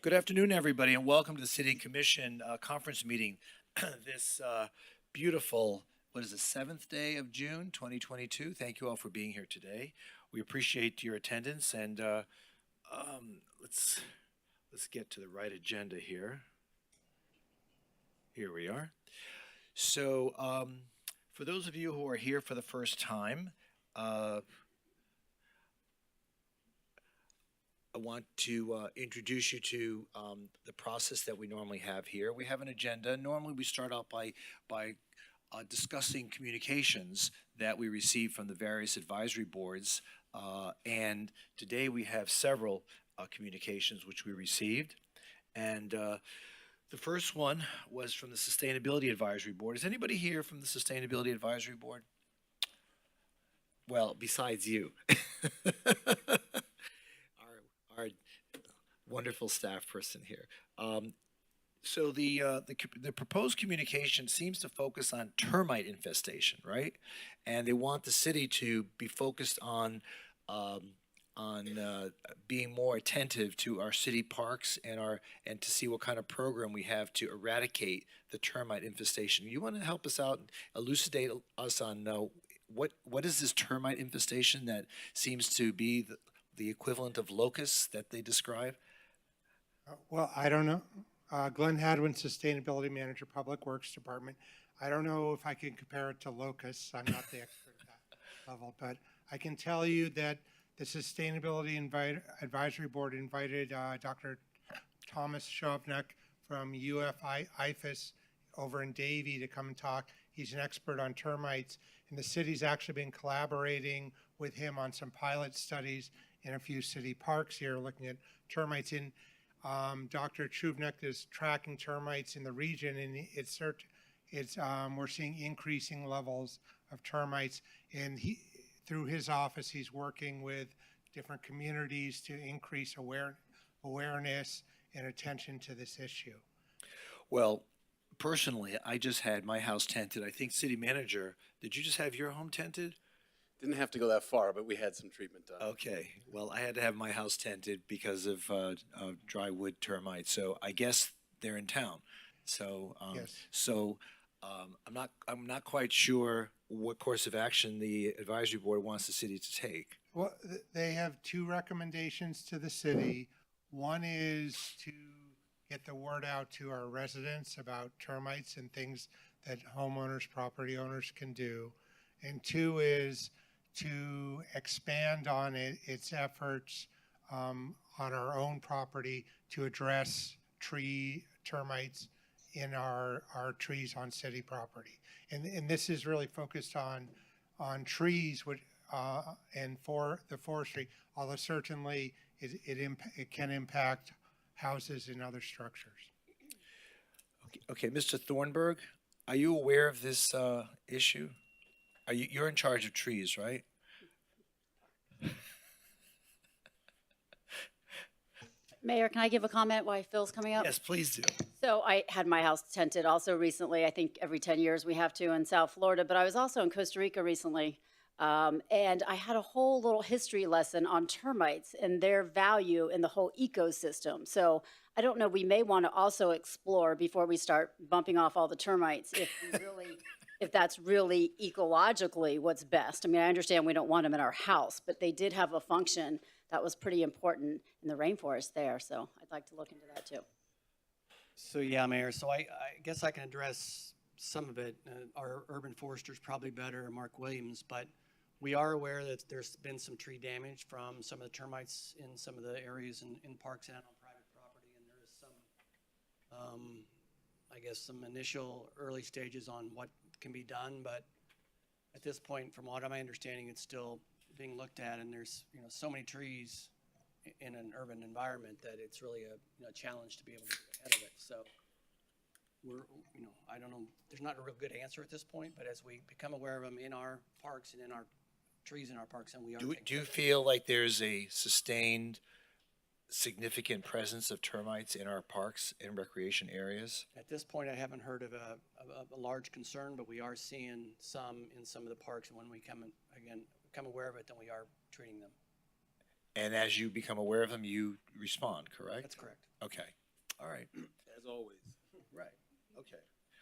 Good afternoon, everybody, and welcome to the City Commission conference meeting. This beautiful, what is the 7th day of June, 2022. Thank you all for being here today. We appreciate your attendance, and let's get to the right agenda here. Here we are. So, for those of you who are here for the first time, I want to introduce you to the process that we normally have here. We have an agenda. Normally, we start out by discussing communications that we receive from the various advisory boards. And today we have several communications which we received. And the first one was from the Sustainability Advisory Board. Is anybody here from the Sustainability Advisory Board? Well, besides you. Our wonderful staff person here. So the proposed communication seems to focus on termite infestation, right? And they want the city to be focused on being more attentive to our city parks and to see what kind of program we have to eradicate the termite infestation. You want to help us out, elucidate us on what is this termite infestation that seems to be the equivalent of locusts that they describe? Well, I don't know. Glenn Hadwin, Sustainability Manager, Public Works Department. I don't know if I can compare it to locusts. I'm not the expert at that level, but I can tell you that the Sustainability Advisory Board invited Dr. Thomas Shovnik from IFAS over in Davie to come and talk. He's an expert on termites, and the city's actually been collaborating with him on some pilot studies in a few city parks here, looking at termites. In Dr. Chuvnik is tracking termites in the region, and we're seeing increasing levels of termites. And through his office, he's working with different communities to increase awareness and attention to this issue. Well, personally, I just had my house tented. I think city manager, did you just have your home tented? Didn't have to go that far, but we had some treatment done. Okay. Well, I had to have my house tented because of dry wood termites. So I guess they're in town. So Yes. I'm not quite sure what course of action the advisory board wants the city to take. Well, they have two recommendations to the city. One is to get the word out to our residents about termites and things that homeowners, property owners can do. And two is to expand on its efforts on our own property to address termites in our trees on city property. And this is really focused on trees and for the forestry, although certainly it can impact houses and other structures. Okay, Mr. Thornburg, are you aware of this issue? You're in charge of trees, right? Mayor, can I give a comment while Phil's coming up? Yes, please do. So I had my house tented also recently. I think every 10 years we have to in South Florida, but I was also in Costa Rica recently. And I had a whole little history lesson on termites and their value in the whole ecosystem. So I don't know, we may want to also explore before we start bumping off all the termites if that's really ecologically what's best. I mean, I understand we don't want them in our house, but they did have a function that was pretty important in the rainforest there. So I'd like to look into that too. So yeah, Mayor, so I guess I can address some of it. Our urban forester's probably better, Mark Williams, but we are aware that there's been some tree damage from some of the termites in some of the areas in parks and on private property, and there is some, I guess, some initial early stages on what can be done, but at this point, from what I'm understanding, it's still being looked at, and there's so many trees in an urban environment that it's really a challenge to be able to get ahead of it. So we're I don't know. There's not a real good answer at this point, but as we become aware of them in our parks and in our trees in our parks, and we are. Do you feel like there's a sustained, significant presence of termites in our parks and recreation areas? At this point, I haven't heard of a large concern, but we are seeing some in some of the parks, and when we become aware of it, then we are treating them. And as you become aware of them, you respond, correct? That's correct. Okay, all right, As always. right, okay.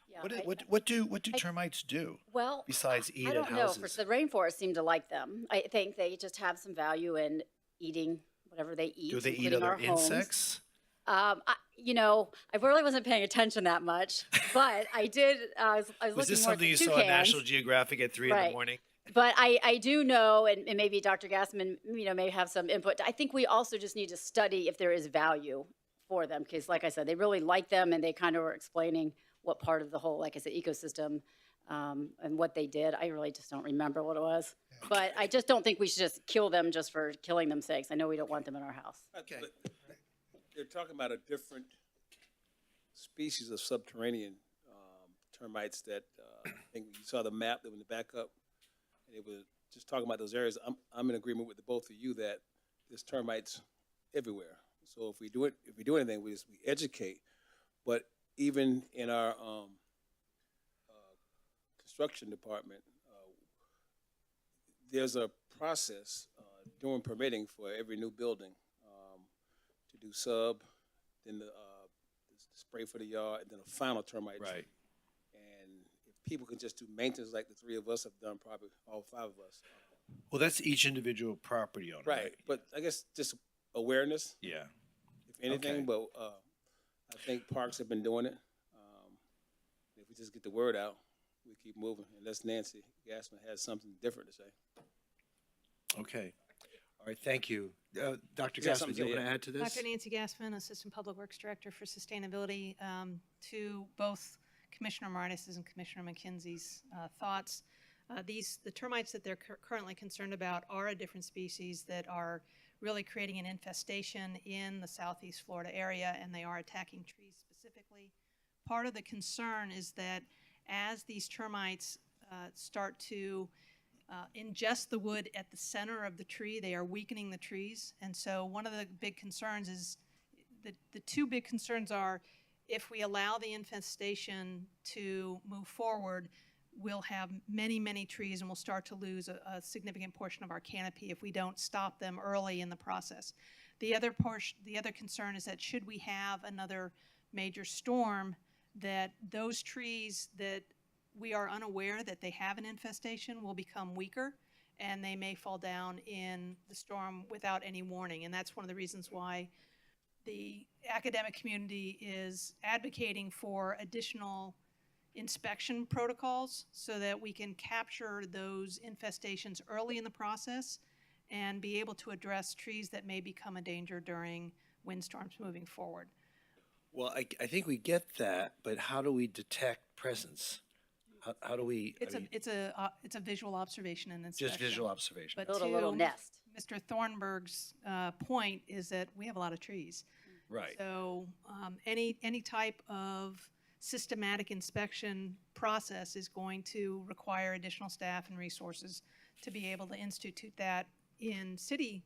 Yeah, What do termites do well, besides eat I at don't know. For houses? the rainforest seem to like them. I think they just have some value in eating whatever they eat, Do they eat including other our homes. insects? I really wasn't paying attention that much, but I did. I was Was looking this more at something the you saw on toucans. National Geographic at 3 in the Right. morning? But I do know, and maybe Dr. Gassman, may have some input. I think we also just need to study if there is value for them, because like I said, they really like them, and they kind of were explaining what part of the whole, like I said, ecosystem, and what they did. I really just don't remember what it was. But I just don't think we should just kill them just for killing them sakes. I know we don't want them in our house. Okay. They're talking about a different species of subterranean termites that I think you saw the map that when the back up, and it was just talking about those areas. I'm in agreement with the both of you that there's termites everywhere. So if we do anything, we educate. But even in our construction department, there's a process during permitting for every new building to do sub, then the spray for the yard, and then a final termite treatment. Right. And if people can just do maintenance like the three of us have done, probably all five of us. Well, that's each individual property owner, right? Right, but I guess just awareness, Yeah. if anything, Okay. but I think parks have been doing it. If we just get the word out, we keep moving, unless Nancy Gassman has something different to say. Okay. All right, thank you. Dr. You got Gassman, something do to you say, want to add to this? Dr. Nancy Gassman, Assistant Public Works Director for Sustainability, to both Commissioner Martis's and Commissioner McKenzie's thoughts. The termites that they're currently concerned about are a different species that are really creating an infestation in the southeast Florida area, and they are attacking trees specifically. Part of the concern is that as these termites start to ingest the wood at the center of the tree, they are weakening the trees. And so one of the big concerns is, the two big concerns are, if we allow the infestation to move forward, we'll have many, many trees and we'll start to lose a significant portion of our canopy if we don't stop them early in the process. The other concern is that should we have another major storm, that those trees that we are unaware that they have an infestation will become weaker, and they may fall down in the storm without any warning. And that's one of the reasons why the academic community is advocating for additional inspection protocols so that we can capture those infestations early in the process and be able to address trees that may become a danger during windstorms moving forward. Well, I think we get that, but how do we detect presence? How do we, I mean, It's a visual observation and inspection. just visual observation? But Build a little to nest. Mr. Thornburg's point is that we have a lot of trees. Right. So any type of systematic inspection process is going to require additional staff and resources to be able to institute that in city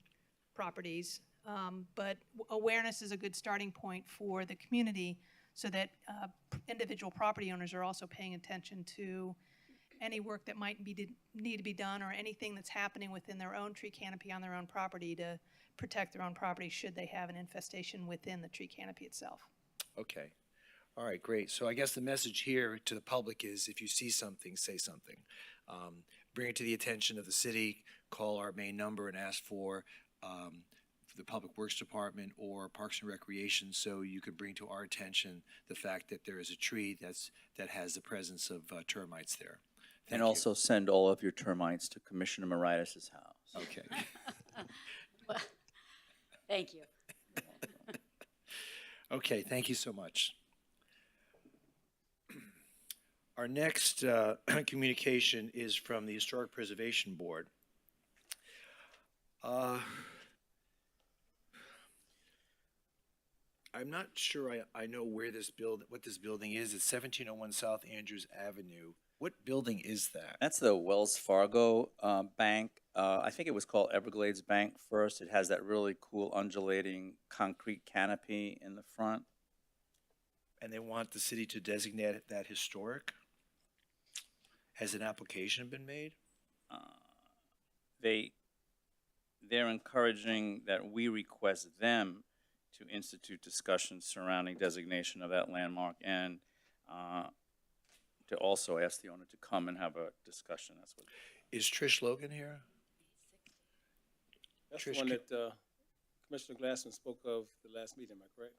properties. But awareness is a good starting point for the community, so that individual property owners are also paying attention to any work that might need to be done, or anything that's happening within their own tree canopy on their own property to protect their own property should they have an infestation within the tree canopy itself. Okay. All right, great. So I guess the message here to the public is, if you see something, say something. Bring it to the attention of the city, call our main number and ask for the Public Works Department or Parks and Recreation, so you could bring to our attention the fact that there is a tree that has the presence of termites there. Thank And you. also send all of your termites to Commissioner Moritas' house. Okay. Thank you. Okay, thank you so much. Our next communication is from the Historic Preservation Board. I'm not sure I know where what this building is. It's 1701 South Andrews Avenue. What building is that? That's the Wells Fargo Bank. I think it was called Everglades Bank first. It has that really cool undulating concrete canopy in the front. And they want the city to designate that historic? Has an application been made? they're encouraging that we request them to institute discussions surrounding designation of that landmark and to also ask the owner to come and have a discussion. That's what. Is Trish Logan here? That's the Trish, one could- that Commissioner Glassman spoke of the last meeting, am I correct?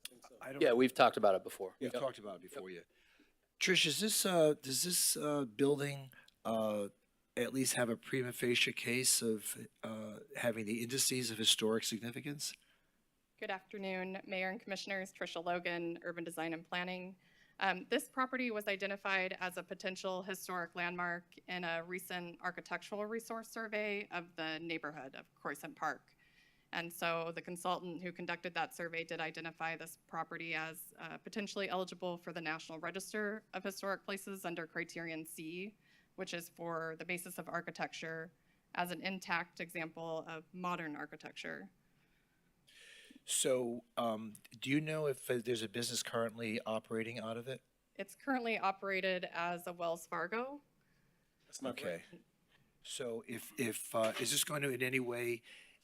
I think so. I don't. Yeah, we've talked about it before. We've talked about it before, yeah. Trish, is this, does this building at least have a prima facie case of having the indices of historic significance? Good afternoon, Mayor and Commissioners. Tricia Logan, Urban Design and Planning. This property was identified as a potential historic landmark in a recent architectural resource survey of the neighborhood of Croissant Park. And so the consultant who conducted that survey did identify this property as potentially eligible for the National Register of Historic Places under Criterion C, which is for the basis of architecture as an intact example of modern architecture. So, do you know if there's a business currently operating out of it? It's currently operated as a Wells Fargo. That's not Okay. correct. So if is this going to in any way,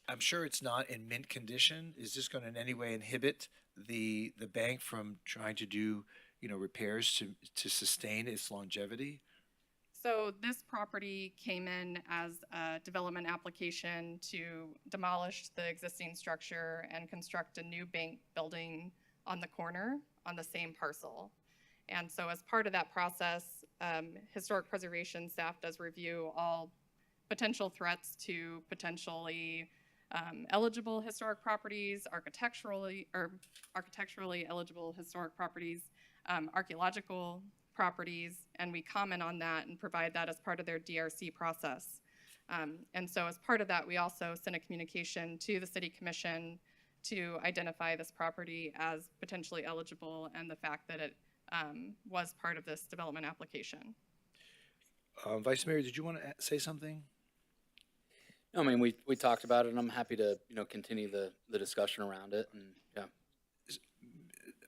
I'm sure it's not in mint condition, is this going to in any way inhibit the bank from trying to do, repairs to sustain its longevity? So this property came in as a development application to demolish the existing structure and construct a new bank building on the corner on the same parcel. And so as part of that process, historic preservation staff does review all potential threats to potentially eligible historic properties, architecturally eligible historic properties, archaeological properties, and we comment on that and provide that as part of their DRC process. And so as part of that, we also sent a communication to the City Commission to identify this property as potentially eligible and the fact that it was part of this development application. Vice Mayor, did you want to say something? No, I mean, we talked about it, and I'm happy to, continue the discussion around it, and, yeah.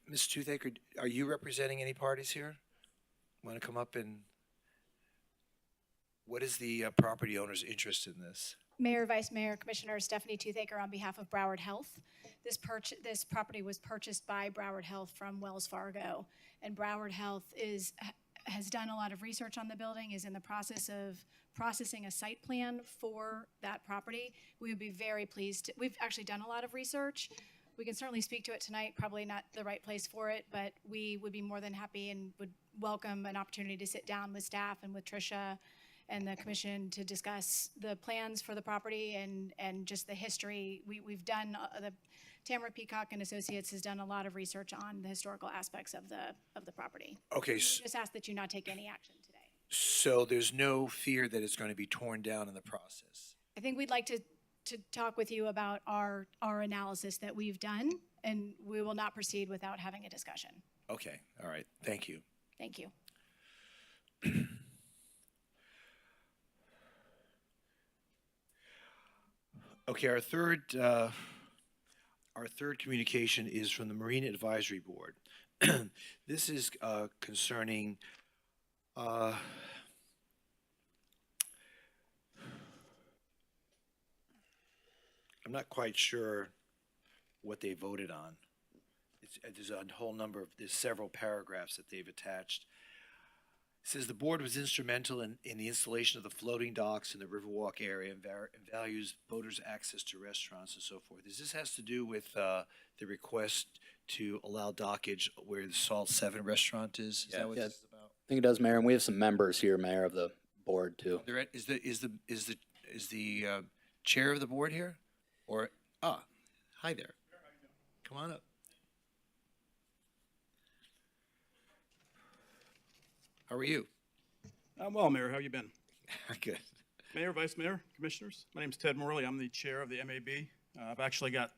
Ms. Toothaker, are you representing any parties here? Want to come up and, what is the property owner's interest in this? Mayor, Vice Mayor, Commissioner Stephanie Toothaker on behalf of Broward Health. This property was purchased by Broward Health from Wells Fargo, and Broward Health has done a lot of research on the building, is in the process of processing a site plan for that property. We would be very pleased. We've actually done a lot of research. We can certainly speak to it tonight, probably not the right place for it, but we would be more than happy and would welcome an opportunity to sit down with staff and with Tricia and the commission to discuss the plans for the property and just the history. We've done, the Tamara Peacock and Associates has done a lot of research on the historical aspects of the property. Okay, We just ask that you not take any action today. so there's no fear that it's going to be torn down in the process? I think we'd like to talk with you about our analysis that we've done, and we will not proceed without having a discussion. Okay, all right, thank you. Thank you. Okay, our third communication is from the Marine Advisory Board. This is concerning I'm not quite sure what they voted on. There's a whole number of, there's several paragraphs that they've attached. It says the board was instrumental in the installation of the floating docks in the Riverwalk area and values boaters' access to restaurants and so forth. This has to do with the request to allow dockage where the Salt 7 restaurant is? Is that what Yeah. this is about? I think it does, Mayor, and we have some members here, Mayor, of the board, too. Is the chair of the board here? Or, hi there. Come on up. How are you? I'm well, Mayor. How you been? Good. Mayor, Vice Mayor, Commissioners, my name is Ted Morley. I'm the chair of the MAB. I've actually got,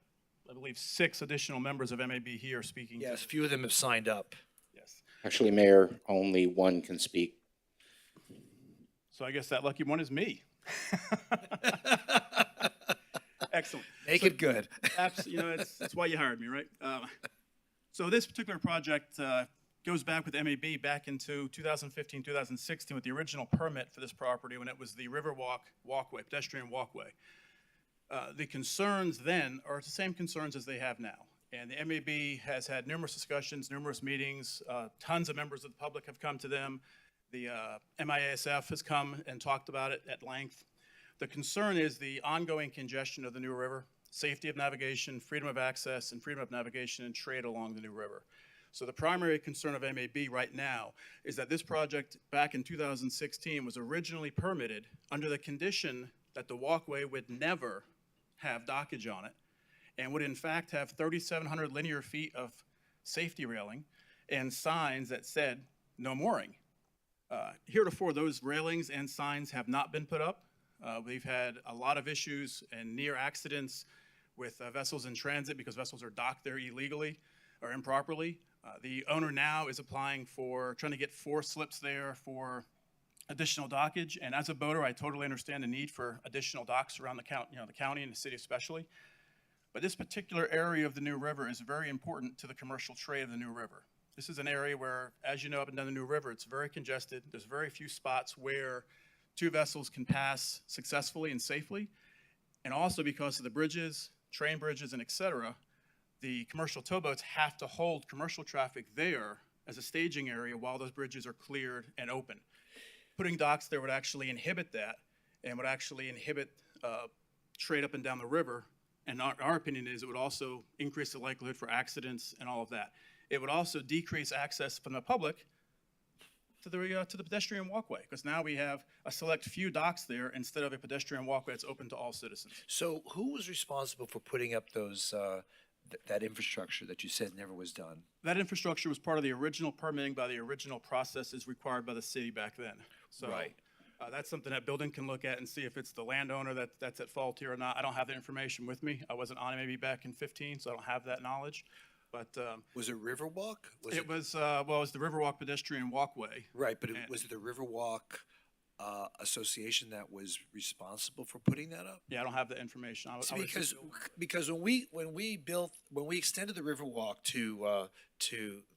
I believe, 6 additional members of MAB here speaking. Yes, a few of them have signed up. Yes. Actually, Mayor, only one can speak. So I guess that lucky one is me. Excellent. Make it good. That's why you hired me, right? So this particular project goes back with MAB back into 2015, 2016 with the original permit for this property when it was the Riverwalk walkway, pedestrian walkway. The concerns then are the same concerns as they have now. And the MAB has had numerous discussions, numerous meetings, tons of members of the public have come to them. The MIASF has come and talked about it at length. The concern is the ongoing congestion of the New River, safety of navigation, freedom of access, and freedom of navigation and trade along the New River. So the primary concern of MAB right now is that this project back in 2016 was originally permitted under the condition that the walkway would never have dockage on it and would in fact have 3,700 linear feet of safety railing and signs that said no mooring. Heretofore, those railings and signs have not been put up. We've had a lot of issues and near accidents with vessels in transit because vessels are docked there illegally or improperly. The owner now is applying for, trying to get 4 slips there for additional dockage. And as a boater, I totally understand the need for additional docks around the county, the county and the city especially. But this particular area of the New River is very important to the commercial trade of the New River. This is an area where, as you know, up and down the New River, it's very congested. There's very few spots where 2 vessels can pass successfully and safely. And also because of the bridges, train bridges, and et cetera, the commercial towboats have to hold commercial traffic there as a staging area while those bridges are cleared and open. Putting docks there would actually inhibit that and would actually inhibit trade up and down the river. And our opinion is it would also increase the likelihood for accidents and all of that. It would also decrease access from the public to the pedestrian walkway, because now we have a select few docks there instead of a pedestrian walkway that's open to all citizens. So who was responsible for putting up those, that infrastructure that you said never was done? That infrastructure was part of the original permitting by the original processes required by the city back then. So Right. That's something that building can look at and see if it's the landowner that's at fault here or not. I don't have the information with me. I wasn't on it maybe back in 15, so I don't have that knowledge. But Was it Riverwalk? it was it was the Riverwalk pedestrian walkway. Right, but and- was it the Riverwalk Association that was responsible for putting that up? Yeah, I don't have the information. I was Because when we extended the Riverwalk to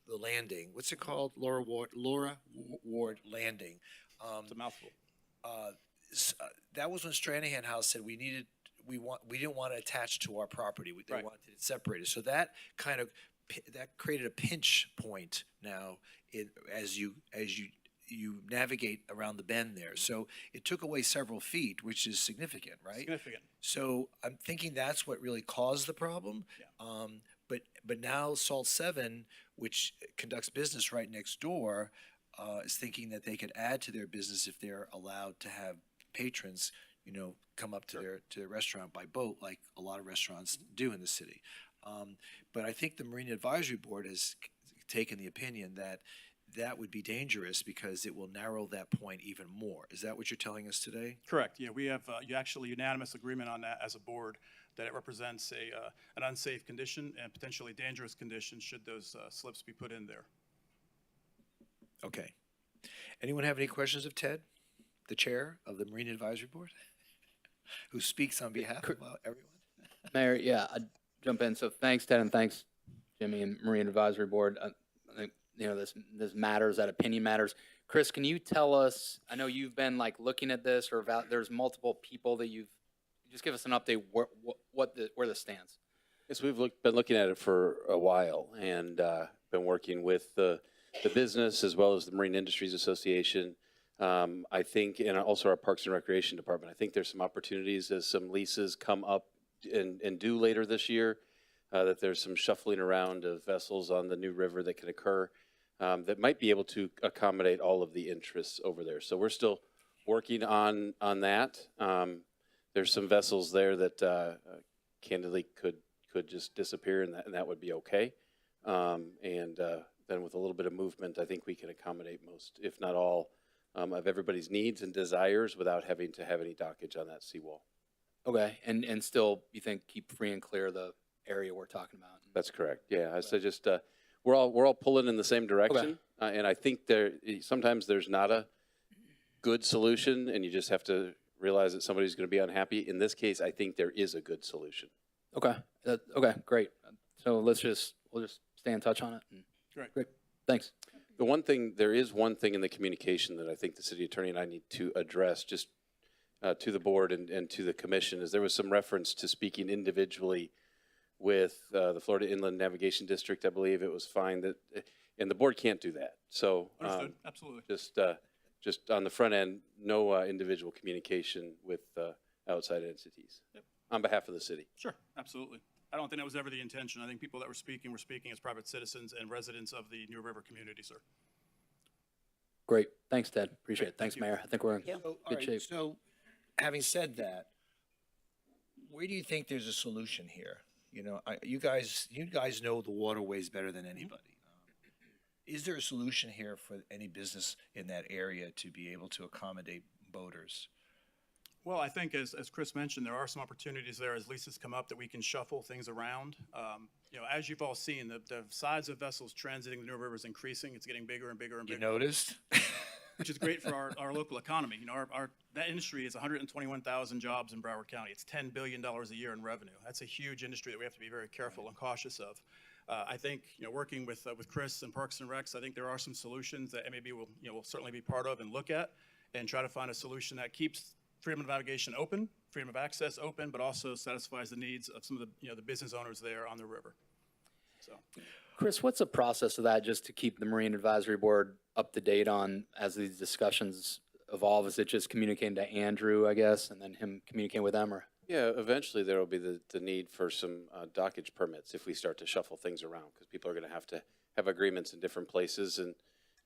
the landing, what's it called? Laura Ward Landing. it's a mouthful. That was when Stranahan House said we didn't want it attached to our property. They Right. wanted it separated. So that kind of that created a pinch point now as you navigate around the bend there. So it took away several feet, which is significant, right? Significant. So I'm thinking that's what really caused the problem. Yeah. But now Salt 7, which conducts business right next door, is thinking that they could add to their business if they're allowed to have patrons, come up to their restaurant by boat, like a lot of restaurants do in the city. But I think the Marine Advisory Board has taken the opinion that that would be dangerous because it will narrow that point even more. Is that what you're telling us today? Correct. Yeah, we have actually unanimous agreement on that as a board, that it represents an unsafe condition and potentially dangerous condition should those slips be put in there. Okay. Anyone have any questions of Ted, the chair of the Marine Advisory Board, who speaks on behalf of everyone? Mayor, yeah, I'd jump in. So thanks, Ted, and thanks, Jimmy and Marine Advisory Board. I think, this matters, that opinion matters. Chris, can you tell us, I know you've been looking at this, or there's multiple people that just give us an update where this stands. Yes, we've been looking at it for a while and been working with the business as well as the Marine Industries Association. I think, and also our Parks and Recreation Department, I think there's some opportunities as some leases come up and due later this year, that there's some shuffling around of vessels on the New River that can occur that might be able to accommodate all of the interests over there. So we're still working on that. There's some vessels there that candidly could just disappear, and that would be okay. Then with a little bit of movement, I think we can accommodate most, if not all, of everybody's needs and desires without having to have any dockage on that seawall. Okay, and still, you think keep free and clear the area we're talking about? That's correct. Yeah, I said just we're all pulling in the same direction, and I think sometimes there's not a good solution, and you just have to realize that somebody's going to be unhappy. In this case, I think there is a good solution. Okay, okay, great. So we'll just stay in touch on it. Great. Thanks. There is one thing in the communication that I think the city attorney and I need to address, just to the board and to the commission is there was some reference to speaking individually with the Florida Inland Navigation District. I believe it was fine that, and the board can't do that. So Understood, absolutely. just on the front end, no individual communication with outside entities on behalf of the city. Sure, absolutely. I don't think that was ever the intention. I think people that were speaking as private citizens and residents of the New River community, sir. Great. Thanks, Ted. Appreciate it. Thanks, Mayor. I think we're in Thank you. So, all good right, shape. so, having said that, where do you think there's a solution here? You know, you guys know the waterways better than anybody. Is there a solution here for any business in that area to be able to accommodate boaters? Well, I think as Chris mentioned, there are some opportunities there as leases come up that we can shuffle things around. You know, as you've all seen, the size of vessels transiting the New River is increasing. It's getting bigger and bigger and You bigger. noticed? Which is great for our local economy. You know, that industry is 121,000 jobs in Broward County. It's $10 billion a year in revenue. That's a huge industry that we have to be very careful and cautious of. I think, you know, working with Chris and Parks and Recs, I think there are some solutions that MAB will certainly be part of and look at and try to find a solution that keeps freedom of navigation open, freedom of access open, but also satisfies the needs of some of the business owners there on the river. So. Chris, what's the process of that just to keep the Marine Advisory Board up to date on as these discussions evolve? Is it just communicating to Andrew, I guess, and then him communicating with them, or? Yeah, eventually there will be the need for some dockage permits if we start to shuffle things around, because people are going to have agreements in different places,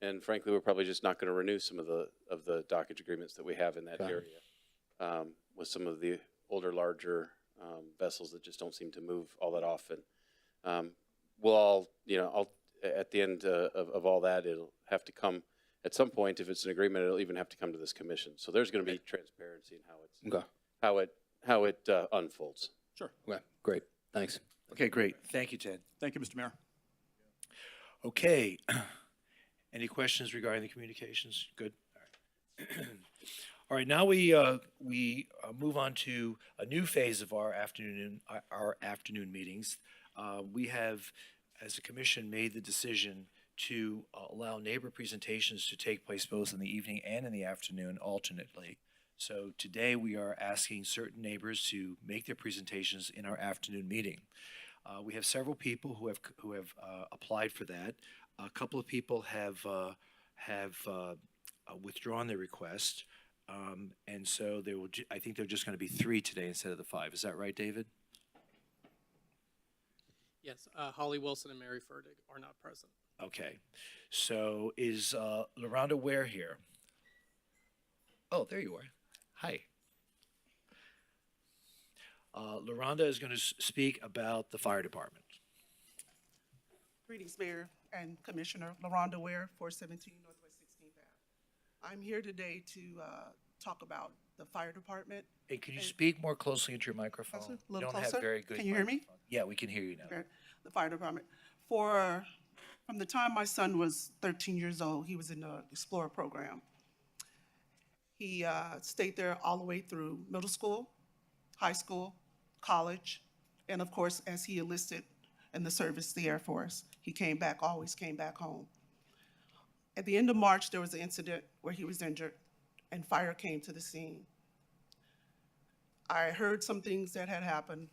and frankly, we're probably just not going to renew some of the dockage agreements that we have in that Okay. area with some of the older, larger vessels that just don't seem to move all that often. We'll all, at the end of all that, it'll have to come at some point. If it's an agreement, it'll even have to come to this commission. So there's going to be transparency in how it unfolds. Sure. Okay, great. Thanks. Okay, great. Thank you, Ted. Thank you, Mr. Mayor. Okay. Any questions regarding the communications? Good. All right. All right, now we move on to a new phase of our afternoon meetings. We have, as a commission, made the decision to allow neighbor presentations to take place both in the evening and in the afternoon alternately. So today we are asking certain neighbors to make their presentations in our afternoon meeting. We have several people who have applied for that. A couple of people have withdrawn their request. And so I think there are just going to be 3 today instead of the 5. Is that right, David? Yes, Holly Wilson and Mary Ferdig are not present. Okay. So is LaRonda Ware here? Oh, there you are. Hi. LaRonda is going to speak about the fire department. Greetings, Mayor and Commissioner. LaRonda Ware, 417 Northwest 16th Ave. I'm here today to talk about the fire department. Hey, can you speak more closely into your microphone? Closer? A You little don't closer? have very good Can you hear me? microphone. Yeah, we can hear you now. Okay. The fire department. From the time my son was 13 years old, he was in the Explorer program. He stayed there all the way through middle school, high school, college, and of course, as he enlisted in the service, the Air Force, he always came back home. At the end of March, there was an incident where he was injured and fire came to the scene. I heard some things that had happened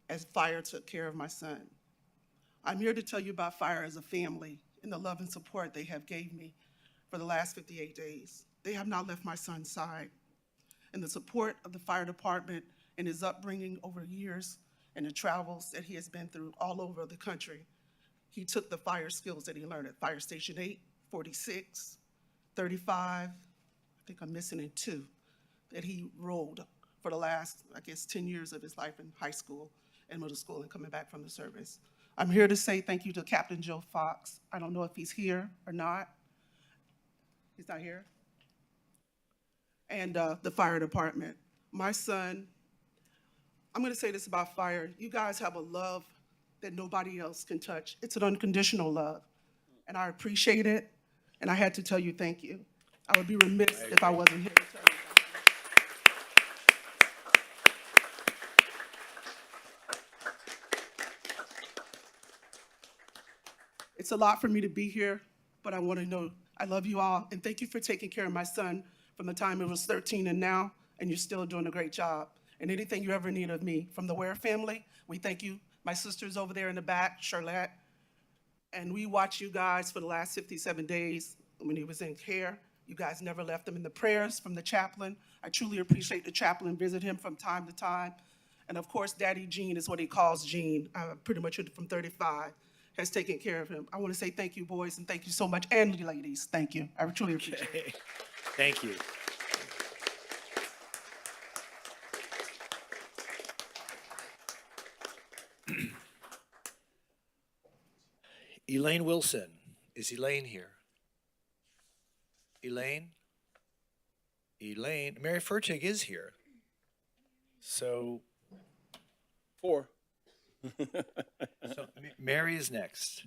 as fire took care of my son. I'm here to tell you about fire as a family and the love and support they have gave me for the last 58 days. They have not left my son's side. And the support of the fire department and his upbringing over years and the travels that he has been through all over the country, he took the fire skills that he learned at Fire Station 8, 46, 35, I think I'm missing in 2, that he rolled for the last, 10 years of his life in high school and middle school and coming back from the service. I'm here to say thank you to Captain Joe Fox. I don't know if he's here or not. He's not here? And the fire department. My son, I'm gonna say this about fire. You guys have a love that nobody else can touch. It's an unconditional love. And I appreciate it. And I had to tell you thank you. I would be remiss if I wasn't here to tell you. It's a lot for me to be here, but I want to know I love you all, and thank you for taking care of my son from the time it was 13 and now, and you're still doing a great job. And anything you ever need of me, from the Ware family, we thank you. My sister's over there in the back, Charlotte, and we watched you guys for the last 57 days when he was in care. You guys never left him in the prayers from the chaplain. I truly appreciate the chaplain, visit him from time to time. And of course, Daddy Gene is what he calls Gene, pretty much from 35, has taken care of him. I want to say thank you, boys, and thank you so much, and ladies, thank you. I truly appreciate it. Thank you. Elaine Wilson. Is Elaine here? Elaine? Elaine. Mary Furtig is here. So, 4. Mary is next.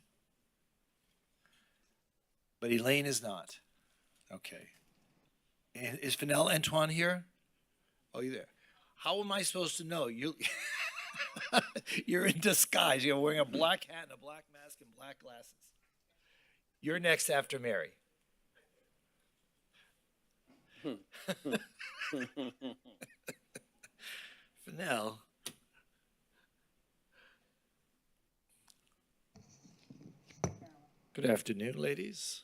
But Elaine is not. Okay. And is Fennell Antoine here? Oh, you there? How am I supposed to know? You're in disguise. You're wearing a black hat and a black mask and black glasses. You're next after Mary. Fennell. Good afternoon, ladies.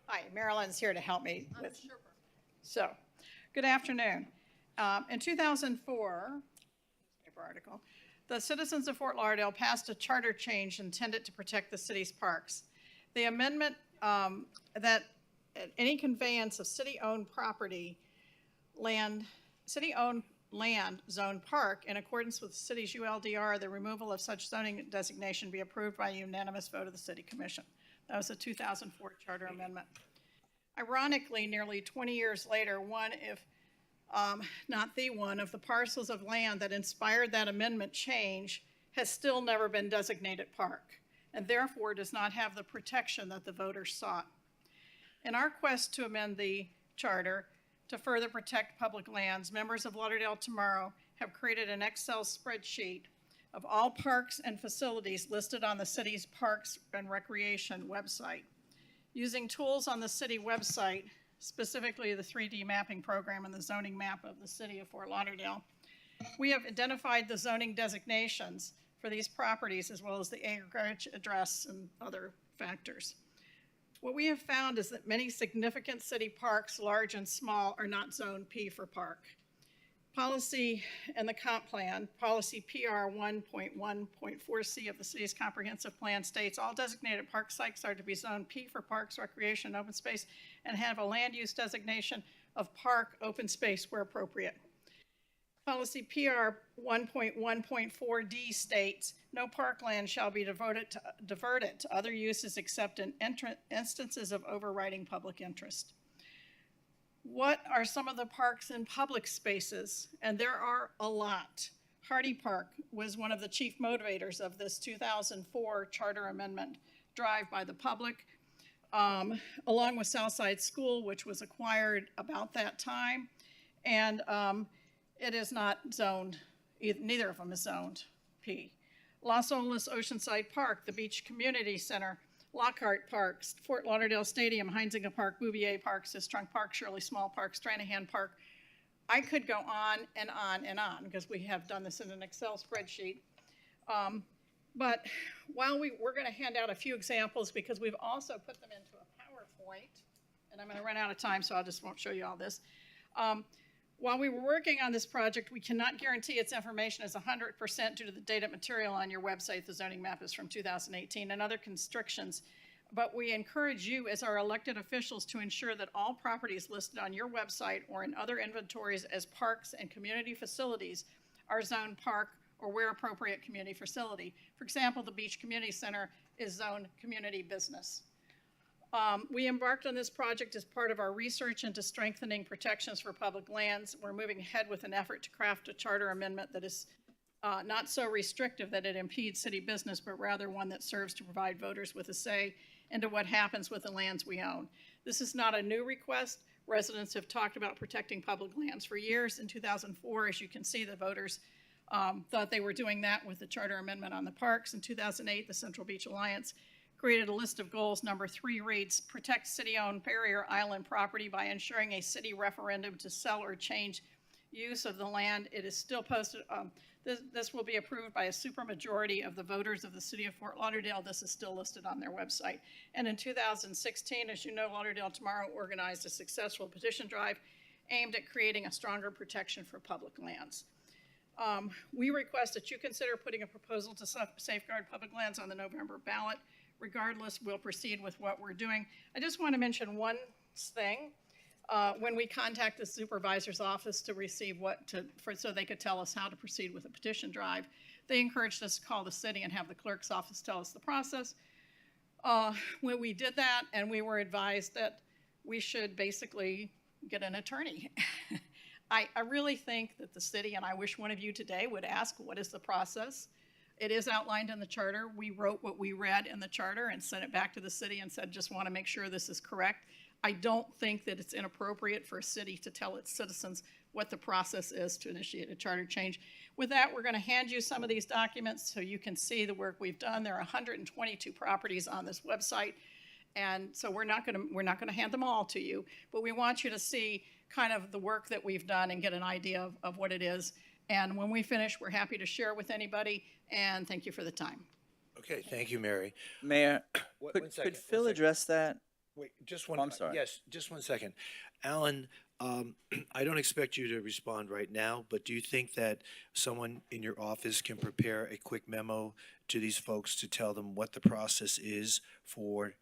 Hi, Marilyn's here to help me with. So, good afternoon. In 2004, paper article, the citizens of Fort Lauderdale passed a charter change intended to protect the city's parks. The amendment that any conveyance of city-owned property, city-owned land zone park in accordance with the city's ULDR, the removal of such zoning designation be approved by a unanimous vote of the City Commission. That was a 2004 charter amendment. Ironically, nearly 20 years later, one, if not the one, of the parcels of land that inspired that amendment change has still never been designated park, and therefore does not have the protection that the voters sought. In our quest to amend the charter to further protect public lands, members of Lauderdale Tomorrow have created an Excel spreadsheet of all parks and facilities listed on the city's Parks and Recreation website. Using tools on the city website, specifically the 3D mapping program and the zoning map of the city of Fort Lauderdale, we have identified the zoning designations for these properties as well as the acreage, address, and other factors. What we have found is that many significant city parks, large and small, are not Zone P for park. Policy and the comp plan, policy PR 1.1.4C of the city's comprehensive plan states all designated park sites are to be Zone P for parks, recreation, and open space, and have a land use designation of park open space where appropriate. Policy PR 1.1.4D states no parkland shall be diverted to other uses except in instances of overriding public interest. What are some of the parks and public spaces? And there are a lot. Hardy Park was one of the chief motivators of this 2004 charter amendment drive by the public, along with Southside School, which was acquired about that time. And it is not zoned, neither of them is zoned P. Los Olas Oceanside Park, the Beach Community Center, Lockhart Park, Fort Lauderdale Stadium, Heinzinger Park, Bouvier Park, Sistrunk Park, Shirley Small Park, Stranahan Park. I could go on and on and on because we have done this in an Excel spreadsheet. But while we're going to hand out a few examples because we've also put them into a PowerPoint, and I'm going to run out of time, so I just won't show you all this. While we were working on this project, we cannot guarantee its information is 100% due to the dated material on your website. The zoning map is from 2018 and other constrictions. But we encourage you as our elected officials to ensure that all properties listed on your website or in other inventories as parks and community facilities are zoned park or where appropriate community facility. For example, the Beach Community Center is zoned community business. We embarked on this project as part of our research into strengthening protections for public lands. We're moving ahead with an effort to craft a charter amendment that is not so restrictive that it impedes city business, but rather one that serves to provide voters with a say into what happens with the lands we own. This is not a new request. Residents have talked about protecting public lands for years. In 2004, as you can see, the voters thought they were doing that with the charter amendment on the parks. In 2008, the Central Beach Alliance created a list of goals. Number 3 reads, protect city-owned barrier island property by ensuring a city referendum to sell or change use of the land. It is still posted, this will be approved by a supermajority of the voters of the city of Fort Lauderdale. This is still listed on their website. And in 2016, as you know, Lauderdale Tomorrow organized a successful petition drive aimed at creating a stronger protection for public lands. We request that you consider putting a proposal to safeguard public lands on the November ballot. Regardless, we'll proceed with what we're doing. I just want to mention one thing. When we contact the supervisor's office to receive so they could tell us how to proceed with a petition drive, they encouraged us to call the city and have the clerk's office tell us the process. When we did that, and we were advised that we should basically get an attorney. I really think that the city, and I wish one of you today would ask, what is the process? It is outlined in the charter. We wrote what we read in the charter and sent it back to the city and said, just want to make sure this is correct. I don't think that it's inappropriate for a city to tell its citizens what the process is to initiate a charter change. With that, we're going to hand you some of these documents so you can see the work we've done. There are 122 properties on this website, and so we're not going to hand them all to you, but we want you to see kind of the work that we've done and get an idea of what it is. And when we finish, we're happy to share with anybody, and thank you for the time. Okay, thank you, Mary. Mayor, One could second, Phil address that? Wait, just one. I'm sorry. Yes, just 1 second. Alan, I don't expect you to respond right now, but do you think that someone in your office can prepare a quick memo to these folks to tell them what the process is for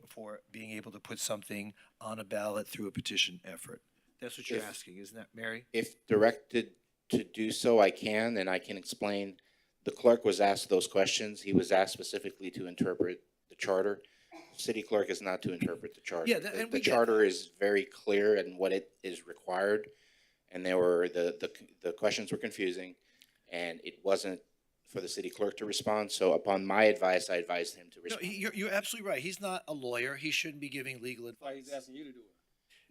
for being able to put something on a ballot through a petition effort? That's what you're asking, isn't that, Mary? If directed to do so, I can, and I can explain. The clerk was asked those questions. He was asked specifically to interpret the charter. City clerk is not to interpret the charter. Yeah, and The charter is very clear in what it is required, and there were, the questions were confusing, and it wasn't for the city clerk to respond, so upon my advice, I advised him to No, respond. you're absolutely right. He's not a lawyer. He shouldn't be giving legal That's why advice. he's asking you to do it.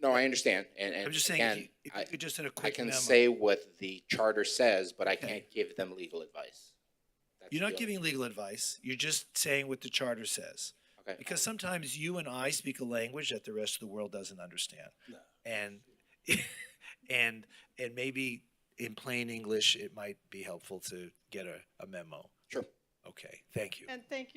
No, I understand, and I'm just saying, again, if you could just in a I quick can memo. say what the charter says, but I can't give them legal advice. That's You're the not only- giving legal advice. You're just saying what the charter says. Okay. Because sometimes you and I speak a language that the rest of the world doesn't understand. No. And and maybe in plain English, it might be helpful to get a memo. Sure. Okay, thank you. And thank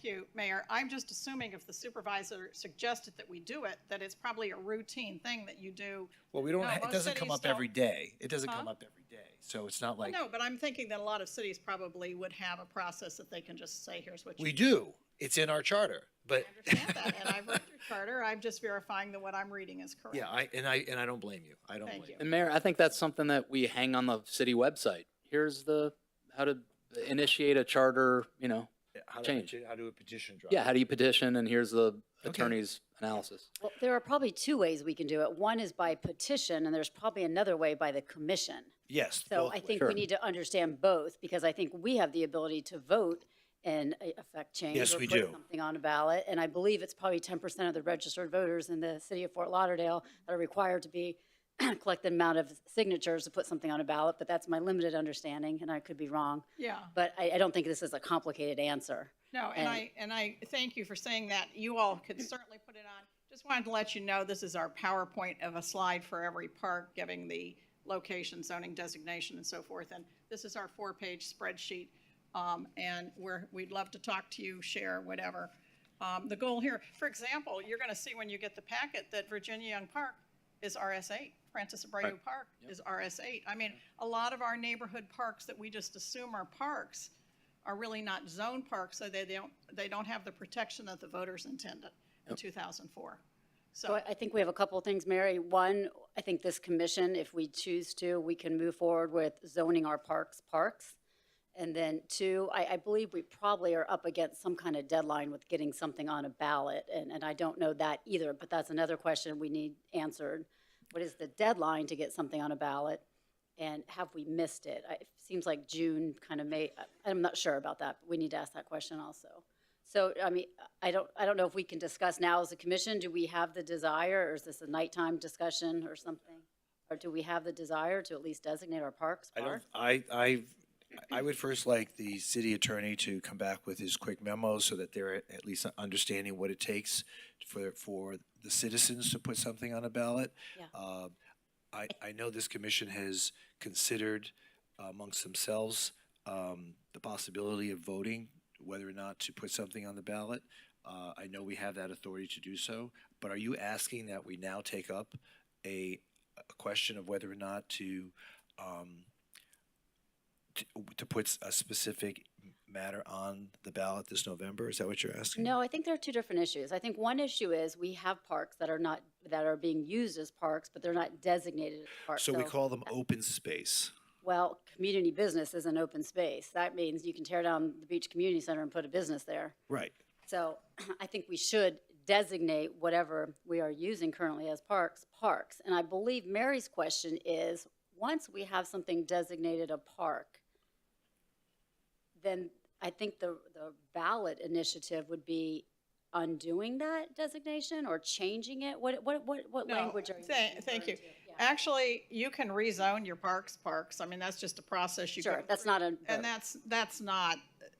you, Mayor. I'm just assuming if the supervisor suggested that we do it, that it's probably a routine thing that you do. Well, we don't, No, it most doesn't come cities up every don't. day. It doesn't Huh? come up every day. So it's not like, No, but I'm thinking that a lot of cities probably would have a process that they can just say, here's what you we do. It's in our charter, but I understand that, and I've read your charter. I'm just verifying that what I'm reading is correct. yeah, I don't blame you. I don't Thank blame you. And Mayor, I think that's something that we hang on the city website. Here's how to initiate a charter, How change. how do a petition drive? Yeah, how do you petition, and here's the attorney's analysis. Well, there are probably two ways we can do it. One is by petition, and there's probably another way by the commission. Yes. So both I ways. think Sure. we need to understand both, because I think we have the ability to vote and affect change. Yes, or we put do. something on a ballot. And I believe it's probably 10% of the registered voters in the city of Fort Lauderdale that are required to be collect the amount of signatures to put something on a ballot, but that's my limited understanding, and I could be wrong. Yeah. But I don't think this is a complicated answer. No, and I thank you for saying that. You all could certainly put it on. Just wanted to let you know, this is our PowerPoint of a slide for every park, giving the location, zoning designation, and so forth. And this is our 4-page spreadsheet. And we'd love to talk to you, share, whatever. The goal here, for example, you're going to see when you get the packet that Virginia Young Park is RS8. Francis Abreu Right. Park is RS8. I mean, a lot of our neighborhood parks that we just assume are parks are really not zone parks, so they don't have the protection that the voters intended in 2004. So So, I think we have a couple of things, Mary. One, I think this commission, if we choose to, we can move forward with zoning our parks. And then two, I believe we probably are up against some kind of deadline with getting something on a ballot. And I don't know that either, but that's another question we need answered. What is the deadline to get something on a ballot? And have we missed it? It seems like June kind of may, I'm not sure about that, but we need to ask that question also. So, I mean, I don't know if we can discuss now as a commission, do we have the desire, or is this a nighttime discussion or something? Or do we have the desire to at least designate our parks? I would first like the city attorney to come back with his quick memo so that they're at least understanding what it takes for the citizens to put something on a ballot. Yeah. I know this commission has considered amongst themselves the possibility of voting whether or not to put something on the ballot. I know we have that authority to do so, but are you asking that we now take up a question of whether or not to put a specific matter on the ballot this November? Is that what you're asking? No, I think there are two different issues. I think one issue is we have parks that are being used as parks, but they're not designated as parks. So we call them open space. Well, community business is an open space. That means you can tear down the beach community center and put a business there. Right. So I think we should designate whatever we are using currently as parks, parks. And I believe Mary's question is, once we have something designated a park, then I think the ballot initiative would be undoing that designation or changing it. What No, language are you? Thank you. referring to? Yeah. Actually, you can rezone your parks. I mean, that's just a process you go Sure, that's through. not a And vote.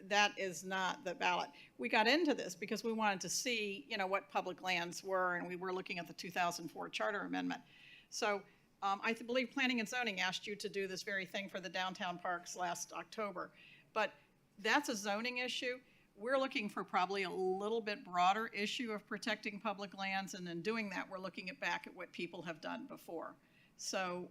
that is not the ballot. We got into this because we wanted to see, what public lands were, and we were looking at the 2004 charter amendment. So I believe Planning and Zoning asked you to do this very thing for the downtown parks last October. But that's a zoning issue. We're looking for probably a little bit broader issue of protecting public lands, and in doing that, we're looking back at what people have done before. So,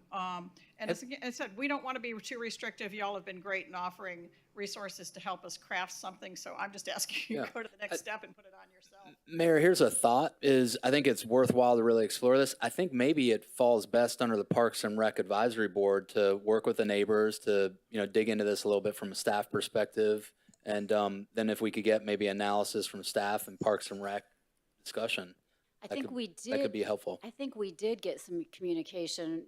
and as I said, we don't want to be too restrictive. Y'all have been great in offering resources to help us craft something, so I'm just asking you to go to the next step and put it on yourself. Mayor, here's a thought, I think it's worthwhile to really explore this. I think maybe it falls best under the Parks and Rec Advisory Board to work with the neighbors to, dig into this a little bit from a staff perspective. And then if we could get maybe analysis from staff and Parks and Rec discussion. I think we did. That could be helpful. I think we did get some communication.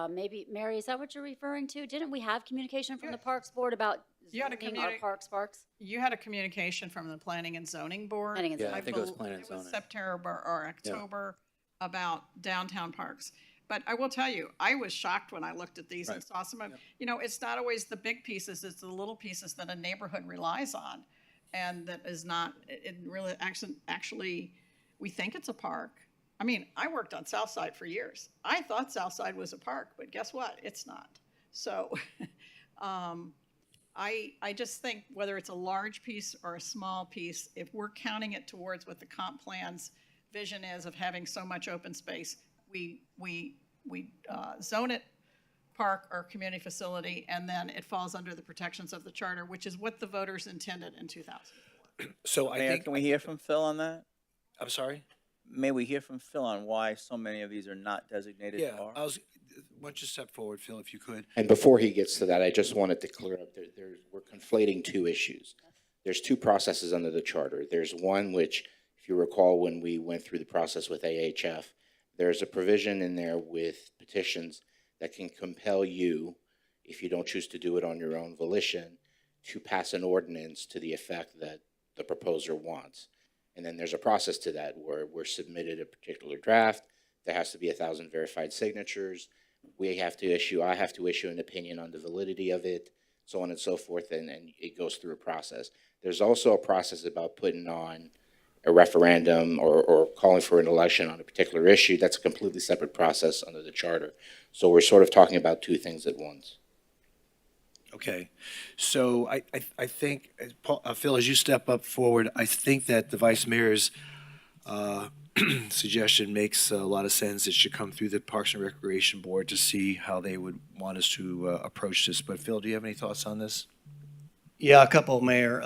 Maybe, Mary, is that what you're referring to? Didn't we have communication from the Parks Board about You had a zoning our parks? You had a communication from the Planning and Zoning Board. Planning and Yeah, I think it was Planning and It was Zoning. September or October about downtown parks. But I will tell you, I was shocked when I looked at these and Right. saw some of, it's not always the big pieces, it's the little pieces that a neighborhood relies on. And that is not, it really, actually, we think it's a park. I mean, I worked on South Side for years. I thought South Side was a park, but guess what? It's not. So, I just think whether it's a large piece or a small piece, if we're counting it towards what the comp plan's vision is of having so much open space, we zone it park or community facility, and then it falls under the protections of the charter, which is what the voters intended in 2004. So I Mayor, think, can we hear from Phil on that? I'm sorry? May we hear from Phil on why so many of these are not designated Yeah, parks? why don't you step forward, Phil, if you could? And before he gets to that, I just wanted to clear up, we're conflating two issues. There's two processes under the charter. There's one which, if you recall, when we went through the process with AHF, there's a provision in there with petitions that can compel you, if you don't choose to do it on your own volition, to pass an ordinance to the effect that the proposer wants. And then there's a process to that where we're submitted a particular draft. There has to be 1,000 verified signatures. I have to issue an opinion on the validity of it, so on and so forth, and it goes through a process. There's also a process about putting on a referendum or calling for an election on a particular issue. That's a completely separate process under the charter. So we're sort of talking about two things at once. Okay, so I think, Phil, as you step up forward, I think that the vice mayor's suggestion makes a lot of sense. It should come through the Parks and Recreation Board to see how they would want us to approach this. But Phil, do you have any thoughts on this? Yeah, a couple, Mayor.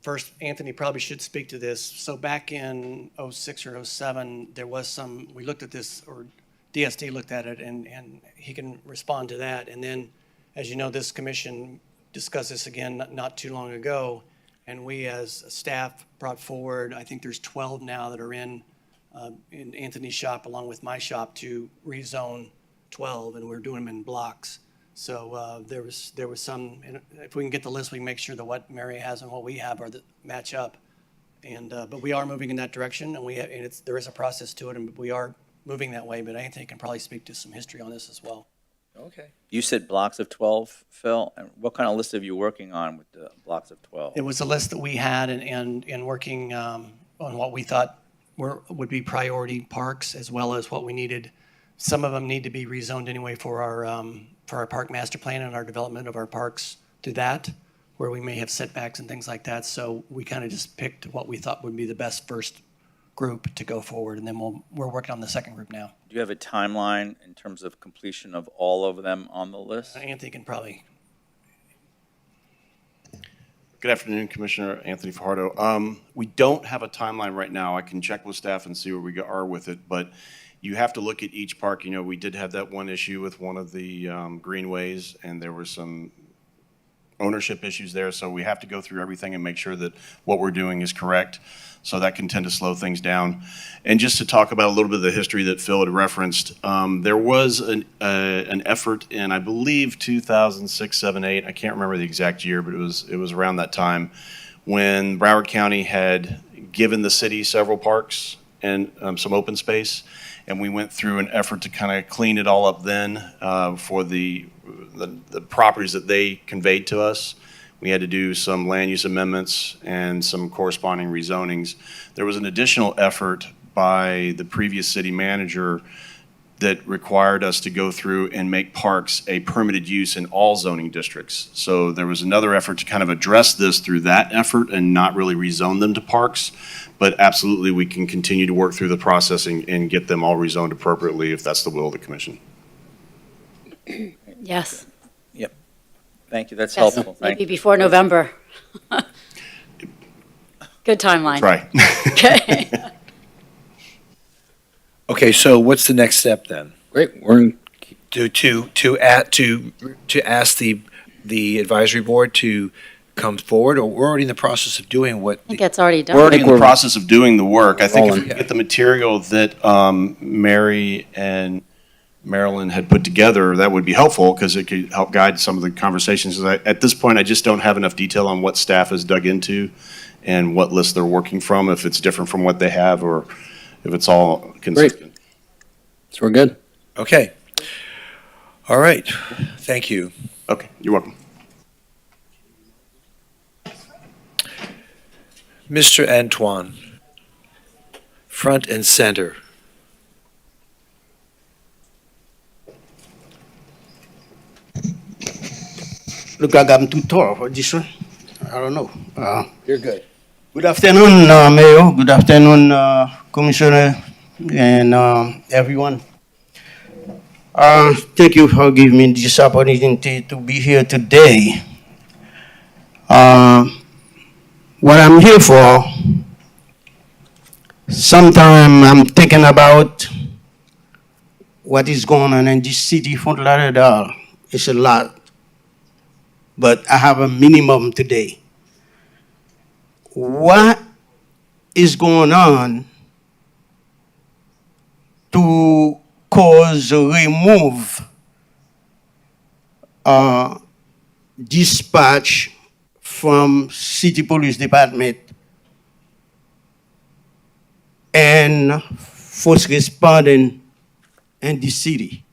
First, Anthony probably should speak to this. So back in '06 or '07, there was we looked at this, or DSD looked at it, and he can respond to that. And then, as you know, this commission discussed this again not too long ago, and we as staff brought forward, I think there's 12 now that are in Anthony's shop along with my shop to rezone 12, and we're doing them in blocks. So there was some, and if we can get the list, we can make sure that what Mary has and what we have are match up. And but we are moving in that direction, and there is a process to it, and we are moving that way. But Anthony can probably speak to some history on this as well. Okay. You said blocks of 12, Phil, and what kind of list are you working on with the blocks of 12? It was a list that we had and working on what we thought would be priority parks, as well as what we needed. Some of them need to be rezoned anyway for our park master plan and our development of our parks through that, where we may have setbacks and things like that. So we kind of just picked what we thought would be the best first group to go forward, and then we're working on the second group now. Do you have a timeline in terms of completion of all of them on the list? Anthony can probably. Good afternoon, Commissioner Anthony Fajardo. We don't have a timeline right now. I can check with staff and see where we are with it, but you have to look at each park. You know, we did have that one issue with one of the greenways, and there were some ownership issues there, so we have to go through everything and make sure that what we're doing is correct. So that can tend to slow things down. And just to talk about a little bit of the history that Phil had referenced, there was an effort in, I believe, 2006, 7, 8. I can't remember the exact year, but it was around that time when Broward County had given the city several parks and some open space, and we went through an effort to kind of clean it all up then for the properties that they conveyed to us. We had to do some land use amendments and some corresponding rezonings. There was an additional effort by the previous city manager that required us to go through and make parks a permitted use in all zoning districts. So there was another effort to kind of address this through that effort and not really rezone them to parks. But absolutely, we can continue to work through the processing and get them all rezoned appropriately if that's the will of the commission. Yes. Yep. Thank you. That's Yes, helpful. Thank maybe before November. Good timeline. Try. Okay. Okay, so what's the next step then? Great, we're To ask the advisory board to come forward, or we're already in the process of doing what? I think that's already done. We're already in the process of doing the work. I think if Rolling. we get the material that Mary and Marilyn had put together, that would be helpful because it could help guide some of the conversations. At this point, I just don't have enough detail on what staff has dug into and what list they're working from, if it's different from what they have or if it's all consistent. So we're good. Okay. All right. Thank you. Okay, you're welcome. Mr. Antoine, front and center. Look like I'm too tall for this one. I don't know. You're good. Good afternoon, Mayor. Good afternoon, Commissioner, and everyone. Thank you for giving me this opportunity to be here today. What I'm here for, sometimes I'm thinking about what is going on in this city, Fort Lauderdale. It's a lot, but I have a minimum today. What is going on to cause remove dispatch from city police department and first responding in the city?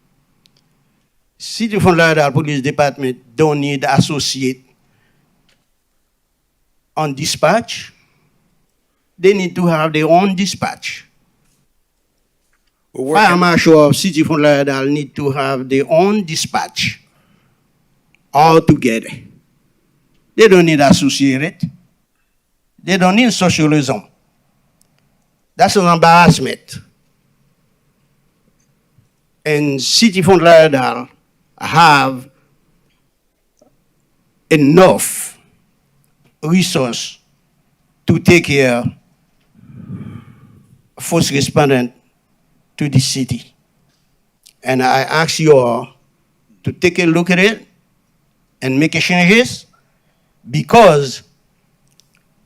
City of Lauderdale Police Department don't need associate on dispatch. They need to have their own dispatch. Fire Marshal of City of Lauderdale need to have their own dispatch all together. They don't need associated. They don't need socialism. That's an embarrassment. And City of Lauderdale have enough resource to take care of first respondent to the city. And I ask you all to take a look at it and make changes, because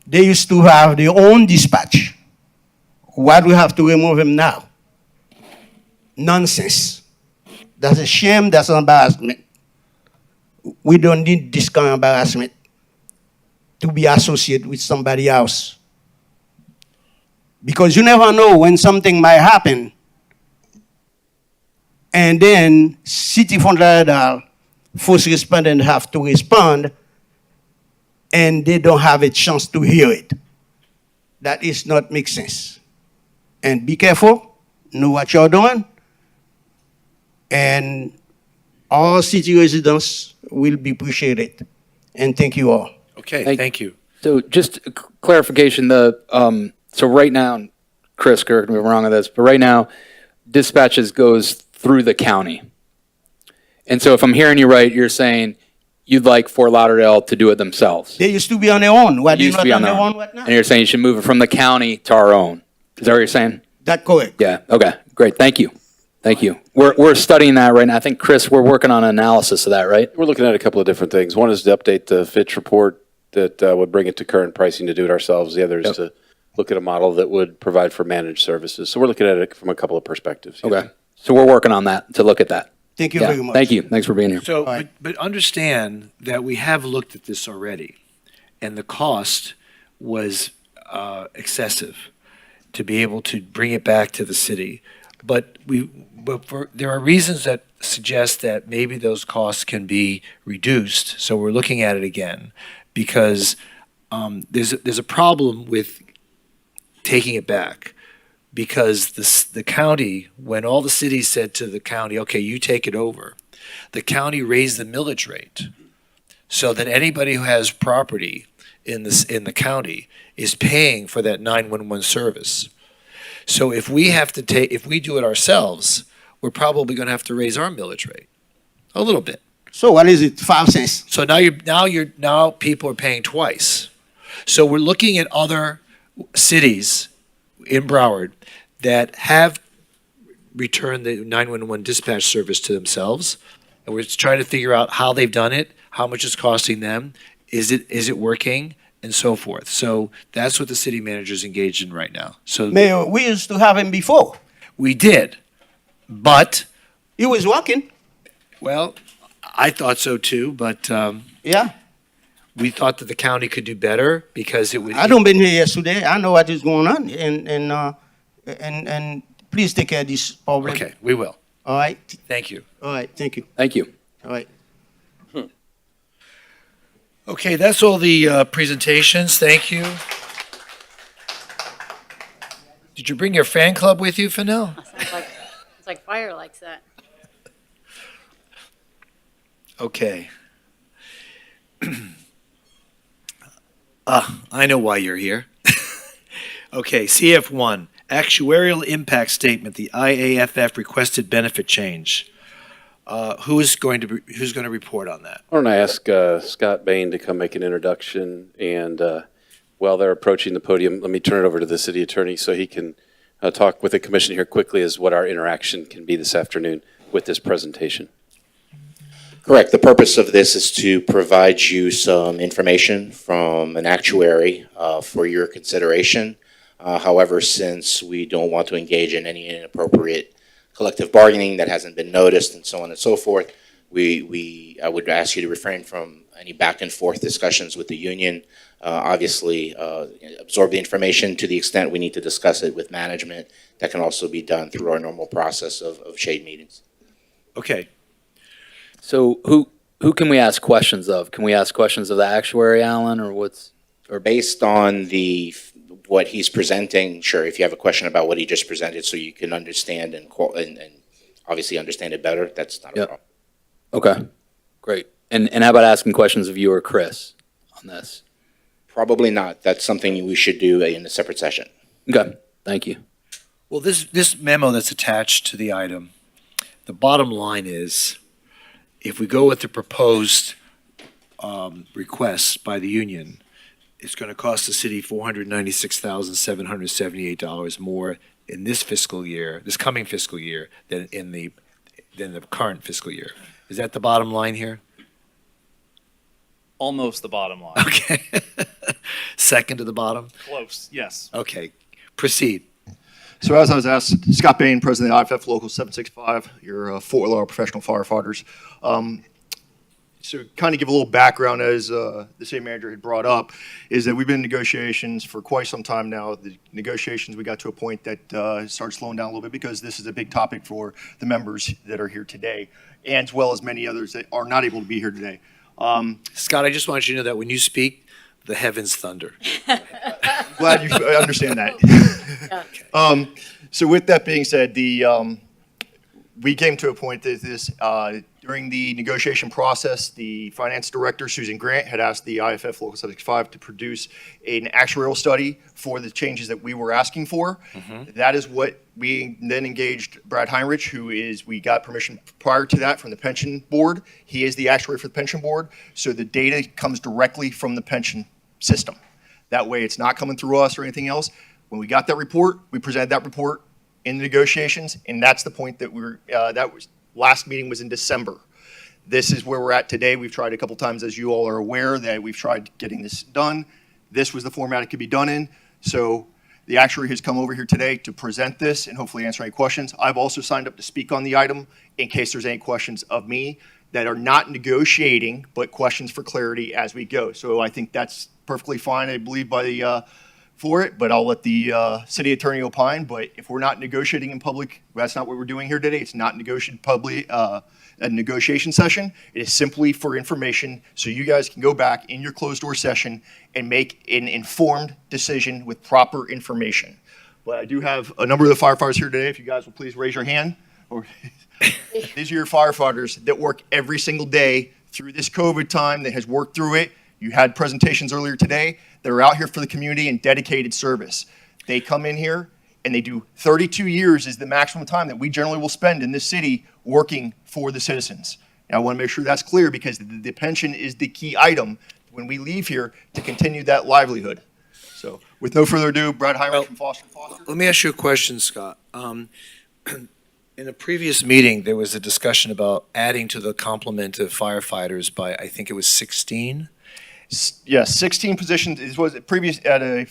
they used to have their own dispatch. Why do we have to remove them now? Nonsense. That's a shame, that's an embarrassment. We don't need this kind of embarrassment to be associated with somebody else. Because you never know when something might happen and then City Fund Lauderdale, first responders have to respond, and they don't have a chance to hear it. That is not make sense. And be careful, know what you're doing, and all city residents will be appreciated. And thank you all. Okay, thank you. So just a clarification, so right now, Chris, correct me if I'm wrong on this, but right now, dispatches goes through the county. And so if I'm hearing you right, you're saying you'd like Fort Lauderdale to do it themselves. They used to be on their own. Why It they used to not be on their their own right now? And you're saying you should move it from the county to our own. Is that what you're saying? That's correct. Yeah, okay, great, thank you. Thank you. We're studying that right now. I think, Chris, we're working on an analysis of that, right? We're looking at a couple of different things. One is to update the Fitch report that would bring it to current pricing to do it ourselves. The other is to look at a model that would provide for managed services. So we're looking at it from a couple of perspectives. Okay, so we're working on that, to look at that. Thank you Yeah, very much. Thank you, thanks for being here. So, but understand that we have looked at this already, and the cost was excessive to be able to bring it back to the city. But there are reasons that suggest that maybe those costs can be reduced. So we're looking at it again, because there's a problem with taking it back. Because the county, when all the cities said to the county, okay, you take it over, the county raised the millage rate so that anybody who has property in the county is paying for that 911 service. So if we do it ourselves, we're probably going to have to raise our millage rate a little bit. So what is it, 5 cents? So now people are paying twice. So we're looking at other cities in Broward that have returned the 911 dispatch service to themselves, and we're just trying to figure out how they've done it, how much it's costing them, is it working, and so forth. So that's what the city manager is engaged in right now. So Mayor, we used to have him before. we did, but He was working. well, I thought so too, but Yeah. we thought that the county could do better because it would. I don't been here yesterday. I know what is going on, and please take care of this problem. Okay, we will. All right. Thank you. All right. Thank you. Thank you. All right. Okay, that's all the presentations. Thank you. Did you bring your fan club with you, Fennell? It's like fire likes that. Okay. I know why you're here. Okay, CF1, actuarial impact statement, the IAFF requested benefit change. Who's going to report on that? Why don't I ask Scott Bain to come make an introduction, and while they're approaching the podium, let me turn it over to the city attorney so he can talk with the commission here quickly as what our interaction can be this afternoon with this presentation. Correct. The purpose of this is to provide you some information from an actuary for your consideration. However, since we don't want to engage in any inappropriate collective bargaining that hasn't been noticed and so on and so forth, I would ask you to refrain from any back and forth discussions with the union. Obviously, absorb the information to the extent we need to discuss it with management. That can also be done through our normal process of shade meetings. Okay. So who can we ask questions of? Can we ask questions of the actuary, Alan, or what's? Or based on what he's presenting, sure, if you have a question about what he just presented so you can understand and obviously understand it better, that's not a problem. Okay, great. And how about asking questions of you or Chris on this? Probably not. That's something we should do in a separate session. Okay, thank you. Well, this memo that's attached to the item, the bottom line is, if we go with the proposed request by the union, it's going to cost the city $496,778 more in this coming fiscal year, than the current fiscal year. Is that the bottom line here? Almost the bottom line. Okay. Second to the bottom? Close, yes. Okay. Proceed. So as I was asked, Scott Bain, President of the IFF Local 765, your Fort Lauderdale professional firefighters. so kind of give a little background, as the city manager had brought up, is that we've been in negotiations for quite some time now. The negotiations, we got to a point that started slowing down a little bit because this is a big topic for the members that are here today, and as well as many others that are not able to be here today. Scott, I just want you to know that when you speak, the heavens thunder. Glad you understand that. So with that being said, we came to a point that this, during the negotiation process, the finance director, Susan Grant, had asked the IFF Local 75 to produce an actuarial study for the changes that we were asking for. That is what we then engaged Brad Heinrich, we got permission prior to that from the pension board. He is the actuary for the pension board, so the data comes directly from the pension system. That way it's not coming through us or anything else. When we got that report, we presented that report in the negotiations, and that's the point that last meeting was in December. This is where we're at today. We've tried a couple times, as you all are aware, that we've tried getting this done. This was the format it could be done in. So the actuary has come over here today to present this and hopefully answer any questions. I've also signed up to speak on the item in case there's any questions of me that are not negotiating, but questions for clarity as we go. So I think that's perfectly fine, I believe, for it, but I'll let the city attorney opine. But if we're not negotiating in public, that's not what we're doing here today. It's not a negotiation session. It is simply for information, so you guys can go back in your closed door session and make an informed decision with proper information. But I do have a number of the firefighters here today. If you guys will please raise your hand. These are your firefighters that work every single day through this COVID time, that has worked through it. You had presentations earlier today. They're out here for the community in dedicated service. They come in here and they do 32 years is the maximum time that we generally will spend in this city working for the citizens. And I want to make sure that's clear, because the pension is the key item when we leave here to continue that livelihood. So with no further ado, Brad Heinrich from Foster. Let me ask you a question, Scott. In a previous meeting, there was a discussion about adding to the complement of firefighters by, I think it was 16? Yes, 16 positions. It was at a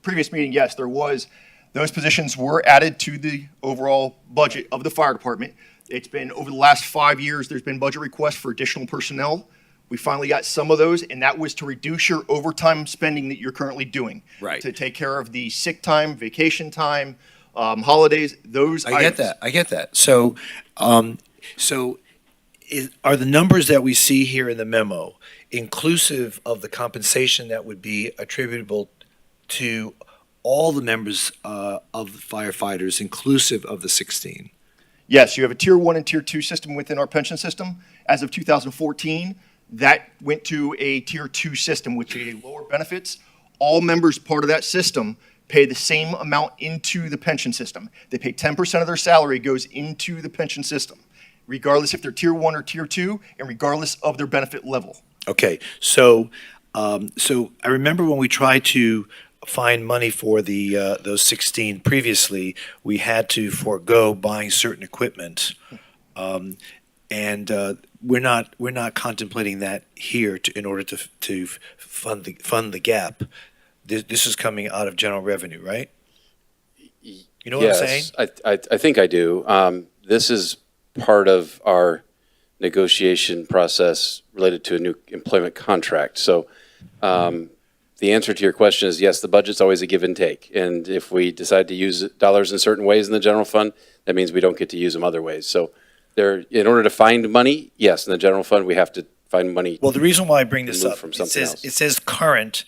previous meeting. Yes, there was. Those positions were added to the overall budget of the fire department. It's been over the last 5 years, there's been budget requests for additional personnel. We finally got some of those, and that was to reduce your overtime spending that you're currently doing. Right. To take care of the sick time, vacation time, holidays, those items. I get that. So, are the numbers that we see here in the memo inclusive of the compensation that would be attributable to all the members of the firefighters, inclusive of the 16? Yes, you have a tier 1 and tier 2 system within our pension system. As of 2014, that went to a tier 2 system, which is lower benefits. All members part of that system pay the same amount into the pension system. They pay 10% of their salary goes into the pension system, regardless if they're tier 1 or tier 2, and regardless of their benefit level. Okay, so I remember when we tried to find money for those 16 previously, we had to forego buying certain equipment, and we're not contemplating that here in order to fund the gap. This is coming out of general revenue, right? You know what I'm saying? I think I do. This is part of our negotiation process related to a new employment contract. So the answer to your question is yes, the budget's always a give and take. And if we decide to use dollars in certain ways in the general fund, that means we don't get to use them other ways. So in order to find money, yes, in the general fund, we have to find money. Well, the reason why I bring this up, from it something else. says current.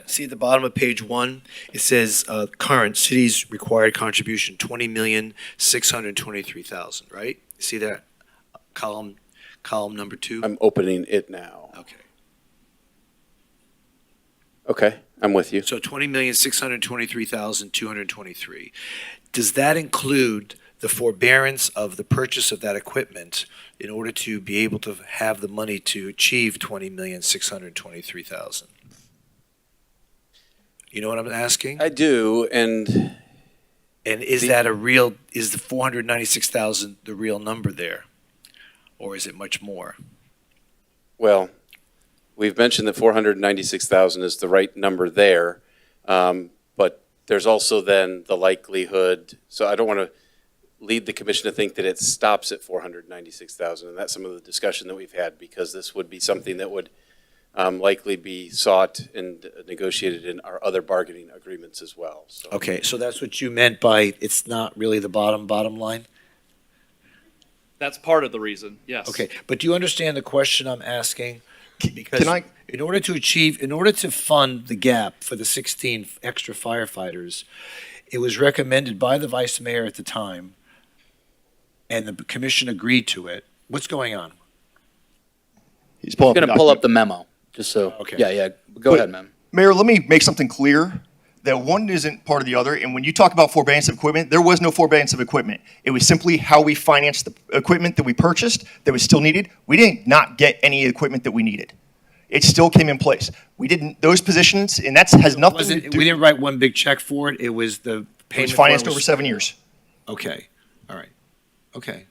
See at the bottom of page 1, it says current city's required contribution, 20,623,000, right? See that column number 2? I'm opening it now. Okay. Okay, I'm with you. So 20,623,223. Does that include the forbearance of the purchase of that equipment in order to be able to have the money to achieve 20,623,000? You know what I'm asking? I do, And is that is the 496,000 the real number there? Or is it much more? Well, we've mentioned that 496,000 is the right number there, but there's also then the likelihood, so I don't want to lead the commission to think that it stops at 496,000. And that's some of the discussion that we've had, because this would be something that would likely be sought and negotiated in our other bargaining agreements as well. So. Okay, so that's what you meant by it's not really the bottom line? That's part of the reason, yes. Okay, but do you understand the question I'm asking? Because Can I? in order to fund the gap for the 16 extra firefighters, it was recommended by the vice mayor at the time, and the commission agreed to it. What's going on? He's pulling Going to pull up the memo, just so. Okay. Yeah. Go ahead, ma'am. Mayor, let me make something clear, that one isn't part of the other. And when you talk about forbearance of equipment, there was no forbearance of equipment. It was simply how we financed the equipment that we purchased that was still needed. We didn't not get any equipment that we needed. It still came in place. We didn't, those positions, and that has nothing to do. We didn't write one big check for it, it was the It payment. was for financed over 7 years. Okay, all right, okay.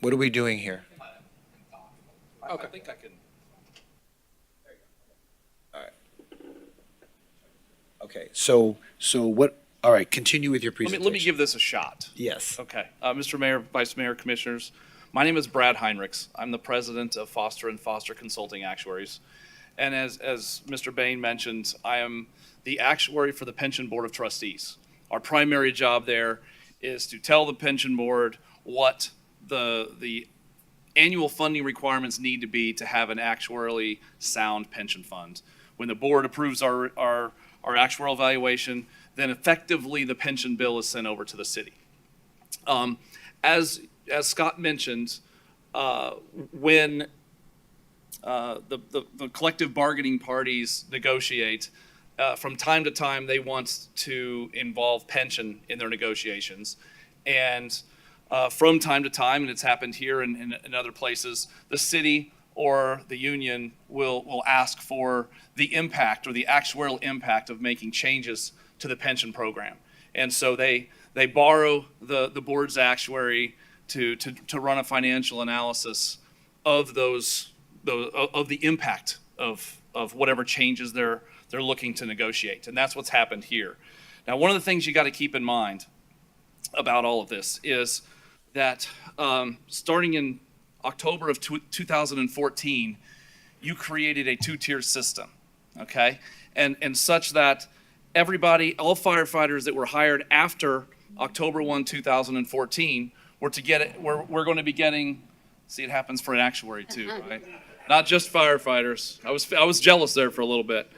What are we doing here? I think I can. Okay, so what, all right, continue with your presentation. Let me give this a shot. Yes. Okay. Mr. Mayor, Vice Mayor, Commissioners, my name is Brad Heinrichs. I'm the president of Foster & Foster Consulting Actuaries. And as Mr. Bain mentioned, I am the actuary for the Pension Board of Trustees. Our primary job there is to tell the pension board what the annual funding requirements need to be to have an actuarially sound pension fund. When the board approves our actuarial valuation, then effectively the pension bill is sent over to the city. As Scott mentioned, when the collective bargaining parties negotiate, from time to time they want to involve pension in their negotiations. And from time to time, and it's happened here and in other places, the city or the union will ask for the impact or the actuarial impact of making changes to the pension program. And so they borrow the board's actuary to run a financial analysis of of the impact of whatever changes they're looking to negotiate. And that's what's happened here. Now, one of the things you got to keep in mind about all of this is that starting in October of 2014, you created a two-tier system, okay? And such that everybody, all firefighters that were hired after October 1, 2014, were to get it, we're going to be getting, see, it happens for an actuary too, right? Not just firefighters. I was jealous there for a little bit.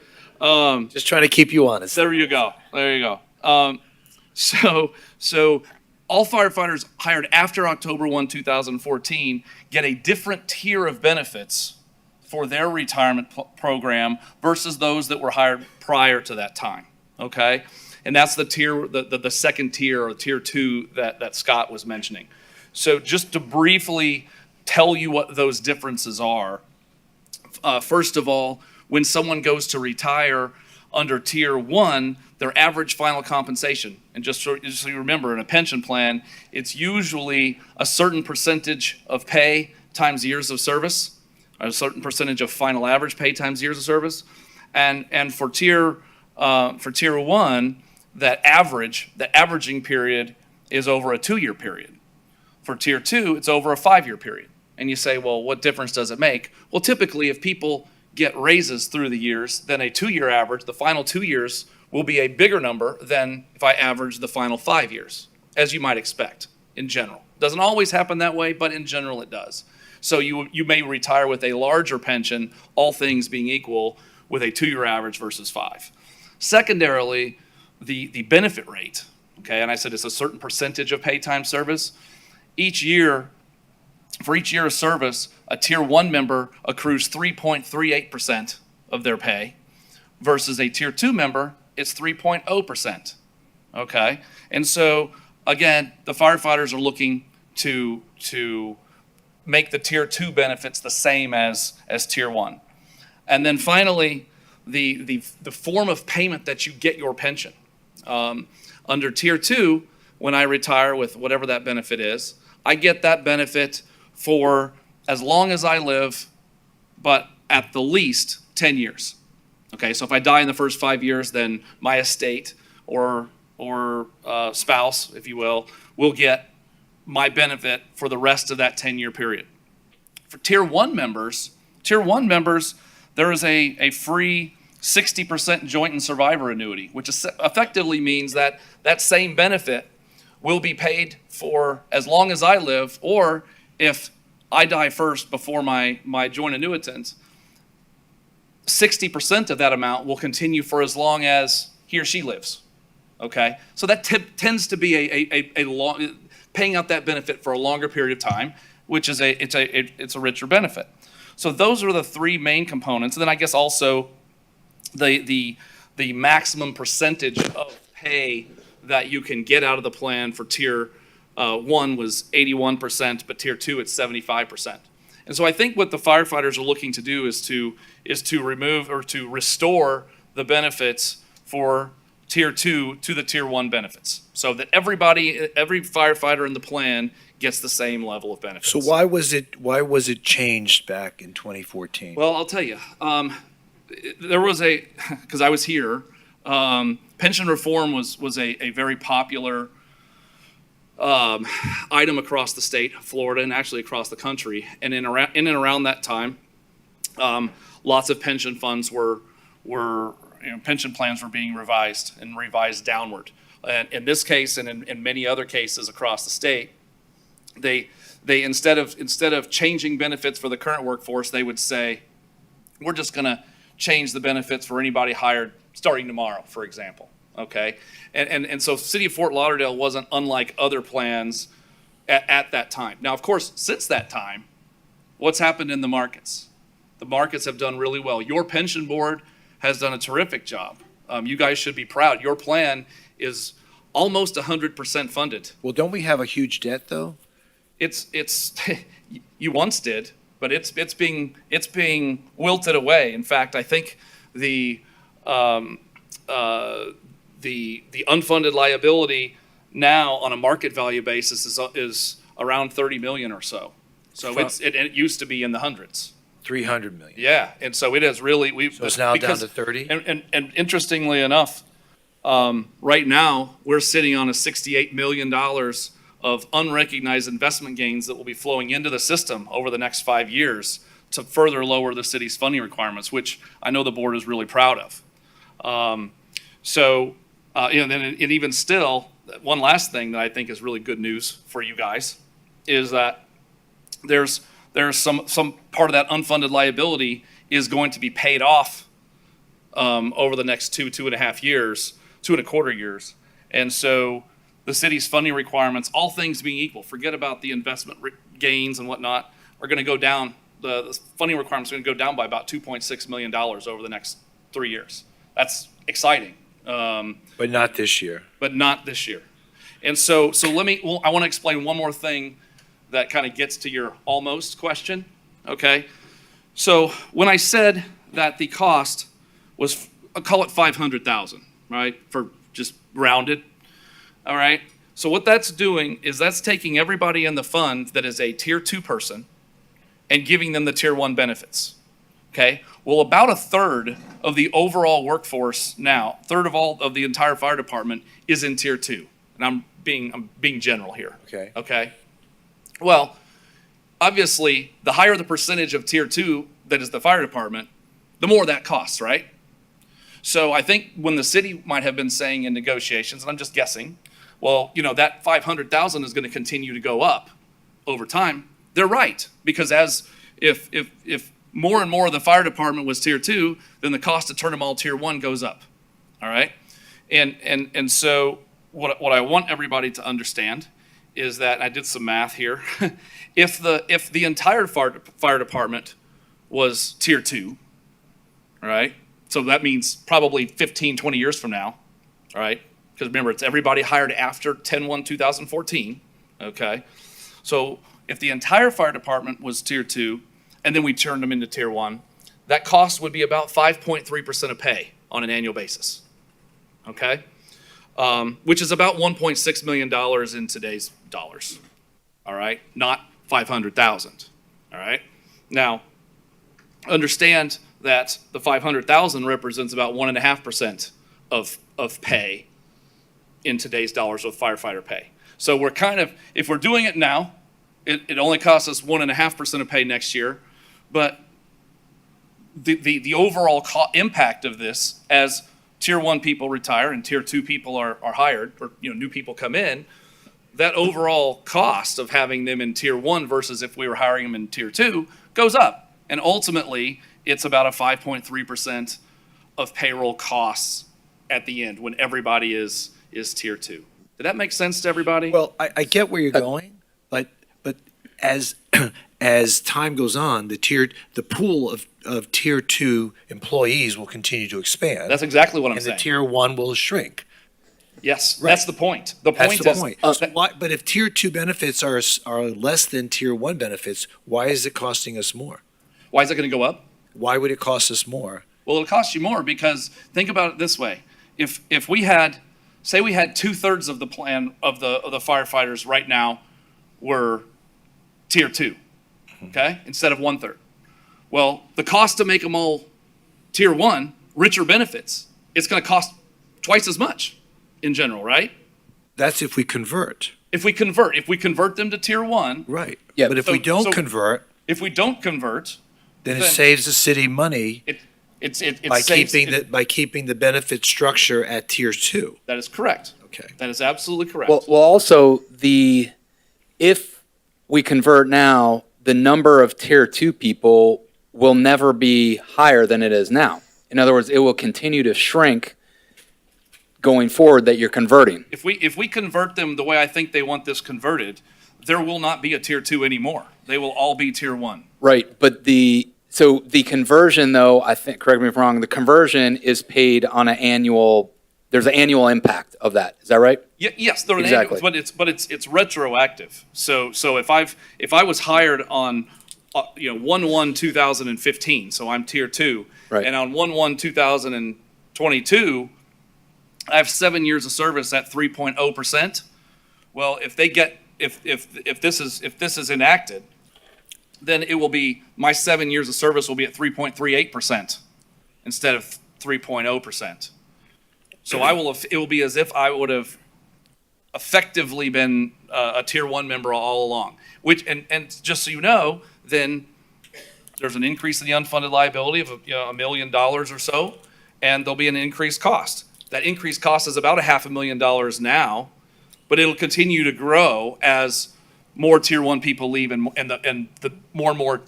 Just trying to keep you honest. There you go. There you go. So all firefighters hired after October 1, 2014 get a different tier of benefits for their retirement program versus those that were hired prior to that time, okay? And that's the tier, the second tier, or tier 2 that Scott was mentioning. So just to briefly tell you what those differences are, first of all, when someone goes to retire under tier 1, their average final compensation, and just so you remember, in a pension plan, it's usually a certain percentage of pay times years of service, a certain percentage of final average pay times years of service, and for tier 1, the averaging period is over a 2-year period. For tier 2, it's over a 5-year period. And you say, well, what difference does it make? Well, typically, if people get raises through the years, then a 2-year average, the final 2 years, will be a bigger number than if I average the final 5 years, as you might expect in general. Doesn't always happen that way, but in general it does. So you may retire with a larger pension, all things being equal, with a 2-year average versus 5. Secondarily, the benefit rate, okay, and I said it's a certain percentage of pay time service. For each year of service, a tier 1 member accrues 3.38% of their pay versus a tier 2 member, it's 3.0%, okay? And so, again, the firefighters are looking to make the tier 2 benefits the same as tier 1. And then finally, the form of payment that you get your pension. Under Tier 2, when I retire with whatever that benefit is, I get that benefit for as long as I live, but at the least 10 years. Okay, so if I die in the first 5 years, then my estate or spouse, if you will get my benefit for the rest of that 10-year period. For Tier 1 members, there is a free 60% joint and survivor annuity, which effectively means that that same benefit will be paid for as long as I live, or if I die first before my joint annuitant, 60% of that amount will continue for as long as he or she lives. Okay, so that tends to be a long, paying out that benefit for a longer period of time, which is it's a richer benefit. So those are the three main components. And then I guess also the maximum percentage of pay that you can get out of the plan for Tier 1 was 81%, but Tier 2 it's 75%. And so I think what the firefighters are looking to do is to remove or to restore the benefits for Tier 2 to the Tier 1 benefits, so that every firefighter in the plan gets the same level of benefits. So why was it changed back in 2014? Well, I'll tell you. There was because I was here, pension reform was a very popular item across the state, Florida, and actually across the country. And in and around that time, lots of pension funds were pension plans were being revised downward. And in this case, and in many other cases across the state, they instead of changing benefits for the current workforce, they would say, we're just going to change the benefits for anybody hired starting tomorrow, for example. Okay, and so City of Fort Lauderdale wasn't unlike other plans at that time. Now, of course, since that time, what's happened in the markets? The markets have done really well. Your pension board has done a terrific job. You guys should be proud. Your plan is almost 100% funded. Well, don't we have a huge debt though? It's you once did, but it's being wilted away. In fact, I think the unfunded liability now on a market value basis is around 30 million or so. So it used to be in the hundreds. 300 million. Yeah, and so it has really So it's now down to 30. And interestingly enough, right now we're sitting on a $68 million of unrecognized investment gains that will be flowing into the system over the next 5 years to further lower the city's funding requirements, which I know the board is really proud of. And even still, one last thing that I think is really good news for you guys is that there's some part of that unfunded liability is going to be paid off over the next 2.5 years, 2.25 years. And so the city's funding requirements, all things being equal, forget about the investment gains and whatnot, are going to go down. The funding requirements are going to go down by about $2.6 million over the next 3 years. That's exciting. But not this year. But not this year. And so I want to explain one more thing that kind of gets to your almost question, okay? So when I said that the cost was, I'll call it $500,000, right, for just rounded, all right? So what that's doing is that's taking everybody in the fund that is a Tier 2 person and giving them the Tier 1 benefits, okay? Well, about a third of the overall workforce now, third of all of the entire fire department is in Tier 2. And I'm being general here. Okay. Okay? Well, obviously, the higher the percentage of Tier 2 that is the fire department, the more that costs, right? So I think when the city might have been saying in negotiations, and I'm just guessing, well, that $500,000 is going to continue to go up over time. They're right, because if more and more of the fire department was Tier 2, then the cost to turn them all Tier 1 goes up. All right? And so what I want everybody to understand is that, and I did some math here, if the entire fire department was Tier 2, all right? So that means probably 15, 20 years from now, all right? Because remember, it's everybody hired after 10/1/2014, okay? So if the entire fire department was Tier 2, and then we turned them into Tier 1, that cost would be about 5.3% of pay on an annual basis. Okay? Which is about $1.6 million in today's dollars. All right? Not 500,000. All right? Now, understand that the 500,000 represents about 1.5% of pay in today's dollars with firefighter pay. So we're kind of, if we're doing it now, it only costs us 1.5% of pay next year, but the overall impact of this as tier 1 people retire and tier 2 people are hired, or new people come in, that overall cost of having them in tier 1 versus if we were hiring them in tier 2 goes up. And ultimately, it's about a 5.3% of payroll costs at the end when everybody is tier 2. Did that make sense to everybody? Well, I get where you're going, but as as time goes on, the pool of tier 2 employees will continue to expand. That's exactly what I'm and saying. And the tier 1 will shrink. Yes, Right. that's the point. The point That's is, the point. So but if tier 2 benefits are less than tier 1 benefits, why is it costing us more? why is it going to go up? Why would it cost us more? Well, it'll cost you more because think about it this way. If we had, say we had 2/3 of the plan of the firefighters right now were tier 2, okay, instead of 1/3. Well, the cost to make them all tier 1, richer benefits, it's going to cost twice as much in general, right? That's if we convert. If we convert them to tier 1. Right. Yeah, But if we don't convert, if we don't convert, then it saves the city money by keeping the benefit structure at tier 2. That is correct. Okay. That is absolutely correct. Well, also if we convert now, the number of tier 2 people will never be higher than it is now. In other words, it will continue to shrink going forward that you're converting. If we convert them the way I think they want this converted, there will not be a tier 2 anymore. They will all be tier 1. Right, but so the conversion though, I think, correct me if I'm wrong, the conversion is paid on there's an annual impact of that. Is that right? Yes, they're Exactly. but it's retroactive. So if I was hired on 1/1/2015, so I'm tier 2, Right. and on 1/1/2022, I have 7 years of service at 3.0%. Well, if this is enacted, then it will be my 7 years of service will be at 3.38% instead of 3.0%. So it will be as if I would have effectively been a tier 1 member all along. And just so you know, then there's an increase in the unfunded liability of $1 million or so, and there'll be an increased cost. That increased cost is about $500,000 now, but it'll continue to grow as more tier 1 people leave and the more and more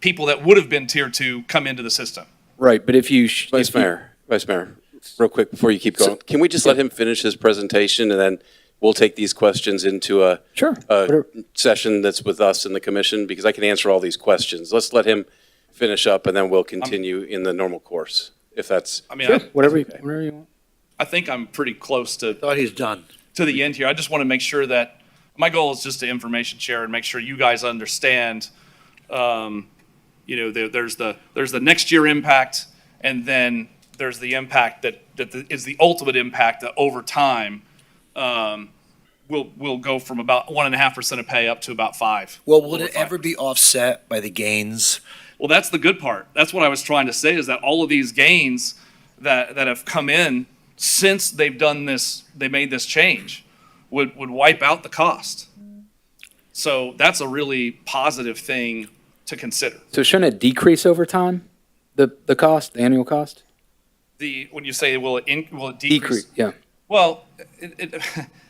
people that would have been tier 2 come into the system. Right, but if you... Vice Mayor, real quick before you keep going, can we just let him finish his presentation and then we'll take these questions into a session that's with us in the commission, because I can answer all these questions. Let's let him finish up and then we'll continue in the normal course, if that's... whatever you want. I think I'm pretty close to... Thought he's done. To the end here. I just want to make sure that, my goal is just to information share and make sure you guys understand, there's the next year impact, and then there's the impact that is the ultimate impact that over time will go from about 1.5% of pay up to about 5%. Well, would it ever be offset by the gains? Well, that's the good part. That's what I was trying to say, is that all of these gains that have come in since they made this change would wipe out the cost. So that's a really positive thing to consider. So shouldn't it decrease over time, the cost, the annual cost? When you say will it decrease? Yeah. Well,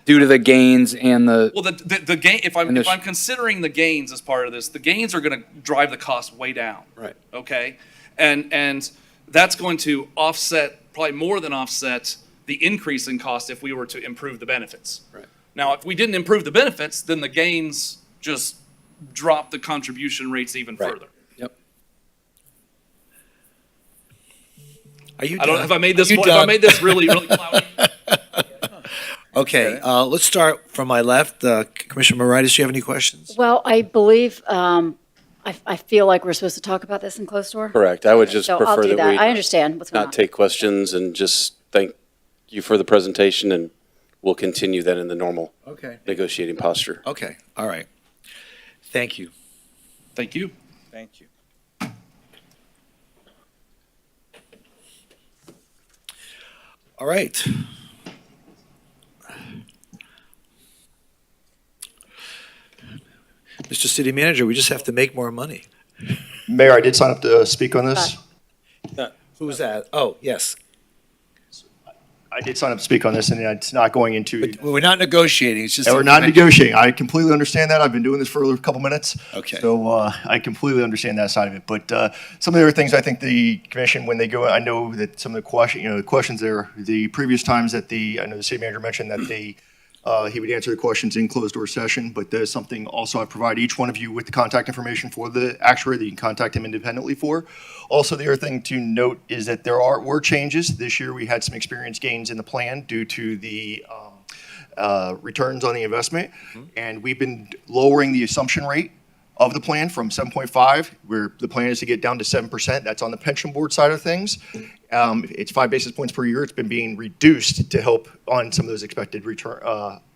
Due to the gains and the... Well, the gain, if I'm considering the gains as part of this, the gains are going to drive the cost way down. Right. Okay? And that's going to probably more than offset the increase in cost if we were to improve the benefits. Right. Now, if we didn't improve the benefits, then the gains just drop the contribution rates even further. Yep. Are you I don't know done? if I made this. Are you If I done? made this really cloudy. Okay, let's start from my left. Commissioner Moritas, do you have any questions? Well, I believe, I I feel like we're supposed to talk about this in closed door. Correct. I would just So I'll prefer do that that. we I understand what's going on. not take questions and just thank you for the presentation, and we'll continue then in the normal Okay. negotiating posture. Okay, all right. Thank you. Thank you. Thank you. All right. Mr. City Manager, we just have to make more money. Mayor, I did sign up to speak on this. Who's that? Oh, yes. I did sign up to speak on this, and it's not going into. We're not negotiating, it's just. We're not negotiating. I completely understand that. I've been doing this for a couple minutes. Okay. So I completely understand that side of it. But some of the other things, I think the commission, when they go, I know that some of the questions there, the previous times that I know the city manager mentioned that he would answer the questions in closed door session, but there's something also I provide each one of you with the contact information for the actuary that you can contact him independently for. Also, the other thing to note is that were changes. This year we had some experience gains in the plan due to the returns on the investment. And we've been lowering the assumption rate of the plan from 7.5, where the plan is to get down to 7%. That's on the pension board side of things. It's 5 basis points per year. It's been being reduced to help on some of those expected return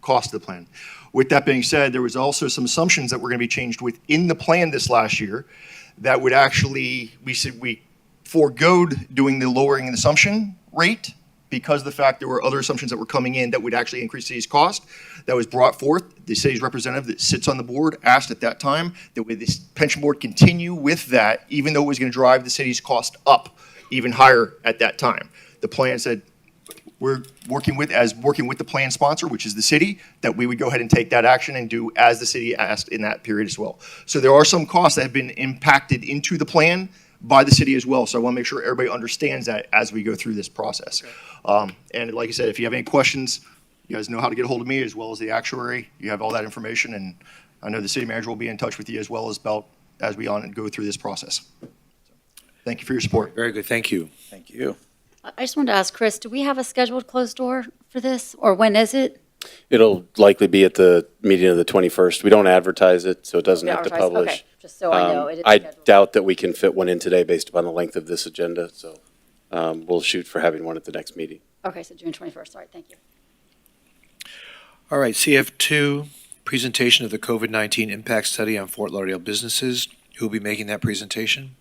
costs of the plan. With that being said, there was also some assumptions that were going to be changed within the plan this last year that would actually, we foregoed doing the lowering in the assumption rate because of the fact there were other assumptions that were coming in that would actually increase the city's cost. That was brought forth. The city's representative that sits on the board asked at that time that would this pension board continue with that, even though it was going to drive the city's cost up even higher at that time. The plan said, we're working with the plan sponsor, which is the city, that we would go ahead and take that action and do as the city asked in that period as well. So there are some costs that have been impacted into the plan by the city as well. So I want to make sure everybody understands that as we go through this process. And like I said, if you have any questions, you guys know how to get a hold of me as well as the actuary. You have all that information, and I know the city manager will be in touch with you as well as we go through this process. Thank you for your support. Very good, thank you. Thank you. I just wanted to ask Chris, do we have a scheduled closed door for this, or when is it? It'll likely be at the meeting of the 21st. We don't advertise it, so it doesn't We have to advertise- publish. okay, just so I know, it is I scheduled. doubt that we can fit one in today based upon the length of this agenda, so we'll shoot for having one at the next meeting. Okay, so June 21st, all right, thank you. All right, CF2, presentation of the COVID-19 impact study on Fort Lauderdale businesses. Who will be making that presentation?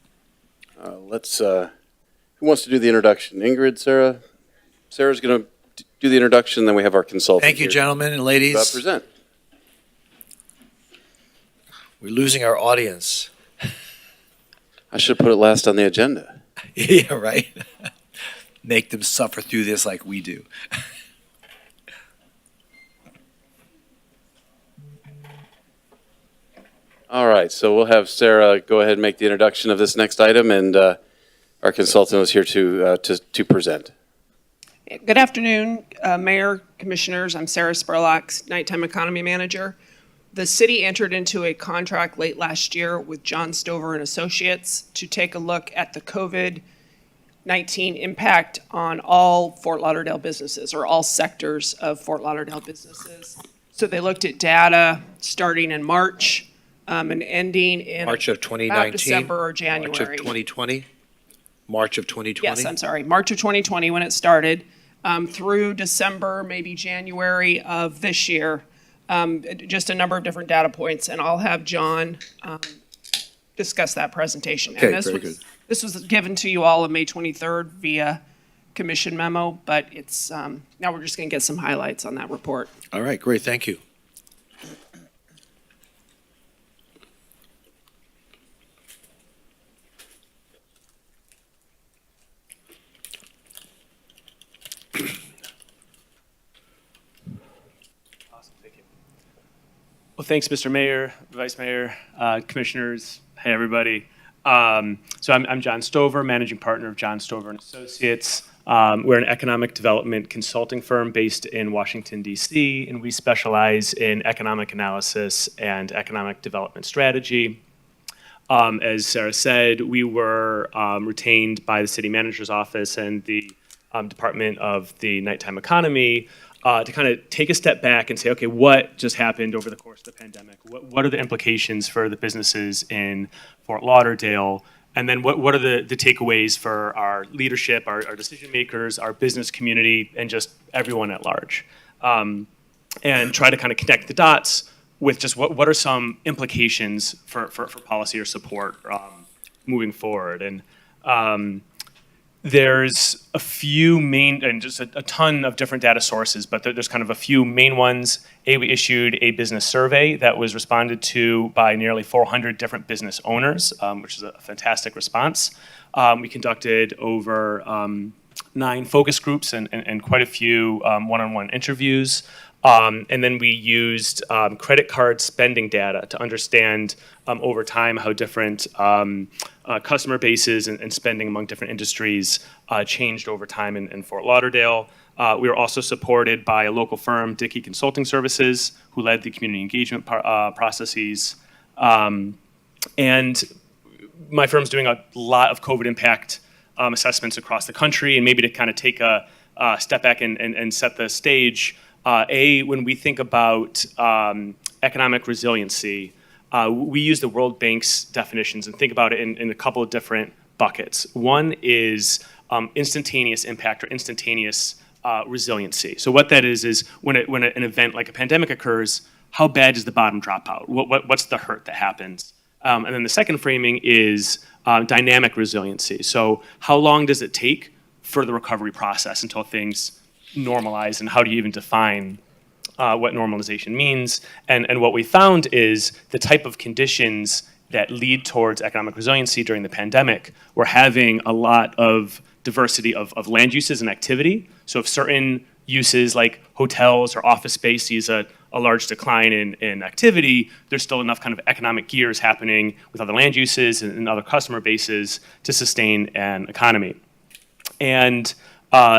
Who wants to do the introduction? Ingrid, Sarah? Sarah's going to do the introduction, then we have our consultant Thank you, here. gentlemen and ladies. Present. We're losing our audience. I should put it last on the agenda. Yeah, right? Make them suffer through this like we do. All right, so we'll have Sarah go ahead and make the introduction of this next item, and our consultant is here to present. Good afternoon, Mayor, Commissioners. I'm Sarah Spurlock, Nighttime Economy Manager. The city entered into a contract late last year with John Stover and Associates to take a look at the COVID-19 impact on all Fort Lauderdale businesses, or all sectors of Fort Lauderdale businesses. So they looked at data starting in March and ending in March of 2019? about December or January. March of 2020? March of 2020? Yes, I'm sorry, March of 2020 when it started, through December, maybe January of this year. Just a number of different data points, and I'll have John discuss that presentation. Okay, And this very was- good. This was given to you all on May 23rd via commission memo, but it's, now we're just going to get some highlights on that report. All right, great, thank you. Well, thanks, Mr. Mayor, Vice Mayor, Commissioners. Hey, everybody. So I'm John Stover, Managing Partner of John Stover and Associates. We're an economic development consulting firm based in Washington, D.C., and we specialize in economic analysis and economic development strategy. As Sarah said, we were retained by the City Manager's Office and the Department of the Nighttime Economy to kind of take a step back and say, okay, what just happened over the course of the pandemic? What are the implications for the businesses in Fort Lauderdale? And then what are the takeaways for our leadership, our decision makers, our business community, and just everyone at large? And try to kind of connect the dots with just what are some implications for policy or support moving forward. And there's a few main, and just a ton of different data sources, but there's kind of a few main ones. We issued a business survey that was responded to by nearly 400 different business owners, which is a fantastic response. We conducted over 9 focus groups and quite a few one-on-one interviews. And then we used credit card spending data to understand over time how different customer bases and spending among different industries changed over time in Fort Lauderdale. We were also supported by a local firm, Dickey Consulting Services, who led the community engagement processes. And my firm's doing a lot of COVID impact assessments across the country, and maybe to kind of take a step back and set the stage. When we think about economic resiliency, we use the World Bank's definitions and think about it in a couple of different buckets. One is instantaneous impact or instantaneous resiliency. So what that is when an event like a pandemic occurs, how bad does the bottom drop out? What's the hurt that happens? And then the second framing is dynamic resiliency. So how long does it take for the recovery process until things normalize, and how do you even define what normalization means? And what we found is the type of conditions that lead towards economic resiliency during the pandemic were having a lot of diversity of land uses and activity. So if certain uses like hotels or office space sees a large decline in activity, there's still enough kind of economic gears happening with other land uses and other customer bases to sustain an economy. And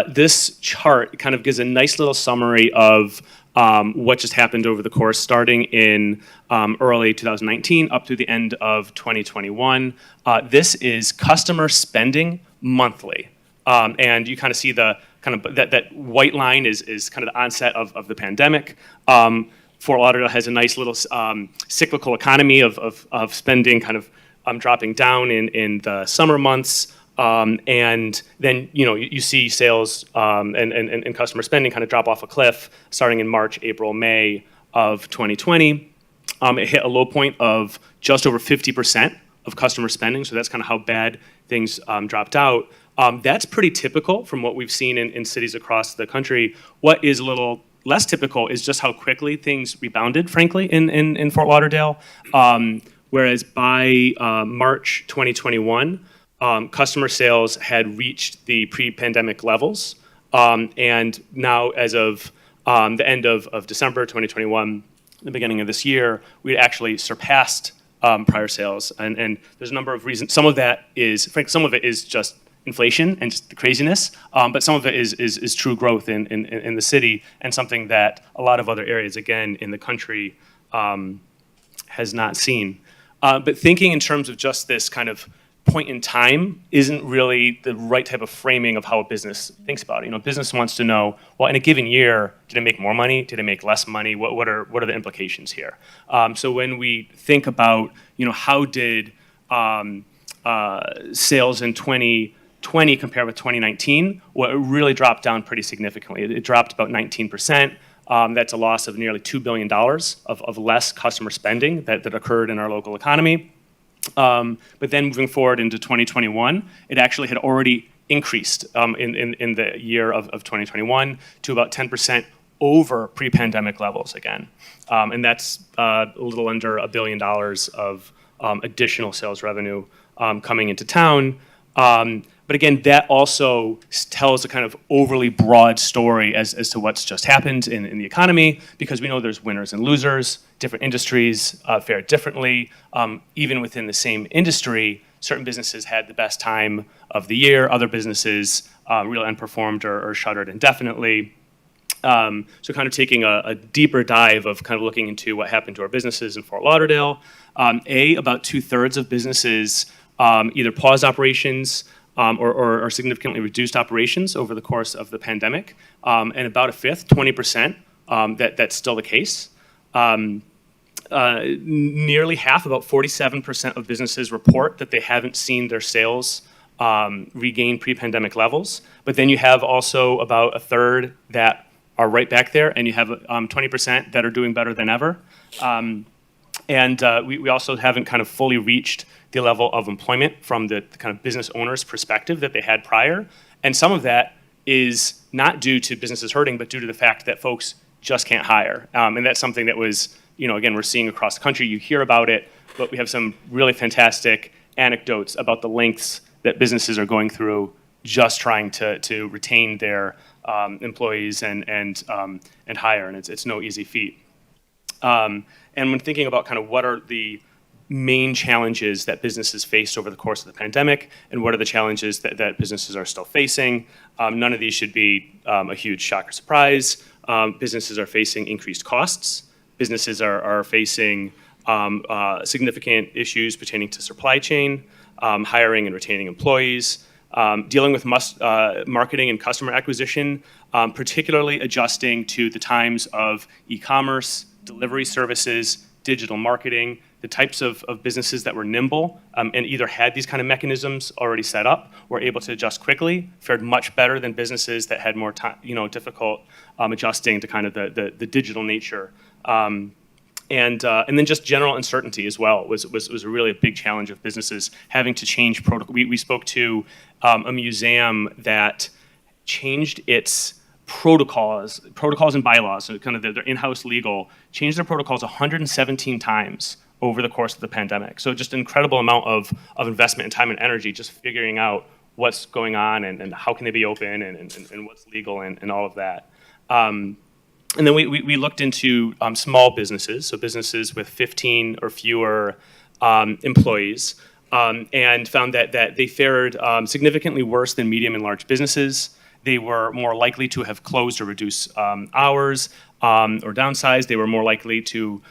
this chart kind of gives a nice little summary of what just happened over the course, starting in early 2019 up through the end of 2021. This is customer spending monthly. And you kind of see the kind of that white line is kind of the onset of the pandemic. Fort Lauderdale has a nice little cyclical economy of spending kind of dropping down in the summer months. And then, you see sales and customer spending kind of drop off a cliff starting in March, April, May of 2020. It hit a low point of just over 50% of customer spending. So that's kind of how bad things dropped out. That's pretty typical from what we've seen in cities across the country. What is a little less typical is just how quickly things rebounded, frankly, in Fort Lauderdale. Whereas by March 2021, customer sales had reached the pre-pandemic levels. And now, as of the end of December 2021, the beginning of this year, we actually surpassed prior sales. And there's a number of reasons. Some of that is, frankly, some of it is just inflation and just the craziness, but some of it is true growth in the city, and something that a lot of other areas, again, in the country has not seen. But thinking in terms of just this kind of point in time isn't really the right type of framing of how a business thinks about it. Business wants to know, well, in a given year, did I make more money? Did I make less money? What are the implications here? So when we think about, how did sales in 2020 compare with 2019, well, it really dropped down pretty significantly. It dropped about 19%. That's a loss of nearly $2 billion of less customer spending that occurred in our local economy. But then moving forward into 2021, it actually had already increased in the year of 2021 to about 10% over pre-pandemic levels again. And that's a little under $1 billion of additional sales revenue coming into town. But again, that also tells a kind of overly broad story as to what's just happened in the economy, because we know there's winners and losers. Different industries fare differently. Even within the same industry, certain businesses had the best time of the year. Other businesses really underperformed or shuttered indefinitely. So kind of taking a deeper dive of kind of looking into what happened to our businesses in Fort Lauderdale. About 2/3 of businesses either paused operations or significantly reduced operations over the course of the pandemic, and about a fifth, 20%, that's still the case. Nearly half, about 47% of businesses report that they haven't seen their sales regain pre-pandemic levels. But then you have also about a third that are right back there, and you have 20% that are doing better than ever. We also haven't kind of fully reached the level of employment from the kind of business owner's perspective that they had prior. And some of that is not due to businesses hurting, but due to the fact that folks just can't hire. And that's something that was, again, we're seeing across the country. You hear about it, but we have some really fantastic anecdotes about the lengths that businesses are going through just trying to retain their employees and hire, and it's no easy feat. And when thinking about kind of what are the main challenges that businesses faced over the course of the pandemic, and what are the challenges that businesses are still facing, none of these should be a huge shock or surprise. Businesses are facing increased costs. Businesses are facing significant issues pertaining to supply chain, hiring and retaining employees, dealing with marketing and customer acquisition, particularly adjusting to the times of e-commerce, delivery services, digital marketing. The types of businesses that were nimble and either had these kind of mechanisms already set up, were able to adjust quickly, fared much better than businesses that had more time, difficult adjusting to kind of the digital nature. And then just general uncertainty as well was a really big challenge of businesses having to change protocol. We spoke to a museum that changed its protocols and bylaws, so kind of their in-house legal, changed their protocols 117 times over the course of the pandemic. So just an incredible amount of investment and time and energy just figuring out what's going on and how can they be open and what's legal and all of that. And then we looked into small businesses, so businesses with 15 or fewer employees, and found that they fared significantly worse than medium and large businesses. They were more likely to have closed or reduced hours or downsized. They were more likely to,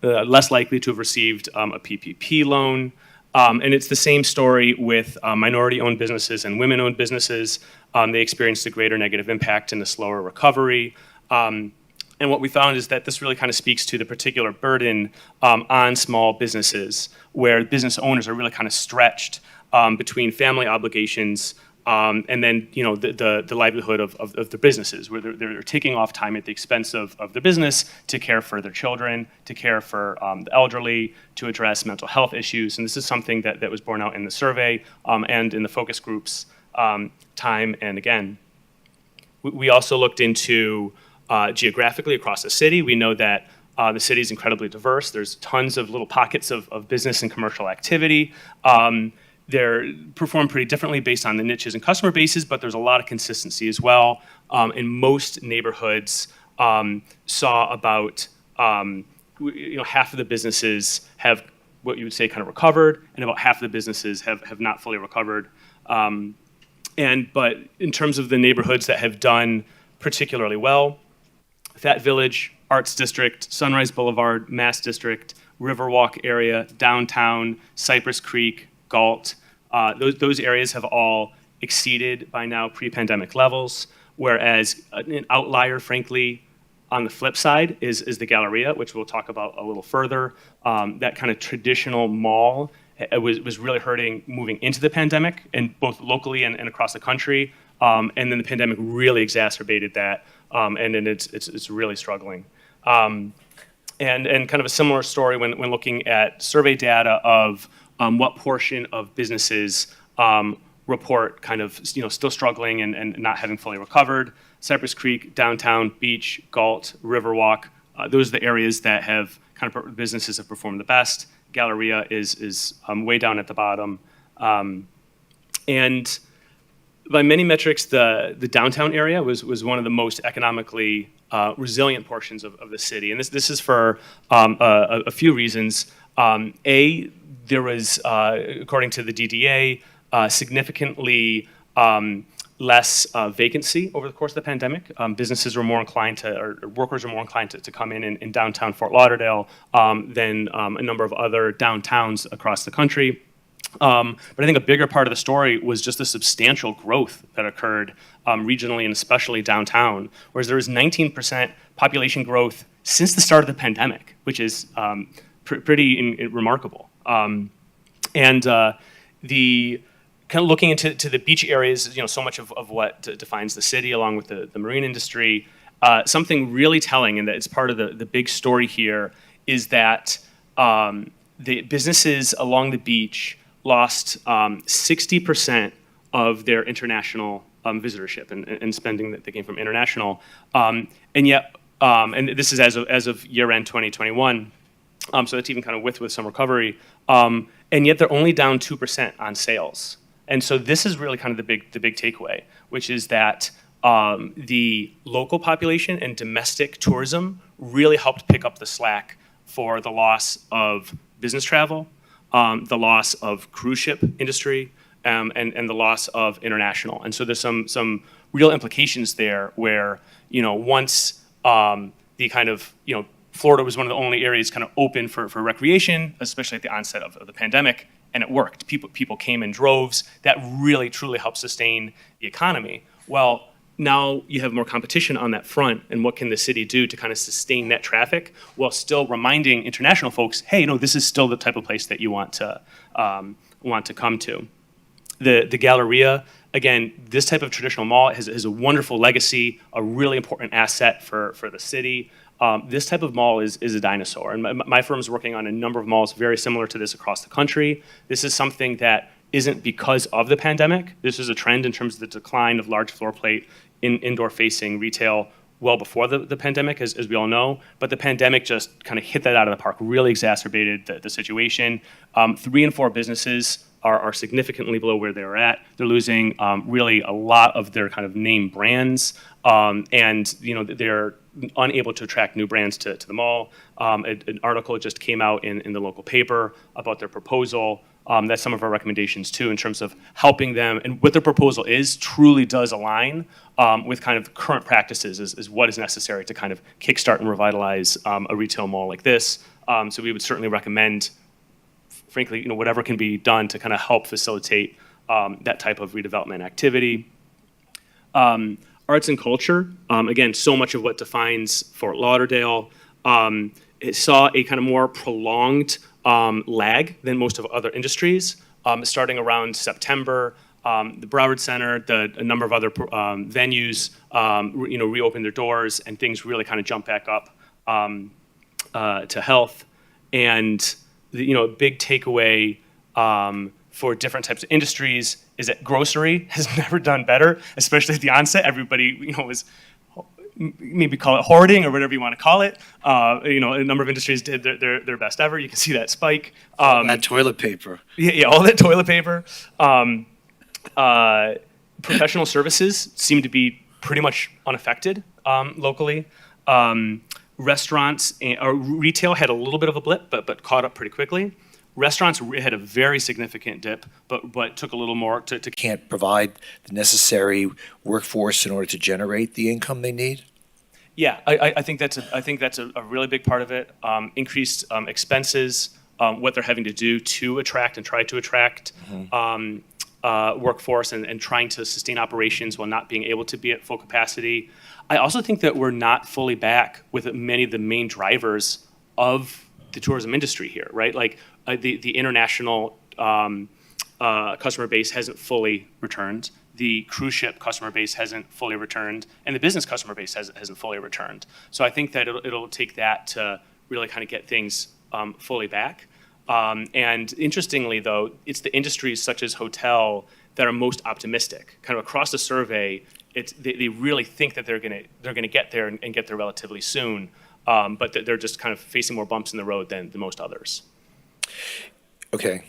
less likely to have received a PPP loan. And it's the same story with minority-owned businesses and women-owned businesses. They experienced a greater negative impact and a slower recovery. And what we found is that this really kind of speaks to the particular burden on small businesses, where business owners are really kind of stretched between family obligations and then the livelihood of the businesses, where they're taking off time at the expense of the business to care for their children, to care for the elderly, to address mental health issues. And this is something that was borne out in the survey and in the focus groups time and again. We also looked into geographically across the city. We know that the city is incredibly diverse. There's tons of little pockets of business and commercial activity. They're performed pretty differently based on the niches and customer bases, but there's a lot of consistency as well. In most neighborhoods, saw about half of the businesses have what you would say kind of recovered, and about half of the businesses have not fully recovered. But in terms of the neighborhoods that have done particularly well, Fat Village, Arts District, Sunrise Boulevard, Mass District, Riverwalk area, downtown, Cypress Creek, Galt, those areas have all exceeded by now pre-pandemic levels, whereas an outlier, frankly, on the flip side is the Galleria, which we'll talk about a little further. That kind of traditional mall was really hurting moving into the pandemic, and both locally and across the country. And then the pandemic really exacerbated that, and then it's really struggling. And kind of a similar story when looking at survey data of what portion of businesses report kind of still struggling and not having fully recovered. Cypress Creek, downtown, Beach, Galt, Riverwalk, those are the areas that have kind of businesses have performed the best. Galleria is way down at the bottom. And by many metrics, the downtown area was one of the most economically resilient portions of the city. And this is for a few reasons. There was, according to the DDA, significantly less vacancy over the course of the pandemic. Businesses were more inclined to, or workers were more inclined to come in downtown Fort Lauderdale than a number of other downtowns across the country. But I think a bigger part of the story was just the substantial growth that occurred regionally and especially downtown, whereas there was 19% population growth since the start of the pandemic, which is pretty remarkable. The kind of looking into the beach areas, so much of what defines the city, along with the marine industry, something really telling, and that it's part of the big story here, is that the businesses along the beach lost 60% of their international visitorship and spending that came from international, and yet, and this is as of year-end 2021. So that's even kind of with some recovery, and yet they're only down 2% on sales. And so this is really kind of the big takeaway, which is that the local population and domestic tourism really helped pick up the slack for the loss of business travel, the loss of cruise ship industry, and the loss of international. And so there's some real implications there where, once the kind of, Florida was one of the only areas kind of open for recreation, especially at the onset of the pandemic, and it worked. People came in droves. That really, truly helped sustain the economy. Well, now you have more competition on that front, and what can the city do to kind of sustain that traffic while still reminding international folks, hey, this is still the type of place that you want to come to. The Galleria, again, this type of traditional mall has a wonderful legacy, a really important asset for the city. This type of mall is a dinosaur, and my firm is working on a number of malls very similar to this across the country. This is something that isn't because of the pandemic. This is a trend in terms of the decline of large floor plate indoor-facing retail well before the pandemic, as we all know. But the pandemic just kind of hit that out of the park, really exacerbated the situation. 3 in 4 businesses are significantly below where they were at. They're losing really a lot of their kind of name brands, and they're unable to attract new brands to the mall. An article just came out in the local paper about their proposal. That's some of our recommendations too, in terms of helping them. And what their proposal truly does align with kind of current practices is what is necessary to kind of kickstart and revitalize a retail mall like this. So we would certainly recommend, frankly, whatever can be done to kind of help facilitate that type of redevelopment activity. Arts and culture, again, so much of what defines Fort Lauderdale. It saw a kind of more prolonged lag than most of other industries, starting around September. The Broward Center, a number of other venues, reopened their doors, and things really kind of jumped back up to health. And a big takeaway for different types of industries is that grocery has never done better, especially at the onset. Everybody, was maybe call it hoarding or whatever you want to call it. A number of industries did their best ever. You can see that spike. That toilet paper. Yeah, all that toilet paper. Professional services seem to be pretty much unaffected locally. Restaurants or retail had a little bit of a blip, but caught up pretty quickly. Restaurants had a very significant dip, but took a little more to Can't provide the necessary workforce in order to generate the income they need? Yeah, I think that's a really big part of it. Increased expenses, what they're having to do to attract and try to attract workforce and trying to sustain operations while not being able to be at full capacity. I also think that we're not fully back with many of the main drivers of the tourism industry here, right? Like the international customer base hasn't fully returned. The cruise ship customer base hasn't fully returned, and the business customer base hasn't fully returned. So I think that it'll take that to really kind of get things fully back. And interestingly, though, it's the industries such as hotel that are most optimistic. Kind of across the survey, they really think that they're gonna get there and get there relatively soon. But they're just kind of facing more bumps in the road than most others. Okay.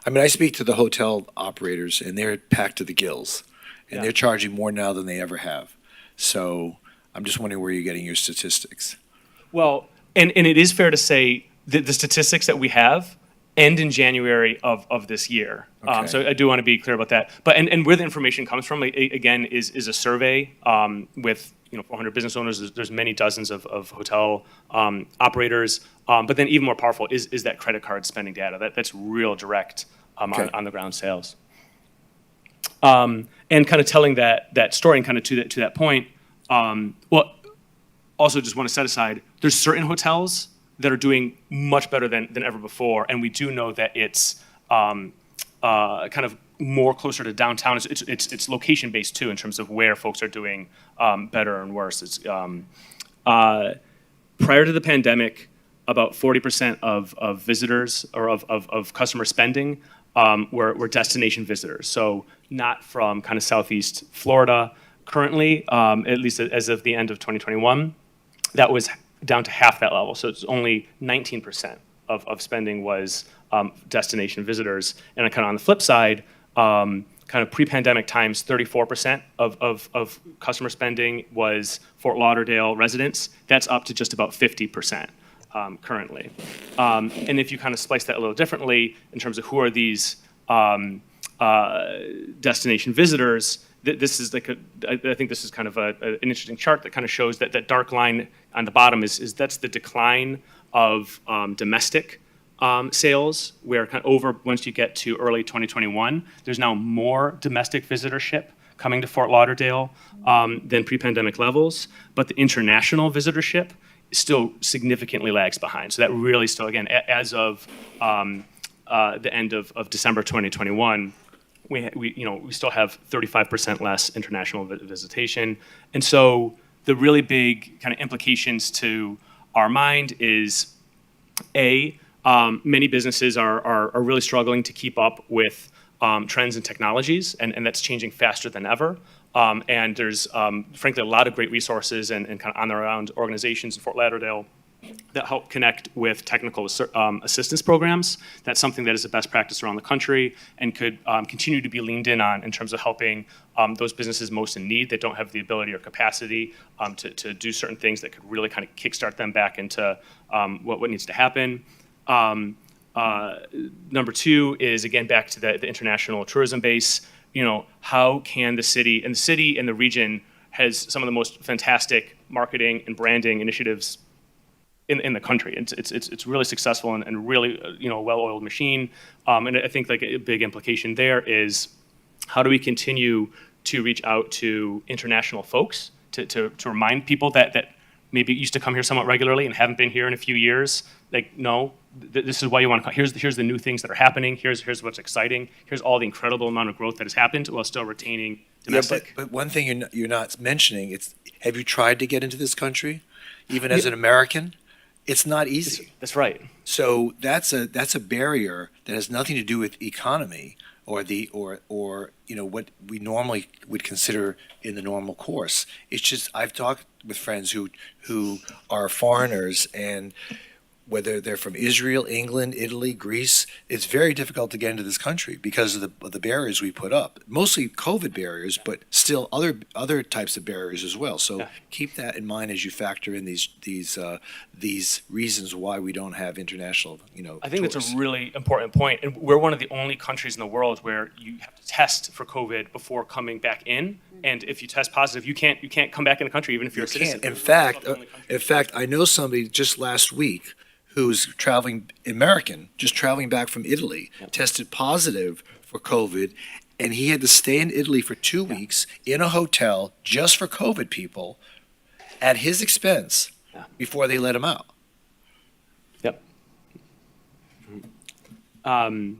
I mean, I speak to the hotel operators, and they're packed to the gills, and they're charging more now than they ever have. So I'm just wondering where you're getting your statistics. Well, and it is fair to say that the statistics that we have end in January of this year. Okay. So I do want to be clear about that. But and where the information comes from, again, is a survey with 400 business owners. There's many dozens of hotel operators. But then even more powerful is that credit card spending data. That's real direct on the ground sales. And kind of telling that story and kind of to that point, well, also just want to set aside, there's certain hotels that are doing much better than ever before, and we do know that it's kind of more closer to downtown. It's location based too in terms of where folks are doing better and worse. It's prior to the pandemic, about 40% of visitors or of customer spending were destination visitors. So not from kind of Southeast Florida. Currently, at least as of the end of 2021, that was down to half that level. So it's only 19% of spending was destination visitors. And kind of on the flip side, kind of pre-pandemic times, 34% of customer spending was Fort Lauderdale residents. That's up to just about 50%. Currently. And if you kind of splice that a little differently in terms of who are these destination visitors, this is like I think this is kind of an interesting chart that kind of shows that that dark line on the bottom is that's the decline of domestic sales, where kind of over once you get to early 2021, there's now more domestic visitorship coming to Fort Lauderdale than pre-pandemic levels, but the international visitorship still significantly lags behind. So that really still, again, as of the end of December 2021, we still have 35% less international visitation. And so the really big kind of implications to our mind is, many businesses are really struggling to keep up with trends and technologies, and that's changing faster than ever. And there's, frankly, a lot of great resources and kind of on-the-ground organizations in Fort Lauderdale that help connect with technical assistance programs. That's something that is a best practice around the country and could continue to be leaned in on in terms of helping those businesses most in need that don't have the ability or capacity to do certain things that could really kind of kickstart them back into what needs to happen. Number two is, again, back to the international tourism base. How can the city and the region has some of the most fantastic marketing and branding initiatives in the country. It's really successful and really a well-oiled machine. And I think like a big implication there is, how do we continue to reach out to international folks to remind people that maybe used to come here somewhat regularly and haven't been here in a few years? Like, no, this is why you want to come. Here's the new things that are happening. Here's what's exciting. Here's all the incredible amount of growth that has happened while still retaining domestic. Yeah, but one thing you're not mentioning, have you tried to get into this country, even as an American? It's not easy. That's right. So that's a barrier that has nothing to do with economy or what we normally would consider in the normal course. It's just, I've talked with friends who are foreigners, and whether they're from Israel, England, Italy, Greece, it's very difficult to get into this country because of the barriers we put up. Mostly COVID barriers, but still other types of barriers as well. So keep that in mind as you factor in these reasons why we don't have international, I think tourists. that's a really important point. And we're one of the only countries in the world where you have to test for COVID before coming back in. And if you test positive, you can't come back in the country even if you're a citizen. In fact, I know somebody just last week who's American, just traveling back from Italy, tested positive for COVID, and he had to stay in Italy for 2 weeks in a hotel just for COVID people at his expense before they let him out. Yep. An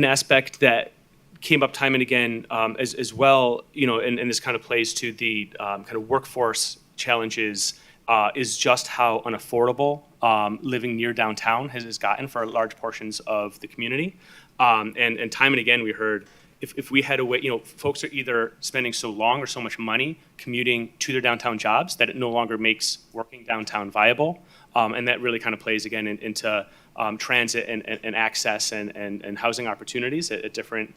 aspect that came up time and again as well, and this kind of plays to the kind of workforce challenges, is just how unaffordable living near downtown has gotten for large portions of the community. And time and again, we heard if we had a way, folks are either spending so long or so much money commuting to their downtown jobs that it no longer makes working downtown viable. And that really kind of plays again into transit and access and housing opportunities at different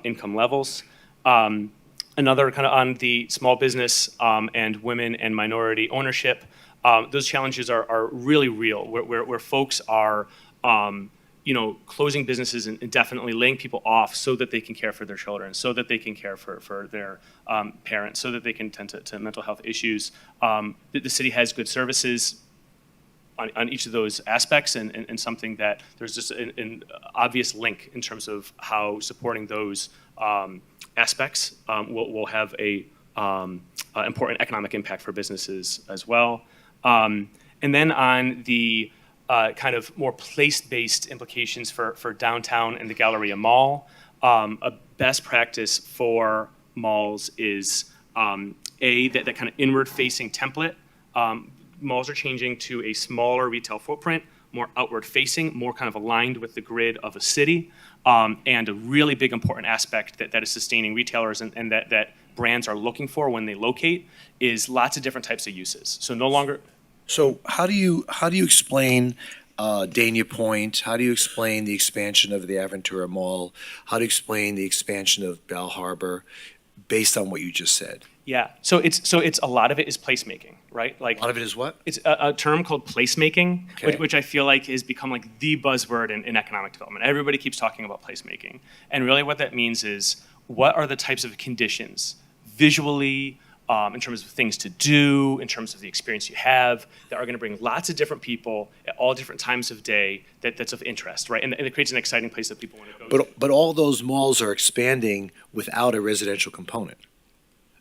income levels. Another kind of on the small business and women and minority ownership, those challenges are really real, where folks are closing businesses and definitely laying people off so that they can care for their children, so that they can care for their parents, so that they can tend to mental health issues. The city has good services. on each of those aspects, and something that there's just an obvious link in terms of how supporting those aspects will have a important economic impact for businesses as well. And then on the kind of more place-based implications for downtown and the Galleria Mall, a best practice for malls is that kind of inward-facing template. Malls are changing to a smaller retail footprint, more outward-facing, more kind of aligned with the grid of a city, and a really big important aspect that is sustaining retailers and that brands are looking for when they locate is lots of different types of uses. So no longer. So how do you explain Dania Point? How do you explain the expansion of the Aventura Mall? How do you explain the expansion of Bell Harbor based on what you just said? Yeah, so it's a lot of it is placemaking, right? Like A lot of it is what? It's a term called placemaking, Okay. which I feel like has become like the buzzword in economic development. Everybody keeps talking about placemaking, and really what that means is what are the types of conditions visually, in terms of things to do, in terms of the experience you have, that are going to bring lots of different people at all different times of day that's of interest, right? And it creates an exciting place that people want to go to. But all those malls are expanding without a residential component.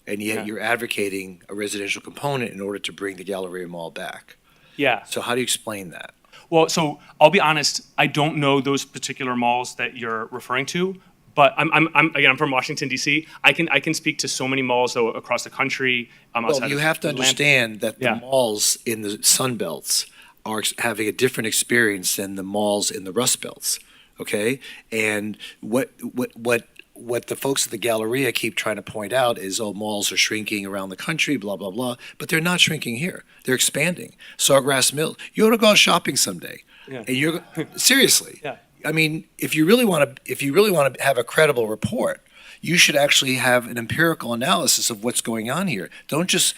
And yet you're advocating a residential component in order to bring the Galleria Mall back. Yeah. So how do you explain that? Well, so I'll be honest, I don't know those particular malls that you're referring to, but I'm from Washington, D.C. I can speak to so many malls though across the country. Well, you have to Atlanta. understand that the malls in the Sun Belts are having a different experience than the malls in the Rust Belts, okay? And what the folks at the Galleria keep trying to point out is, oh, malls are shrinking around the country, blah, blah, blah. But they're not shrinking here. They're expanding. Sawgrass Mills, you ought to go out shopping someday. Yeah. And you're, seriously. Yeah. I mean, if you really want to have a credible report, you should actually have an empirical analysis of what's going on here. Don't just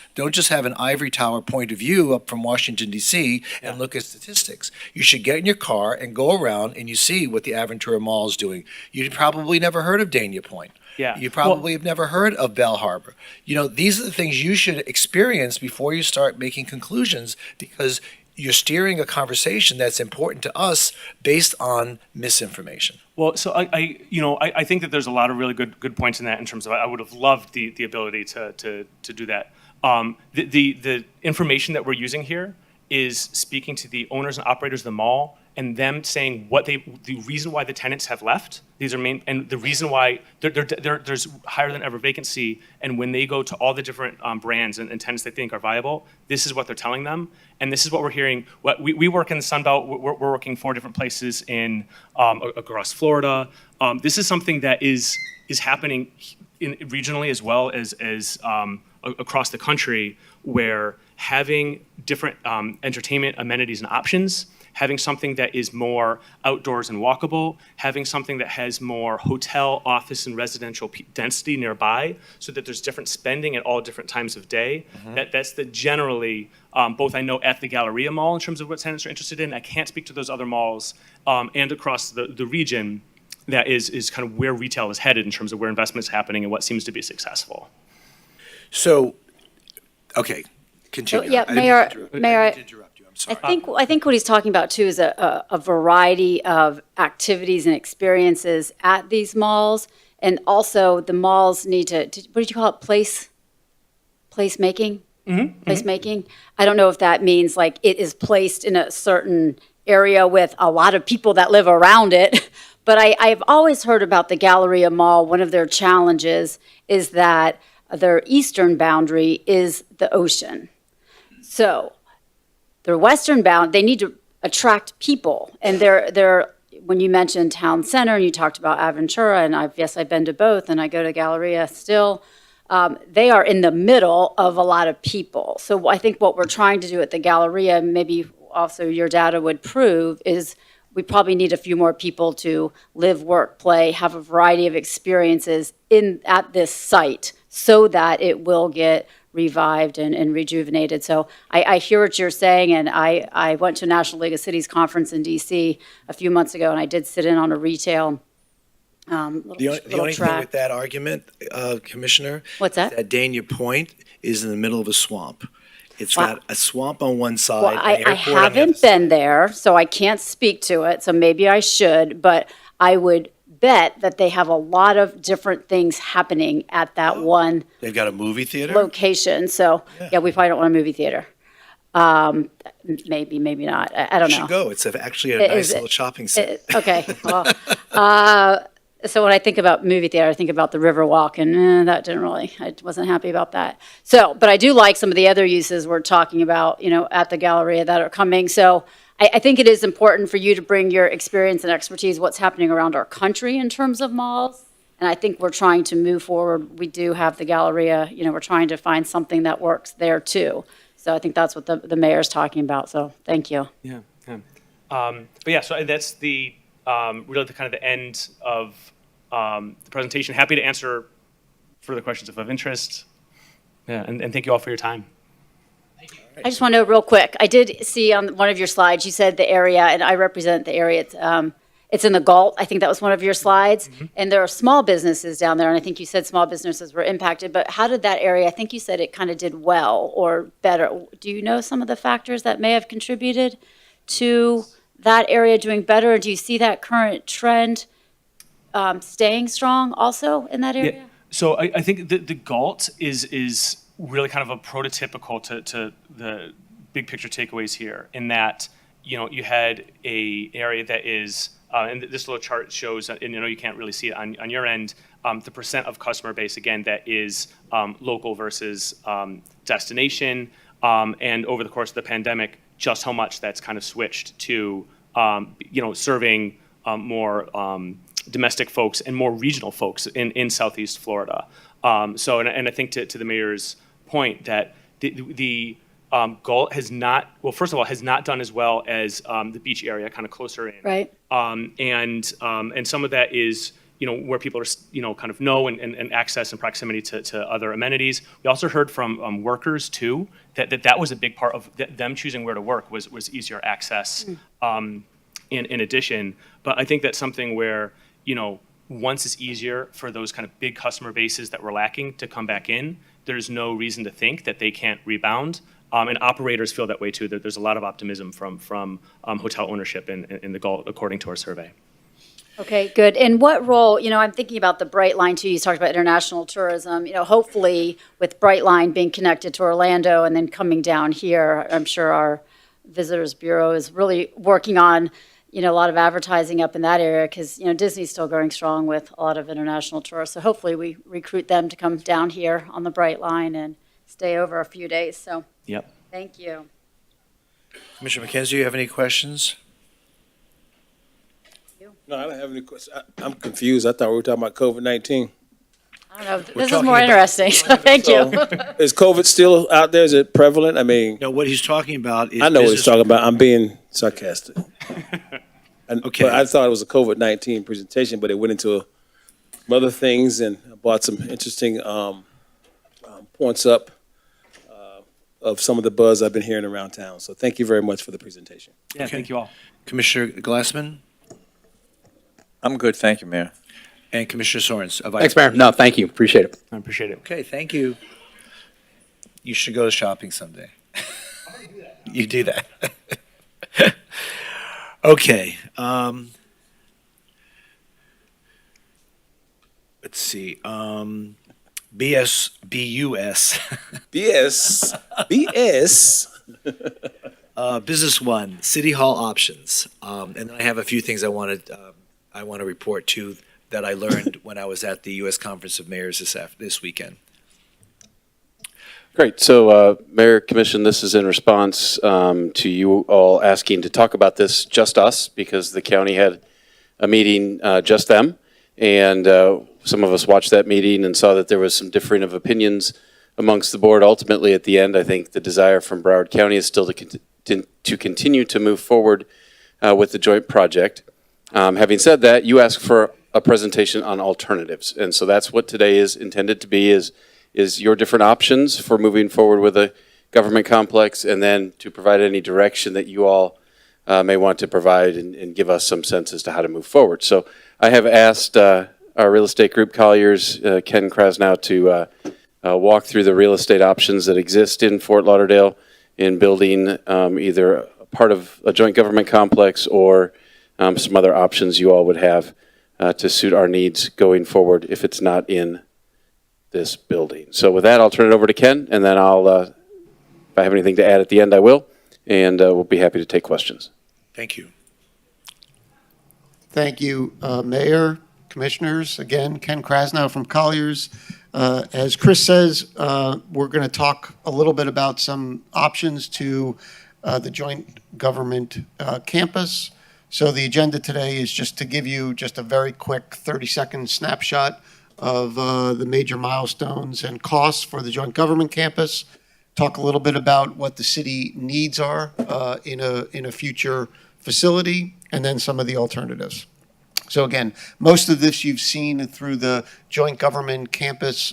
have an ivory tower point of view up from Washington, D.C. and look at statistics. You should get in your car and go around and you see what the Aventura Mall is doing. You probably never heard of Dania Point. Yeah. You probably have never heard of Bell Harbor. You know, these are the things you should experience before you start making conclusions, because you're steering a conversation that's important to us based on misinformation. Well, so I think that there's a lot of really good points in that, in terms of I would have loved the ability to do that. The information that we're using here is speaking to the owners and operators of the mall and them saying the reason why the tenants have left. These are and the reason why there's higher than ever vacancy. And when they go to all the different brands and tenants they think are viable, this is what they're telling them. And this is what we're hearing. We work in the Sun Belt. We're working 4 different places in across Florida. This is something that is happening regionally as well as across the country, where having different entertainment amenities and options, having something that is more outdoors and walkable, having something that has more hotel, office, and residential density nearby, so that there's different spending at all different times of day. That's the generally, both I know at the Galleria Mall in terms of what tenants are interested in. I can't speak to those other malls, and across the region, that is kind of where retail is headed in terms of where investment is happening and what seems to be successful. So, okay, continue. So, yeah, I didn't Mayor, mean to Mayor, interrupt you. I'm sorry. I think what he's talking about too is a variety of activities and experiences at these malls, and also the malls need to what did you call it? Placemaking? Placemaking. I don't know if that means like it is placed in a certain area with a lot of people that live around it. But I've always heard about the Galleria Mall. One of their challenges is that their eastern boundary is the ocean. So their western bound, they need to attract people. And they're when you mentioned town center and you talked about Aventura, and I've been to both, and I go to Galleria still. They are in the middle of a lot of people. So I think what we're trying to do at the Galleria, maybe also your data would prove, is we probably need a few more people to live, work, play, have a variety of experiences at this site, so that it will get revived and rejuvenated. So I hear what you're saying, and I went to National League of Cities conference in D.C. a few months ago, and I did sit in on a retail The only thing with that argument, Commissioner, What's that? That Dania Point is in the middle of a swamp. It's Wow. got a swamp on one side. Well, an I airport on the other haven't side. been there, so I can't speak to it, so maybe I should, but I would bet that they have a lot of different things happening at that one They've got a movie theater. location, so, yeah, we probably don't want a movie theater. Maybe, maybe not, I don't You know. should go. It's actually a Is nice it- little shopping center. Okay, well, so when I think about movie theater, I think about the Riverwalk, and that didn't really, I wasn't happy about that. So, but I do like some of the other uses we're talking about, at the Galleria that are coming. So I think it is important for you to bring your experience and expertise, what's happening around our country in terms of malls. And I think we're trying to move forward. We do have the Galleria, we're trying to find something that works there too. So I think that's what the mayor's talking about, so thank you. Yeah, yeah. But yeah, so that's the really the kind of the end of the presentation. Happy to answer further questions if of interest. Yeah, and thank you all for your time. I just want to know real quick, I did see on one of your slides, you said the area, and I represent the area, it's in the Galt, I think that was one of your slides, and there are small businesses down there, and I think you said small businesses were impacted, but how did that area, I think you said it kind of did well or better. Do you know some of the factors that may have contributed to that area doing better, or do you see that current trend staying strong also in that area? Yeah. So I think the Galt is really kind of a prototypical to the big picture takeaways here, in that you had a area that is and this little chart shows, and you can't really see it on your end, the percent of customer base again that is local versus destination, and over the course of the pandemic, just how much that's kind of switched to serving more domestic folks and more regional folks in Southeast Florida. So, and I think to the mayor's point that the Galt has not, well, first of all, has not done as well as the beach area, kind of closer in. Right. And some of that is, where people are, kind of know and access and proximity to other amenities. We also heard from workers too, that was a big part of them choosing where to work was easier access in addition. But I think that's something where, once it's easier for those kind of big customer bases that we're lacking to come back in, there's no reason to think that they can't rebound. And operators feel that way too. There's a lot of optimism from hotel ownership in the Galt, according to our survey. Okay, good. And what role, I'm thinking about the Brightline too, you talked about international tourism, hopefully with Brightline being connected to Orlando and then coming down here, I'm sure our Visitors Bureau is really working on, a lot of advertising up in that area because, Disney's still going strong with a lot of international tourists. So hopefully we recruit them to come down here on the Brightline and stay over a few days. So Yep. thank you. Commissioner McKenzie, do you have any questions? No, I don't have any questions. I'm confused. I thought we were talking about COVID-19. I don't know, We're this is talking more about- interesting, so thank you. Is COVID still out there? Is it prevalent? I mean, No, what he's talking about is. I know what he's business- talking about. I'm being sarcastic. Okay. But I thought it was a COVID-19 presentation, but it went into other things, and I brought some interesting points up of some of the buzz I've been hearing around town. So thank you very much for the presentation. Yeah, Okay. thank you all. Commissioner Glassman I'm good, thank you, Mayor. and Commissioner Sorens. Thanks, Mayor. No, thank you. Appreciate it. I appreciate it. Okay, thank you. You should go shopping someday. You do that. Okay. Let's see. BS. BS. Business one, City Hall options. And then I have a few things I want to report to that I learned when I was at the U.S. Conference of Mayors this weekend. Great. So, Mayor, Commission, this is in response to you all asking to talk about this, just us, because the county had a meeting, just them. And some of us watched that meeting and saw that there was some differing of opinions amongst the board. Ultimately, at the end, I think the desire from Broward County is still to continue to move forward with the joint project. Having said that, you asked for a presentation on alternatives. And so that's what today is intended to be, is your different options for moving forward with a government complex, and then to provide any direction that you all may want to provide and give us some sense as to how to move forward. So I have asked our real estate group, Colliers, Ken Krasnow, to walk through the real estate options that exist in Fort Lauderdale. in building either a part of a joint government complex or some other options you all would have to suit our needs going forward if it's not in this building. So with that, I'll turn it over to Ken, and then I'll, if I have anything to add at the end, I will, and we'll be happy to take questions. Thank you. Thank you, Mayor, Commissioners. Again, Ken Krasnow from Colliers. As Chris says, we're going to talk a little bit about some options to the joint government campus. So the agenda today is just to give you just a very quick 30-second snapshot of the major milestones and costs for the joint government campus. Talk a little bit about what the city needs are in a future facility, and then some of the alternatives. So again, most of this you've seen through the joint government campus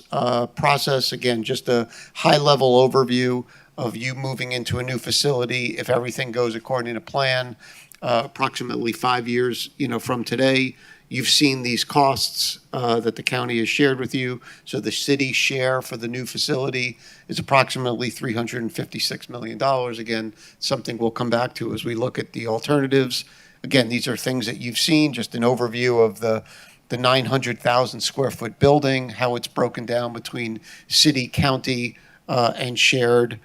process. Again, just a high-level overview of you moving into a new facility if everything goes according to plan. Approximately 5 years, from today, you've seen these costs that the county has shared with you. So the city share for the new facility is approximately $356 million. Again, something we'll come back to as we look at the alternatives. Again, these are things that you've seen, just an overview of the 900,000 square foot building, how it's broken down between city, county, and shared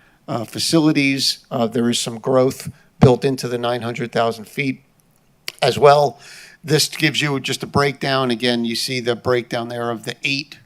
facilities. There is some growth built into the 900,000 feet as well. This gives you just a breakdown. Again, you see the breakdown there of the 8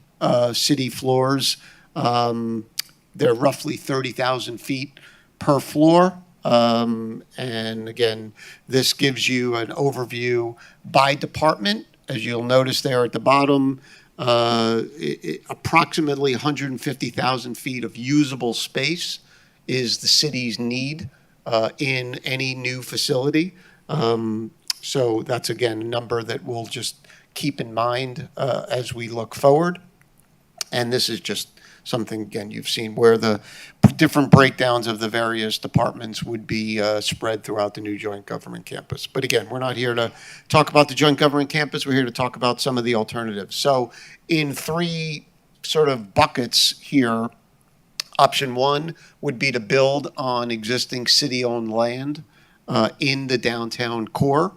city floors. They're roughly 30,000 feet per floor. And again, this gives you an overview by department. As you'll notice there at the bottom, approximately 150,000 feet of usable space is the city's need in any new facility. So that's, again, a number that we'll just keep in mind as we look forward. And this is just something, again, you've seen where the different breakdowns of the various departments would be spread throughout the new joint government campus. But again, we're not here to talk about the joint government campus. We're here to talk about some of the alternatives. So in 3 sort of buckets here, option 1 would be to build on existing city-owned land in the downtown core.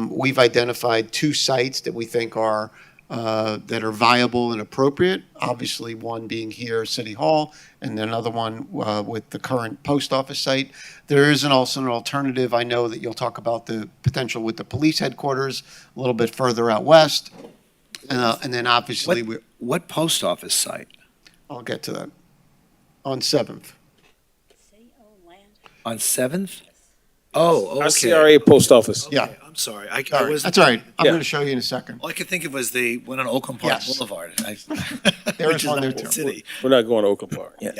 We've identified 2 sites that we think are that are viable and appropriate. Obviously, one being here, City Hall, and then another one with the current post office site. There is also an alternative. I know that you'll talk about the potential with the police headquarters a little bit further out west. And then obviously, What post office site? I'll get to that. On 7th. On 7th? Oh, Our okay. CRA post office. Yeah. I'm sorry. I All right, was. that's all right. I'm Yeah. going to show you in a second. All I could think of was they went on Oakland Park Yes. Boulevard. There Which is is one not there the too. city. We're not going to Oakland Park. Yeah.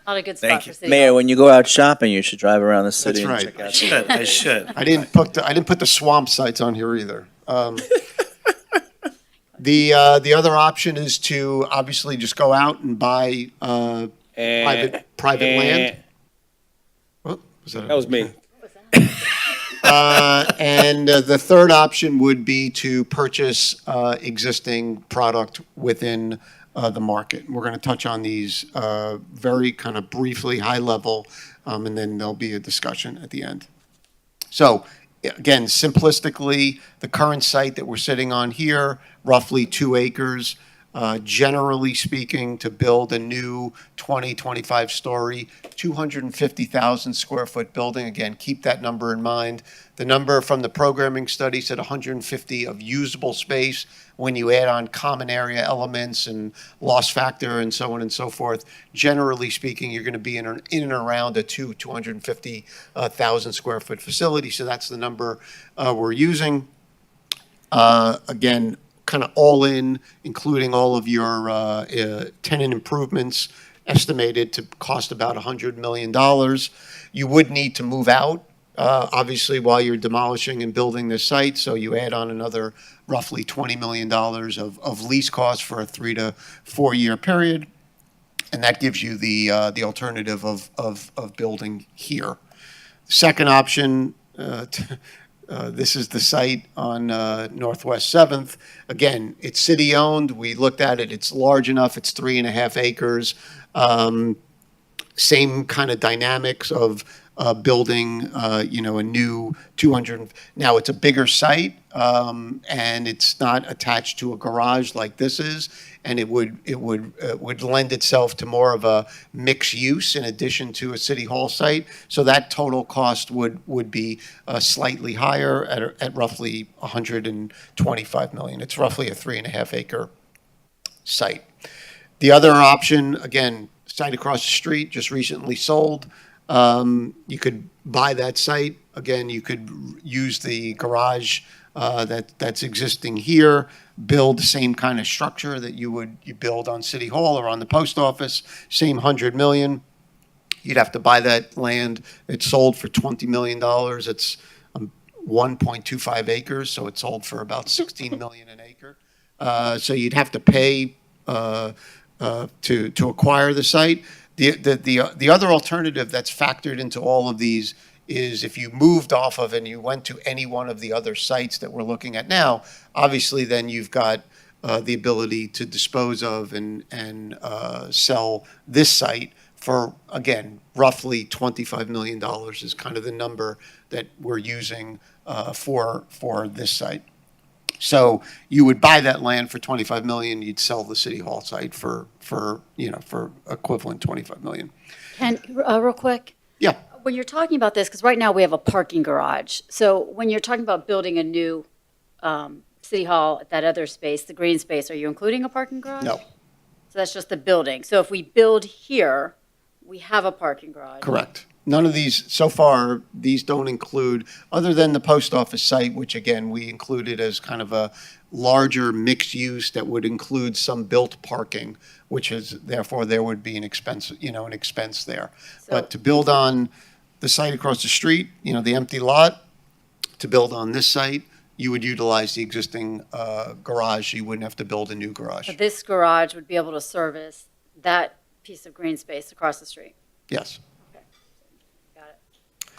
Not a good Thank spot you. for city. Mayor, when you go out shopping, you should drive around the city That's and right. check out. I should. I didn't put the swamp sites on here either. The other option is to obviously just go out and buy private land. What was that? That was me. And the third option would be to purchase existing product within the market. We're going to touch on these very kind of briefly, high level, and then there'll be a discussion at the end. So again, simplistically, the current site that we're sitting on here, roughly 2 acres. Generally speaking, to build a new 25 story, 250,000 square foot building. Again, keep that number in mind. The number from the programming study said 150 of usable space. When you add on common area elements and loss factor and so on and so forth, generally speaking, you're going to be in and around a 250,000 square foot facility. So that's the number we're using. Again, kind of all in, including all of your tenant improvements, estimated to cost about $100 million. You would need to move out, obviously, while you're demolishing and building this site. So you add on another roughly $20 million of lease costs for a 3 to 4 year period. And that gives you the alternative of building here. Second option, this is the site on Northwest 7th. Again, it's city-owned. We looked at it. It's large enough. It's 3.5 acres. Same kind of dynamics of building, a new 200. Now it's a bigger site, and it's not attached to a garage like this is, and it would lend itself to more of a mixed use in addition to a city hall site. So that total cost would be slightly higher at roughly 125 million. It's roughly a 3.5 acre site. The other option, again, site across the street, just recently sold. You could buy that site. Again, you could use the garage that's existing here, build the same kind of structure that you build on City Hall or on the post office, same 100 million. You'd have to buy that land. It's sold for $20 million. It's 1.25 acres, so it's sold for about 16 million an acre. So you'd have to pay to acquire the site. The other alternative that's factored into all of these is if you moved off of and you went to any one of the other sites that we're looking at now, obviously then you've got the ability to dispose of and sell this site for, again, roughly $25 million is kind of the number that we're using for this site. So you would buy that land for 25 million, you'd sell the City Hall site for equivalent 25 million. Ken, real quick. Yeah. When you're talking about this, because right now we have a parking garage. So when you're talking about building a new City Hall at that other space, the green space, are you including a parking garage? No. So that's just the building. So if we build here, we have a parking garage. Correct. None of these, so far, these don't include, other than the post office site, which again, we included as kind of a larger mixed use that would include some built parking, which is, therefore, there would be an expense, an expense there. But to build on the site across the street, the empty lot, to build on this site, you would utilize the existing garage. You wouldn't have to build a new garage. So this garage would be able to service that piece of green space across the street. Yes. Got it.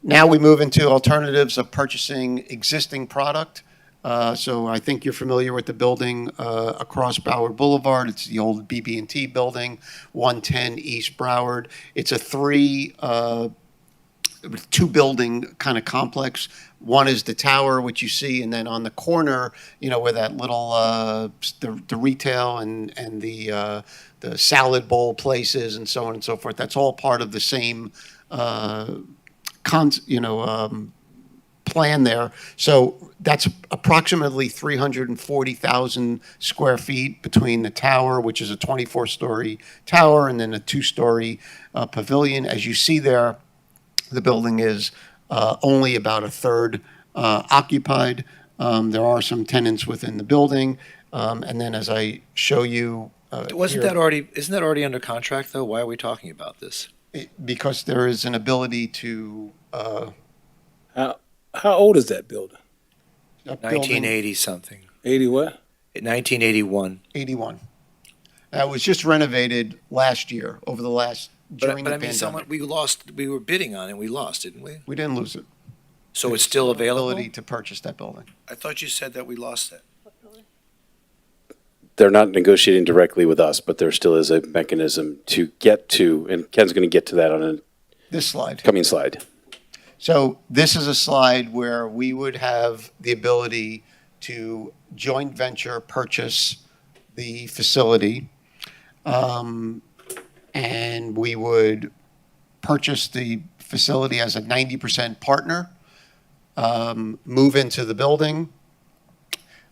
Now we move into alternatives of purchasing existing product. So I think you're familiar with the building across Broward Boulevard. It's the old BB&T building, 110 East Broward. It's a two building kind of complex. One is the tower, which you see, and then on the corner, where that little the retail and the salad bowl places and so on and so forth. That's all part of the same plan there. So that's approximately 340,000 square feet between the tower, which is a 24-story tower, and then a 2-story pavilion. As you see there, the building is only about a third occupied. There are some tenants within the building. And then as I show you Isn't that already under contract, though? Why are we talking about this? Because there is an ability to... How old is that building? 1980 something. 80 what? 1981. 81. It was just renovated last year, during But the I mean, pandemic. we were bidding on it and we lost, didn't we? We didn't lose it. So it's still available? Ability to purchase that building. I thought you said that we lost it. They're not negotiating directly with us, but there still is a mechanism to get to, and Ken's going to get to that on a This slide. coming slide. So this is a slide where we would have the ability to joint venture purchase the facility. And we would purchase the facility as a 90% partner, move into the building,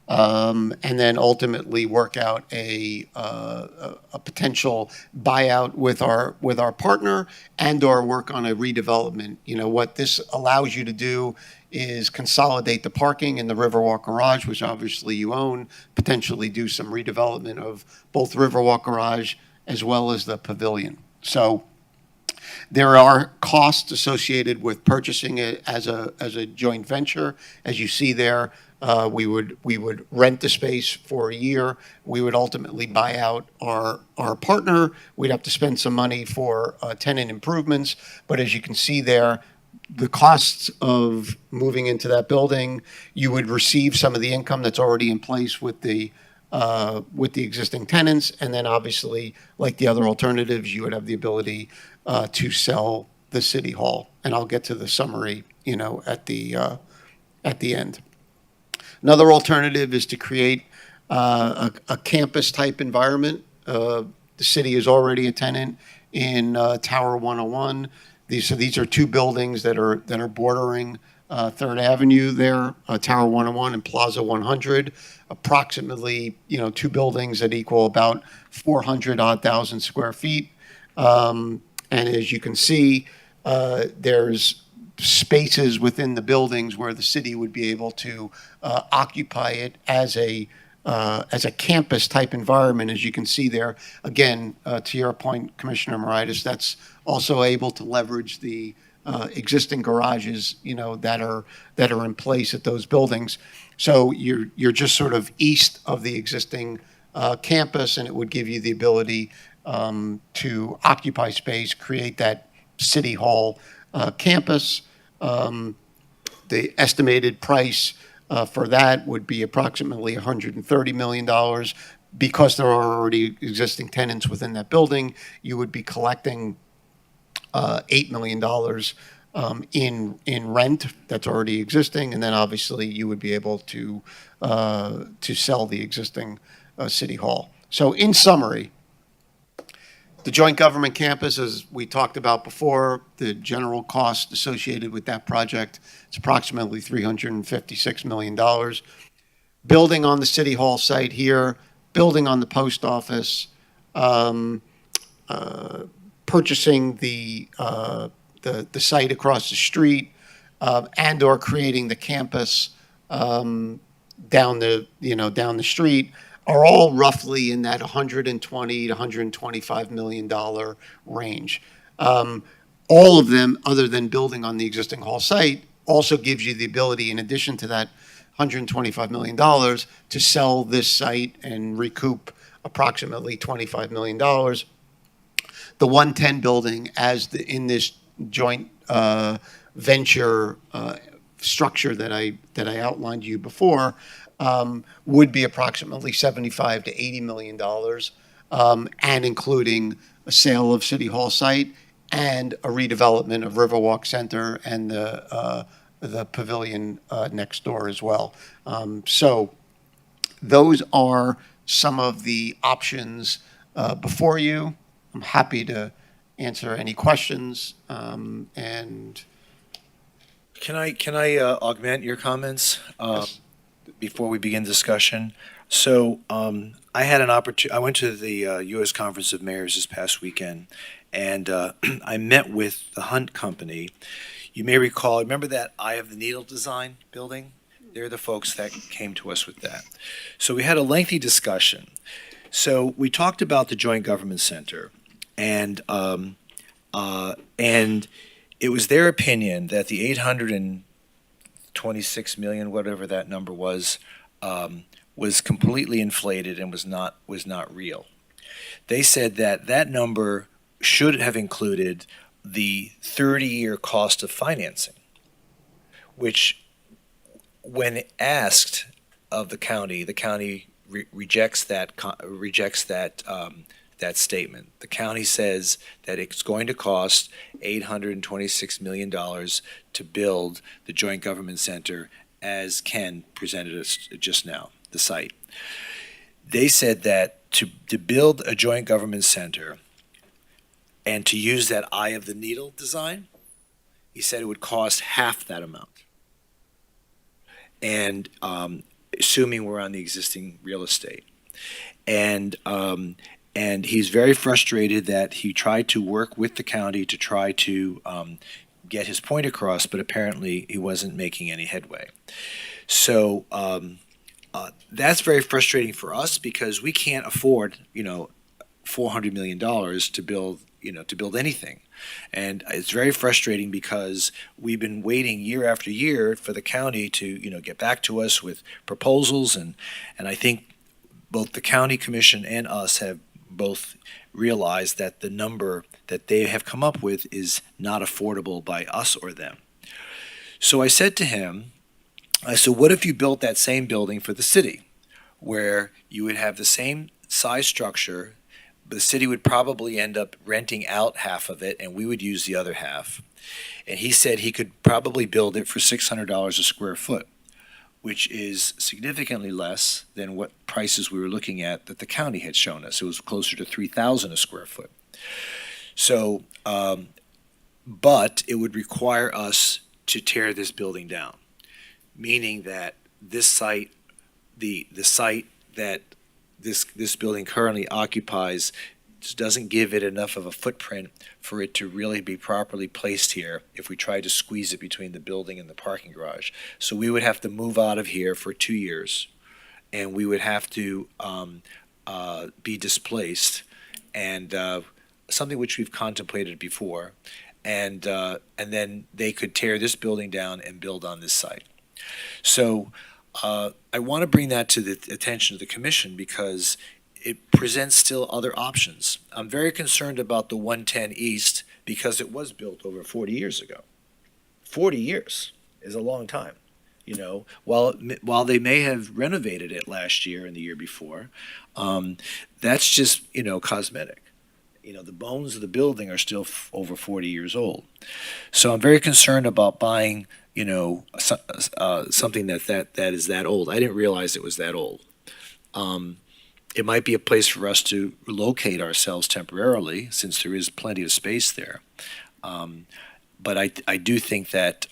and then ultimately work out a potential buyout with our partner and/or work on a redevelopment. What this allows you to do is consolidate the parking in the Riverwalk Garage, which obviously you own, potentially do some redevelopment of both Riverwalk Garage as well as the pavilion. So there are costs associated with purchasing it as a joint venture. As you see there, we would rent the space for a year. We would ultimately buy out our partner. We'd have to spend some money for tenant improvements. But as you can see there, the costs of moving into that building, you would receive some of the income that's already in place with the with the existing tenants. And then obviously, like the other alternatives, you would have the ability to sell the city hall. And I'll get to the summary, at the end. Another alternative is to create a campus-type environment. The city is already a tenant in Tower 101. These are two buildings that are bordering Third Avenue there, Tower 101 and Plaza 100. Approximately, two buildings that equal about 400,000 square feet. And as you can see, there's spaces within the buildings where the city would be able to occupy it as a campus-type environment, as you can see there. Again, to your point, Commissioner Moritas, that's also able to leverage the existing garages, that are in place at those buildings. So you're just sort of east of the existing campus, and it would give you the ability to occupy space, create that city hall campus. The estimated price for that would be approximately $130 million. Because there are already existing tenants within that building, you would be collecting $8 million in rent that's already existing, and then obviously you would be able to sell the existing city hall. So in summary, the joint government campus, as we talked about before, the general cost associated with that project is approximately $356 million. Building on the city hall site here, building on the post office, purchasing the site across the street, and or creating the campus down the street, are all roughly in that $120 to $125 million range. All of them, other than building on the existing hall site, also gives you the ability, in addition to that $125 million, to sell this site and recoup approximately $25 million. The 110 building, in this joint venture structure that I outlined to you before, would be approximately $75 to $80 million, and including a sale of City Hall site and a redevelopment of Riverwalk Center and the pavilion next door as well. So those are some of the options before you. I'm happy to answer any questions, and Can I augment your comments before we begin discussion? So I had an opportunity. I went to the U.S. Conference of Mayors this past weekend, and I met with the Hunt Company. You may recall. Remember that Eye of the Needle design building? They're the folks that came to us with that. So we had a lengthy discussion. So we talked about the Joint Government Center, and it was their opinion that the 826 million, whatever that number was completely inflated and was not real. They said that number should have included the 30-year cost of financing, which, when asked of the county rejects that statement. The county says that it's going to cost $826 million to build the Joint Government Center, as Ken presented us just now, the site. They said that to build a Joint Government Center and to use that Eye of the Needle design, he said it would cost half that amount. And assuming we're on the existing real estate. And he's very frustrated that he tried to work with the county to try to get his point across, but apparently he wasn't making any headway. So that's very frustrating for us, because we can't afford, $400 million to build anything. And it's very frustrating because we've been waiting year after year for the county to, get back to us with proposals. And I think both the county commission and us have both realized that the number that they have come up with is not affordable by us or them. So I said to him, what if you built that same building for the city, where you would have the same size structure, but the city would probably end up renting out half of it and we would use the other half. And he said he could probably build it for $600 a square foot, which is significantly less than what prices we were looking at that the county had shown us. It was closer to $3,000 a square foot. So, but it would require us to tear this building down, meaning that this site, the site that this building currently occupies, just doesn't give it enough of a footprint for it to really be properly placed here if we try to squeeze it between the building and the parking garage. So we would have to move out of here for 2 years, and we would have to be displaced, and something which we've contemplated before, and then they could tear this building down and build on this site. So I want to bring that to the attention of the commission because it presents still other options. I'm very concerned about the 110 East because it was built over 40 years ago. 40 years is a long time. You know, while they may have renovated it last year and the year before, that's just, you know, cosmetic. You know, the bones of the building are still over 40 years old. So I'm very concerned about buying, you know, something that is that old. I didn't realize it was that old. It might be a place for us to relocate ourselves temporarily, since there is plenty of space there. But I do think that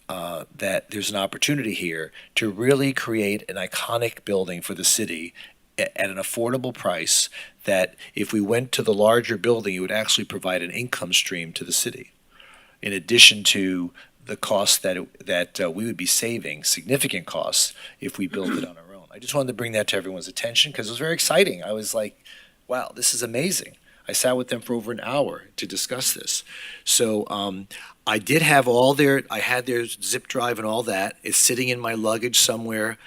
that there's an opportunity here to really create an iconic building for the city at an affordable price, that if we went to the larger building, it would actually provide an income stream to the city, in addition to the costs that we would be saving, significant costs, if we built it on our own. I just wanted to bring that to everyone's attention because it was very exciting. I was like, wow, this is amazing. I sat with them for over an hour to discuss this. So I did have I had their zip drive and all that. It's sitting in my luggage somewhere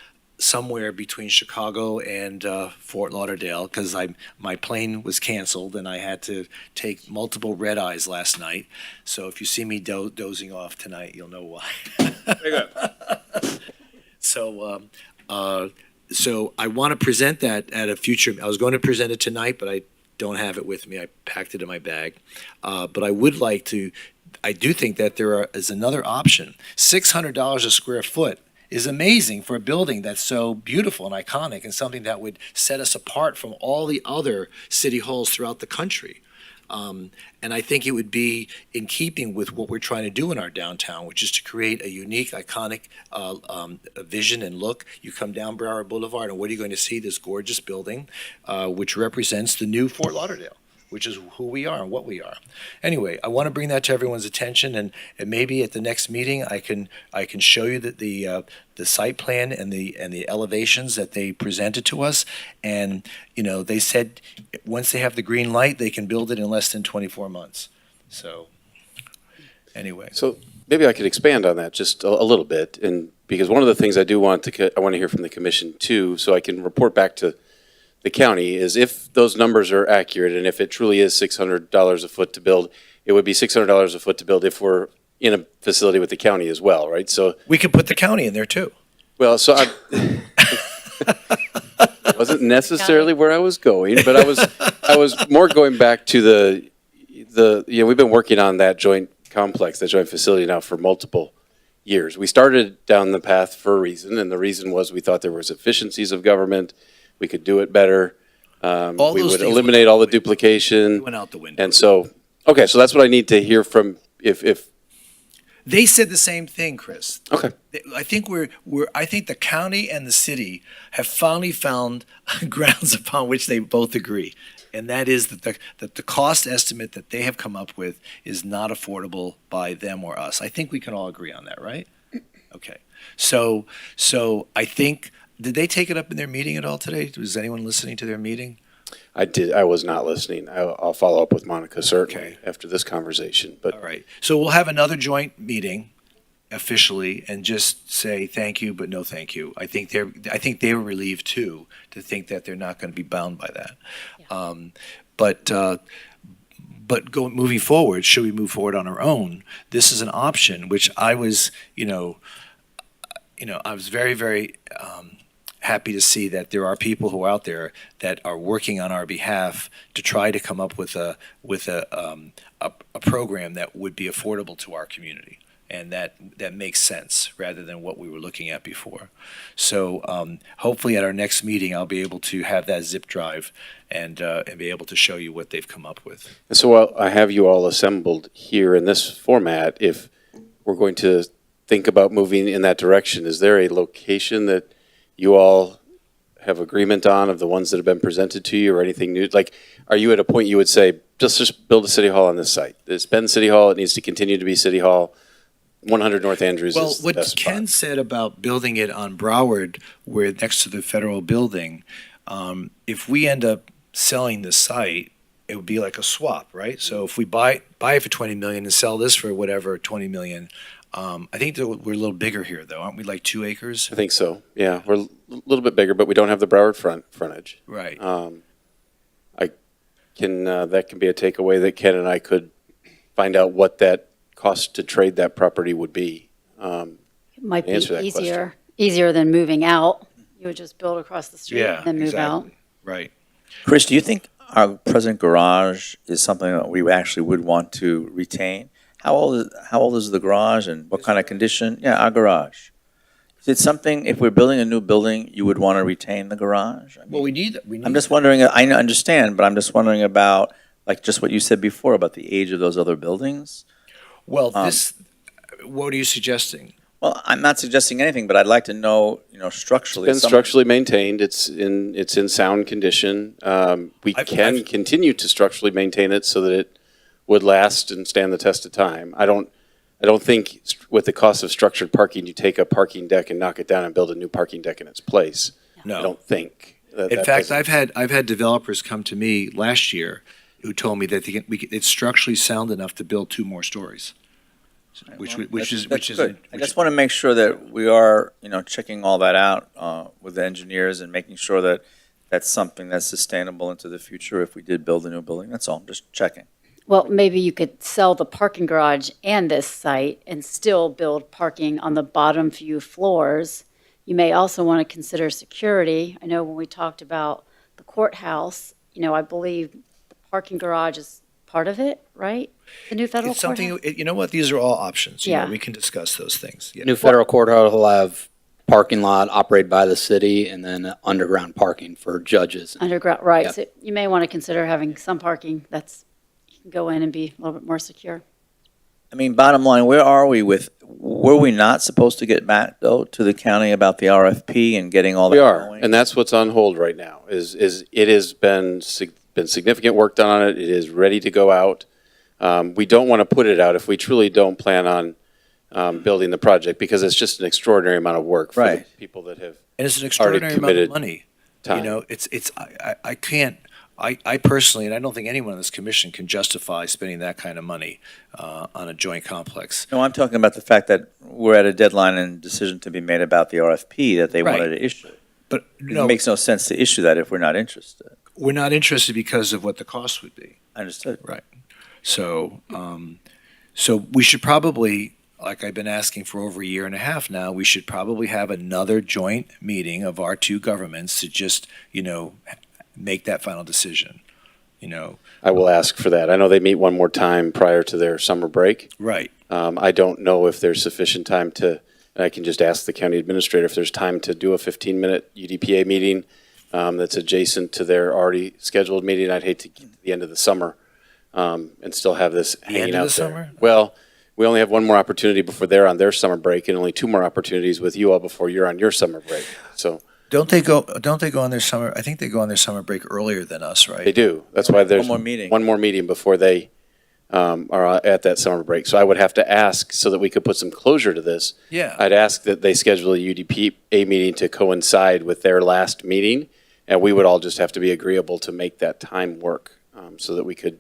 between Chicago and Fort Lauderdale, because my plane was canceled and I had to take multiple red eyes last night. So if you see me dozing off tonight, you'll know why. Very good. So I want to present that at a future. I was going to present it tonight, but I don't have it with me. I packed it in my bag. But I would like to. I do think that there is another option. $600 a square foot is amazing for a building that's so beautiful and iconic, and something that would set us apart from all the other city halls throughout the country. And I think it would be in keeping with what we're trying to do in our downtown, which is to create a unique, iconic vision and look. You come down Broward Boulevard, and what are you going to see? This gorgeous building, which represents the new Fort Lauderdale, which is who we are and what we are. Anyway, I want to bring that to everyone's attention, and maybe at the next meeting I can show you that the site plan and the elevations that they presented to us. And you know, they said once they have the green light, they can build it in less than 24 months. So anyway, So maybe I could expand on that just a little bit, and because one of the things I want to hear from the commission too, so I can report back to the county, is if those numbers are accurate, and if it truly is $600 a foot to build, it would be $600 a foot to build if we're in a facility with the county as well, right? So we could put the county in there too. Well, so I wasn't necessarily where I was going, but I was more going back to the we've been working on that joint complex, that joint facility now for multiple years. We started down the path for a reason, and the reason was we thought there was efficiencies of government. We could do it better. We would eliminate all the duplication. Went out the window. And so, okay, so that's what I need to hear from if they said the same thing, Chris. Okay. I think I think the county and the city have finally found grounds upon which they both agree. And that is that the cost estimate that they have come up with is not affordable by them or us. I think we can all agree on that, right? Okay. So I think, did they take it up in their meeting at all today? Was anyone listening to their meeting? I did. I was not listening. I'll follow up with Monica certainly after this conversation. But all right. So we'll have another joint meeting officially and just say thank you, but no thank you. I think they were relieved too, to think that they're not going to be bound by that. Yeah. Moving forward, should we move forward on our own? This is an option which I was, I was very, very happy to see that there are people who are out there that are working on our behalf to try to come up with a program that would be affordable to our community and that makes sense rather than what we were looking at before. So hopefully at our next meeting, I'll be able to have that zip drive and be able to show you what they've come up with. And so while I have you all assembled here in this format, if we're going to think about moving in that direction, is there a location that you all have agreement on of the ones that have been presented to you or anything new? Like, are you at a point you would say, just build a city hall on this site? It's been city hall, it needs to continue to be city hall. 100 North Andrews Well, is the what best spot. Ken said about building it on Broward, where next to the federal building, if we end up selling the site, it would be like a swap, right? So if we buy it for 20 million and sell this for whatever 20 million, I think that we're a little bigger here, though, aren't we? Like 2 acres. I think so. Yeah, we're a little bit bigger, but we don't have the Broward frontage. Right. I can that can be a takeaway that Ken and I could find out what that cost to trade that property would be. It might be answer that question. easier than moving out. You would just build across the street Yeah, and then move out. exactly. Right. Chris, do you think our present garage is something that we actually would want to retain? How old is the garage and what kind of condition? Yeah, our garage. Is it something, if we're building a new building, you would want to retain the garage? Well, we need I'm just wondering, I understand, but I'm just wondering about, like, just what you said before about the age of those other buildings. Well, what are you suggesting? Well, I'm not suggesting anything, but I'd like to know, structurally. It's been structurally maintained. It's in sound condition. We can continue to structurally maintain it so that it would last and stand the test of time. I don't think with the cost of structured parking, you take a parking deck and knock it down and build a new parking deck in its place. No. I don't think. In fact, I've had developers come to me last year who told me that it's structurally sound enough to build 2 more stories, which is good. I just want to make sure that we are, checking all that out with the engineers and making sure that that's something that's sustainable into the future if we did build a new building. That's all. Just checking. Well, maybe you could sell the parking garage and this site and still build parking on the bottom few floors. You may also want to consider security. I know when we talked about the courthouse, I believe the parking garage is part of it, right? The new federal It's something, courthouse? you know what, these are all options. Yeah. We can discuss those things. Yeah. New federal courthouse will have parking lot operated by the city and then underground parking for judges. Underground, right. Yep. So you may want to consider having some parking you can go in and be a little bit more secure. I mean, bottom line, were we not supposed to get back, though, to the county about the RFP and getting all that We are, going? and that's what's on hold right now. Is it has been significant work done on it. It is ready to go out. We don't want to put it out if we truly don't plan on building the project because it's just an extraordinary amount of work for the people that have And it's an already extraordinary amount of committed money. time. I personally, and I don't think anyone on this commission can justify spending that kind of money on a joint complex. No, I'm talking about the fact that we're at a deadline and decision to be made about the RFP that they Right. wanted to issue. But It makes no sense to issue that if we're not interested. we're not interested because of what the cost would be. Understood. Right. So, so we should probably, like I've been asking for over a year and a half now, we should probably have another joint meeting of our 2 governments to just, make that final decision. I will ask for that. I know they meet one more time prior to their summer break. Right. I don't know if there's sufficient time to, and I can just ask the county administrator if there's time to do a 15-minute UDPA meeting that's adjacent to their already scheduled meeting. I'd hate to get to the end of the summer and still have this The end hanging of out the there. summer? Well, we only have one more opportunity before they're on their summer break and only 2 more opportunities with you all before you're on your summer break. So Don't they go on their summer, I think they go on their summer break earlier than us, right? they do. That's why there's One more meeting before they are at that summer break. So I would have to ask so that we could put some closure to this. Yeah. I'd ask that they schedule a UDPA meeting to coincide with their last meeting, and we would all just have to be agreeable to make that time work so that we could.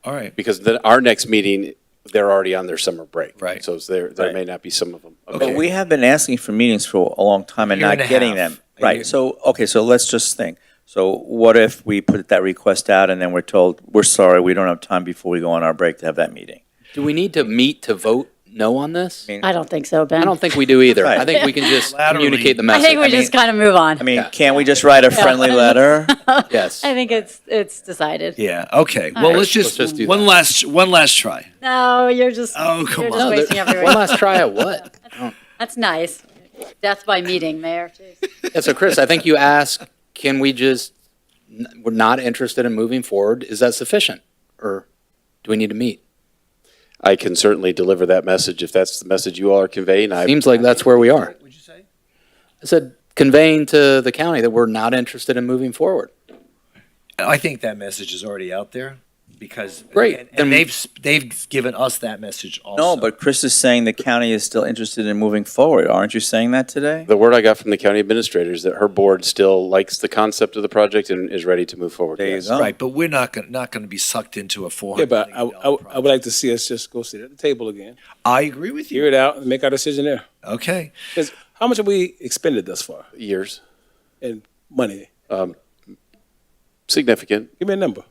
All right. Because our next meeting, they're already on their summer break. Right. So there may not be some of them. But we have been asking for meetings for a long time and Year not and a getting half. them. Right, so let's just think. So what if we put that request out and then we're told, we're sorry, we don't have time before we go on our break to have that meeting? Do we need to meet to vote know on this? I don't think so, Ben. I don't think we do either. Right. I think we can just Laterally. communicate the I message. think we just kind of move on. I mean, can't we just write a friendly letter? Yes. I think it's decided. Yeah, okay. All Well, right. let's just do one last try. No, you're just Oh, come you're on. just No, wasting everyone's. one last try at what? That's nice. Death by meeting, Mayor. Jeez. Yeah, so Chris, I think you asked, can we just, we're not interested in moving forward. Is that sufficient? Or do we need to meet? I can certainly deliver that message if that's the message you all are conveying. Seems like that's where we are. What'd you say? I said conveying to the county that we're not interested in moving forward. I think that message is already out there because. Great. And Then- they've given us that message also. No, but Chris is saying the county is still interested in moving forward. Aren't you saying that today? The word I got from the county administrator is that her board still likes the concept of the project and is ready to move forward. There you Yes. go. Right, but we're not gonna be sucked into a Yeah, $400 but million I would like to see us just go sit at the table again, I agree with hear you. it out, and make our decision there. Okay. Because how much have we expended thus far Years. in money? Significant. Give me a number.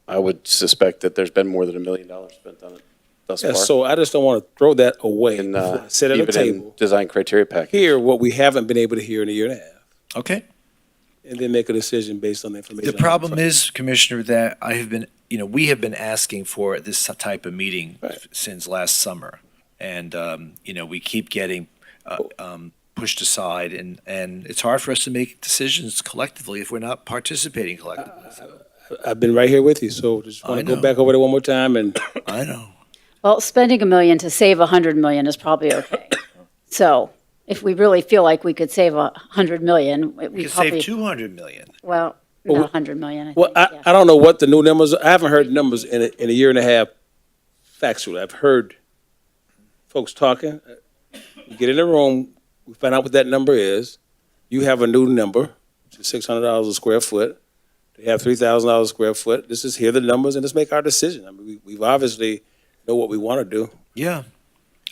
I would suspect that there's been more than $1 million spent on it thus Yeah, far. so I just don't want to throw that away. And, before I sit at a even in table, design criteria package. hear what we haven't been able to hear in a year and a half, Okay. and then make a decision based on the information. The problem is, Commissioner, that we have been asking for this type of meeting since last summer. And, we keep getting pushed aside and it's hard for us to make decisions collectively if we're not participating collectively. I've been right here with you, so just want I to go know. back over there one more time and. I know. Well, spending $1 million to save $100 million is probably okay. So if we really feel like we could save $100 million, We we could probably, save $200 million. well, not $100 million. Well, think, yeah. I don't know what the new numbers, I haven't heard numbers in a year and a half factually. I've heard folks talking. We get in the room, we find out what that number is. You have a new number, which is $600 a square foot. They have $3,000 a square foot. Let's just hear the numbers and let's make our decision. I mean, we've obviously know what we want to do. Yeah.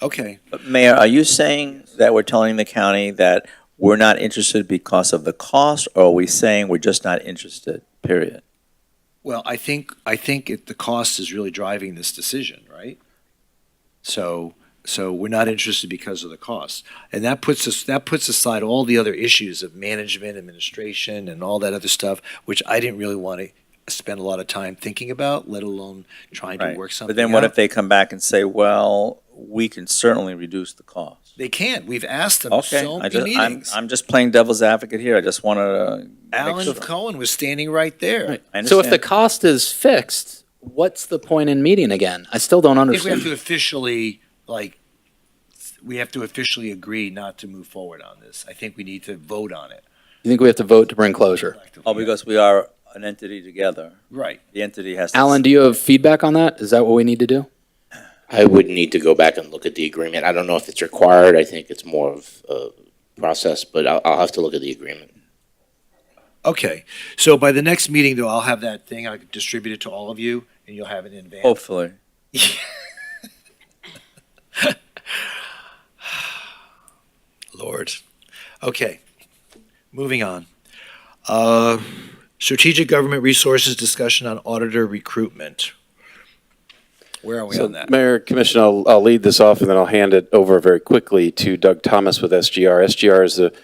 Okay. But Mayor, are you saying that we're telling the county that we're not interested because of the cost, or are we saying we're just not interested, period? Well, I think the cost is really driving this decision, right? So we're not interested because of the cost. And that puts aside all the other issues of management, administration, and all that other stuff, which I didn't really want to spend a lot of time thinking about, let alone trying to Right. work something But then what out. if they come back and say, well, we can certainly reduce the cost? They can't. We've asked them Okay, so many meetings. I'm just playing devil's advocate here. I just want to make Alan sure. Cohen was standing right there. I So if the understand. cost is fixed, what's the point in meeting again? I still don't I think we have understand. to officially, agree not to move forward on this. I think we need to vote on it. You think we have to vote to bring closure? Oh, because we are an entity together. Right. The entity has to. Alan, do you have feedback on that? Is that what we need to do? I would need to go back and look at the agreement. I don't know if it's required. I think it's more of a process, but I'll have to look at the agreement. Okay, so by the next meeting, though, I'll have that thing, I can distribute it to all of you, and you'll have it in advance. Hopefully. Lord. Okay, moving on. Strategic government resources discussion on auditor recruitment. Where are we So, on that? Mayor, Commissioner, I'll lead this off and then I'll hand it over very quickly to Doug Thomas with SGR. SGR is the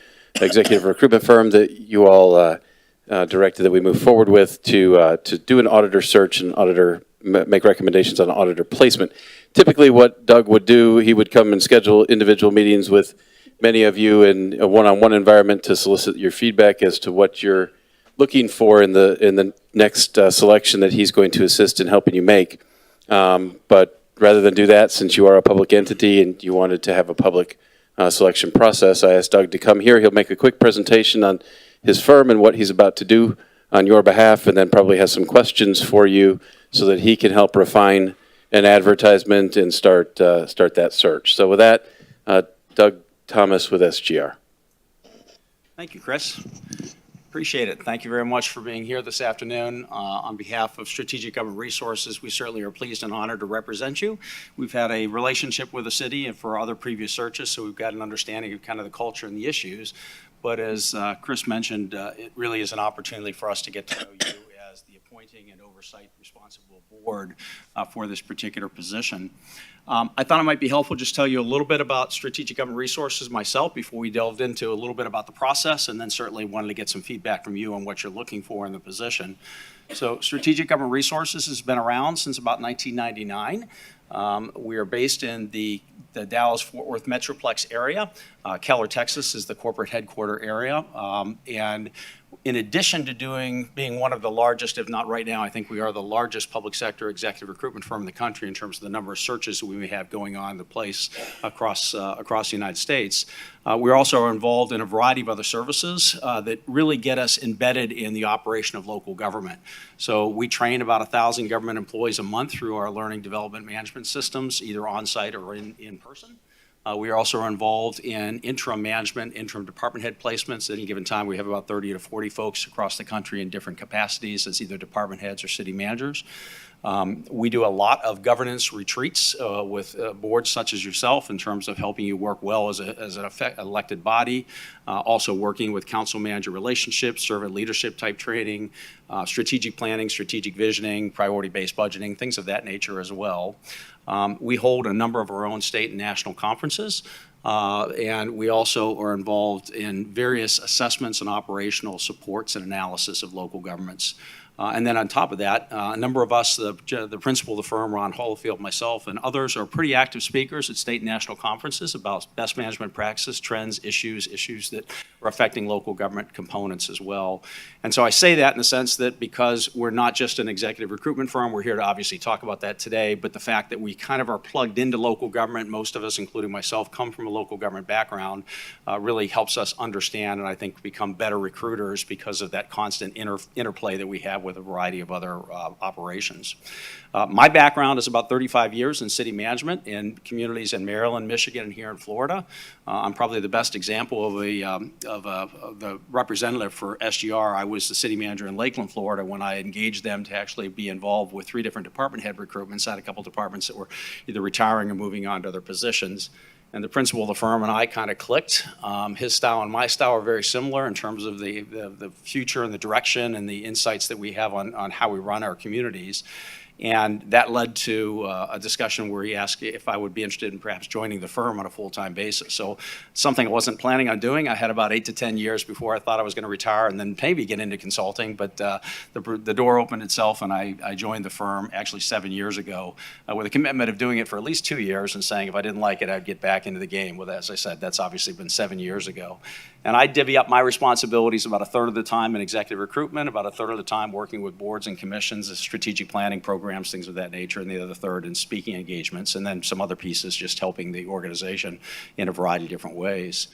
executive recruitment firm that you all directed that we move forward with to do an auditor search and make recommendations on auditor placement. Typically, what Doug would do, he would come and schedule individual meetings with many of you in a one-on-one environment to solicit your feedback as to what you're looking for in the next selection that he's going to assist in helping you make. But rather than do that, since you are a public entity and you wanted to have a public selection process, I asked Doug to come here. He'll make a quick presentation on his firm and what he's about to do on your behalf, and then probably has some questions for you so that he can help refine an advertisement and start that search. So with that, Doug Thomas with SGR. Thank you, Chris. Appreciate it. Thank you very much for being here this afternoon. On behalf of Strategic Government Resources, we certainly are pleased and honored to represent you. We've had a relationship with the city and for other previous searches, so we've got an understanding of kind of the culture and the issues. But as Chris mentioned, it really is an opportunity for us to get to know you as the appointing an oversight responsible board for this particular position. I thought it might be helpful just tell you a little bit about strategic government resources myself before we delved into a little bit about the process, and then certainly wanted to get some feedback from you on what you're looking for in the position. So strategic government resources has been around since about 1999. We are based in the Dallas-Fort Worth Metroplex area. Keller, Texas is the corporate headquarter area. And in addition to being one of the largest, if not right now, I think we are the largest public sector executive recruitment firm in the country in terms of the number of searches that we may have going on in the place across the United States. We also are involved in a variety of other services that really get us embedded in the operation of local government. So we train about 1,000 government employees a month through our learning development management systems, either on-site or in person. We are also involved in interim management, interim department head placements. At any given time, we have about 30 to 40 folks across the country in different capacities as either department heads or city managers. We do a lot of governance retreats with boards such as yourself in terms of helping you work well as an elected body, also working with council manager relationships, servant leadership type training, strategic planning, strategic visioning, priority-based budgeting, things of that nature as well. We hold a number of our own state and national conferences. And we also are involved in various assessments and operational supports and analysis of local governments. And then on top of that, a number of us, the principal of the firm, Ron Holofield, myself, and others are pretty active speakers at state and national conferences about best management practices, trends, issues that are affecting local government components as well. And so I say that in the sense that because we're not just an executive recruitment firm, we're here to obviously talk about that today, but the fact that we kind of are plugged into local government, most of us, including myself, come from a local government background, really helps us understand and I think become better recruiters because of that constant interplay that we have with a variety of other operations. My background is about 35 years in city management in communities in Maryland, Michigan, and here in Florida. I'm probably the best example of the representative for SGR. I was the city manager in Lakeland, Florida, when I engaged them to actually be involved with 3 different department head recruitments. I had a couple departments that were either retiring or moving on to other positions. And the principal of the firm and I kind of clicked. His style and my style are very similar in terms of the future and the direction and the insights that we have on how we run our communities. And that led to a discussion where he asked if I would be interested in perhaps joining the firm on a full-time basis. So something I wasn't planning on doing. I had about 8 to 10 years before I thought I was going to retire and then maybe get into consulting. But the door opened itself and I joined the firm actually 7 years ago with a commitment of doing it for at least 2 years and saying if I didn't like it, I'd get back into the game. Well, as I said, that's obviously been 7 years ago. And I divvy up my responsibilities about 1/3 of the time in executive recruitment, about 1/3 of the time working with boards and commissions, strategic planning programs, things of that nature, and the other 1/3 in speaking engagements, and then some other pieces just helping the organization in a variety of different ways.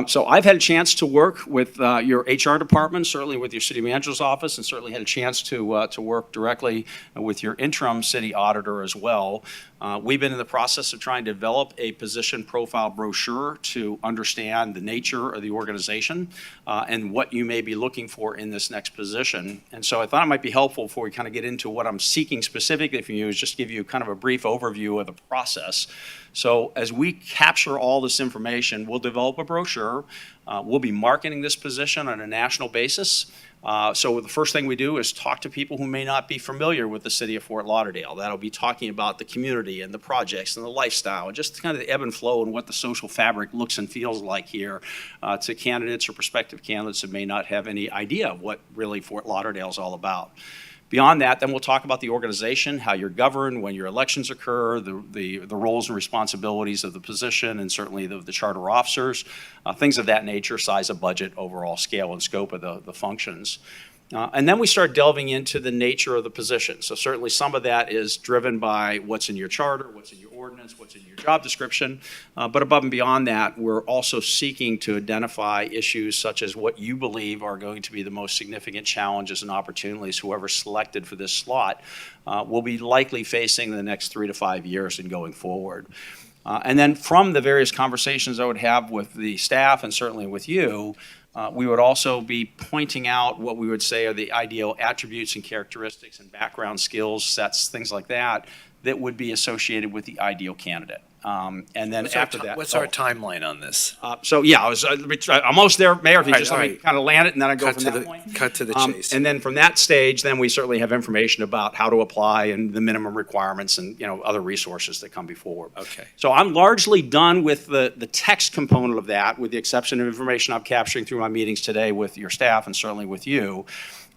So I've had a chance to work with your HR department, certainly with your city manager's office, and certainly had a chance to work directly with your interim city auditor as well. We've been in the process of trying to develop a position profile brochure to understand the nature of the organization and what you may be looking for in this next position. And so I thought it might be helpful before we kind of get into what I'm seeking specifically from you is just give you kind of a brief overview of the process. So as we capture all this information, we'll develop a brochure. We'll be marketing this position on a national basis. So the first thing we do is talk to people who may not be familiar with the city of Fort Lauderdale. That'll be talking about the community and the projects and the lifestyle and just kind of the ebb and flow and what the social fabric looks and feels like here to candidates or prospective candidates that may not have any idea of what really Fort Lauderdale is all about. Beyond that, then we'll talk about the organization, how you're governed, when your elections occur, the roles and responsibilities of the position, and certainly the charter officers, things of that nature, size of budget, overall scale and scope of the functions. And then we start delving into the nature of the position. So certainly some of that is driven by what's in your charter, what's in your ordinance, what's in your job description. But above and beyond that, we're also seeking to identify issues such as what you believe are going to be the most significant challenges and opportunities whoever's selected for this slot will be likely facing in the next 3 to 5 years and going forward. And then from the various conversations I would have with the staff and certainly with you, we would also be pointing out what we would say are the ideal attributes and characteristics and background skills sets, things like that, that would be associated with the ideal candidate. And then after that. What's our timeline on this? So yeah, almost there, Mayor, if you All right, just let all me right. kind of land it and then I go Cut from to that the- point. cut to the chase. And then from that stage, then we certainly have information about how to apply and the minimum requirements and, other resources that come before. Okay. So I'm largely done with the text component of that, with the exception of information I'm capturing through my meetings today with your staff and certainly with you.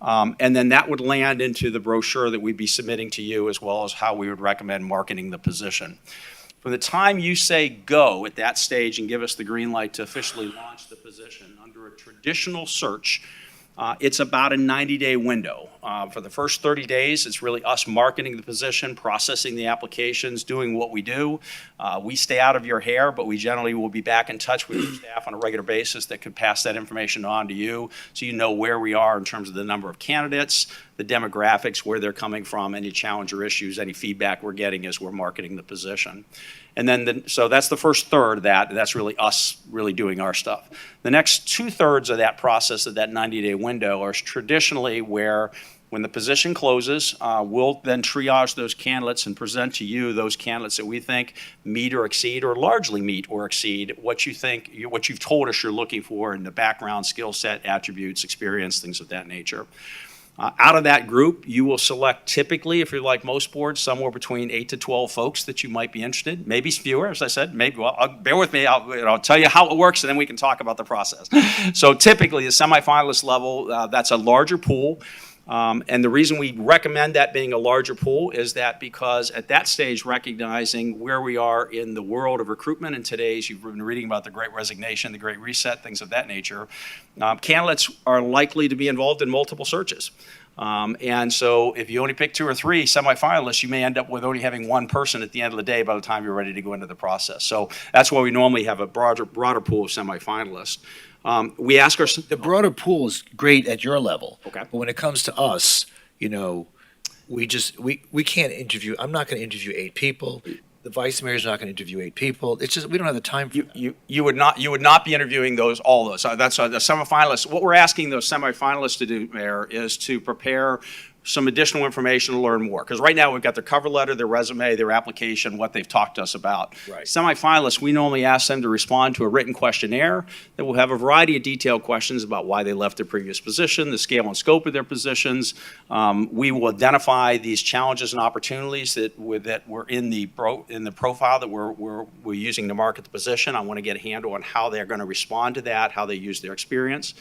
And then that would land into the brochure that we'd be submitting to you, as well as how we would recommend marketing the position. From the time you say go at that stage and give us the green light to officially launch the position under a traditional search, it's about a 90-day window. For the first 30 days, it's really us marketing the position, processing the applications, doing what we do. We stay out of your hair, but we generally will be back in touch with your staff on a regular basis that could pass that information on to you, so you know where we are in terms of the number of candidates, the demographics, where they're coming from, any challenge or issues, any feedback we're getting as we're marketing the position. And then, so that's the first third of that. That's really us really doing our stuff. The next 2/3 of that process, of that 90-day window, are traditionally where, when the position closes, we'll then triage those candidates and present to you those candidates that we think meet or exceed, or largely meet or exceed what you've told us you're looking for in the background, skill set, attributes, experience, things of that nature. Out of that group, you will select, typically, if you're like most boards, somewhere between 8 to 12 folks that you might be interested. Maybe fewer, as I said. Maybe, bear with me. I'll tell you how it works, and then we can talk about the process. So typically, the semifinalist level, that's a larger pool. And the reason we recommend that being a larger pool is that because at that stage, recognizing where we are in the world of recruitment, and today's, you've been reading about the Great Resignation, the Great Reset, things of that nature, candidates are likely to be involved in multiple searches. And so if you only pick 2 or 3 semifinalists, you may end up with only having one person at the end of the day by the time you're ready to go into the process. So that's why we normally have a broader pool of semifinalists. We ask our... The broader pool is great at your level. Okay. But when it comes to us, we can't interview, I'm not going to interview 8 people. The vice mayor's not going to interview 8 people. It's just, we don't have the time for that. You would not be interviewing all those. That's the semifinalists. What we're asking those semifinalists to do, Mayor, is to prepare some additional information to learn more. Because right now we've got their cover letter, their resume, their application, what they've talked to us about. Right. Semifinalists, we normally ask them to respond to a written questionnaire that will have a variety of detailed questions about why they left their previous position, the scale and scope of their positions. We will identify these challenges and opportunities that were in the profile that we're using to market the position. I want to get a handle on how they're going to respond to that, how they use their experience.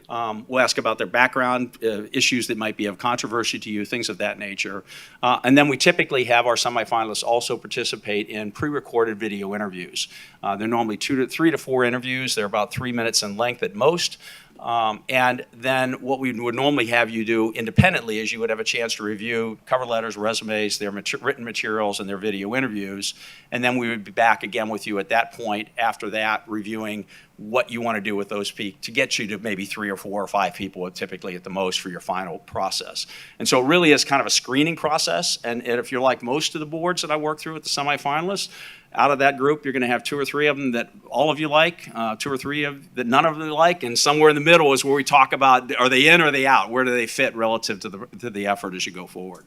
We'll ask about their background, issues that might be of controversy to you, things of that nature. And then we typically have our semifinalists also participate in pre-recorded video interviews. They're normally 3 to 4 interviews. They're about 3 minutes in length at most. And then what we would normally have you do independently is you would have a chance to review cover letters, resumes, their written materials, and their video interviews. And then we would be back again with you at that point, after that, reviewing what you want to do with those to get you to maybe 3 or 4 or 5 people, typically at the most, for your final process. And so it really is kind of a screening process. And if you're like most of the boards that I work through with the semifinalists, out of that group, you're going to have 2 or 3 of them that all of you like, 2 or 3 that none of them like, and somewhere in the middle is where we talk about, are they in or are they out? Where do they fit relative to the effort as you go forward?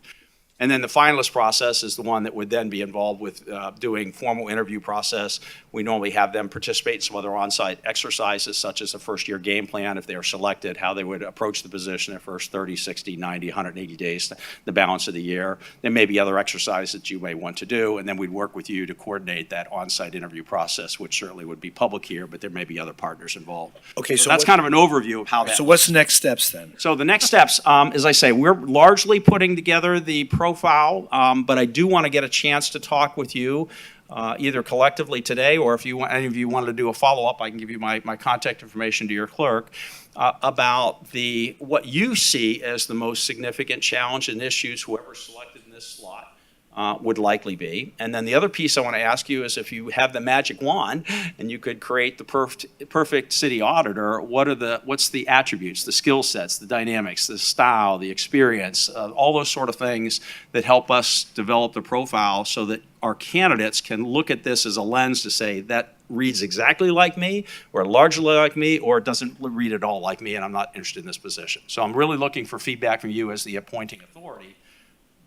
And then the finalist process is the one that would then be involved with doing formal interview process. We normally have them participate in some other on-site exercises, such as a first-year game plan, if they are selected, how they would approach the position their first 30, 60, 90, 180 days, the balance of the year. There may be other exercises that you may want to do, and then we'd work with you to coordinate that on-site interview process, which certainly would be public here, but there may be other partners involved. Okay, so that's kind of an overview of how that. So what's the next steps then? So the next steps, as I say, we're largely putting together the profile, but I do want to get a chance to talk with you either collectively today, or if any of you wanted to do a follow-up, I can give you my contact information to your clerk, about what you see as the most significant challenge and issues whoever's selected in this slot would likely be. And then the other piece I want to ask you is, if you have the magic wand and you could create the perfect city auditor, what's the attributes, the skill sets, the dynamics, the style, the experience, all those sort of things that help us develop the profile so that our candidates can look at this as a lens to say, that reads exactly like me, or largely like me, or it doesn't read at all like me, and I'm not interested in this position. So I'm really looking for feedback from you as the appointing authority.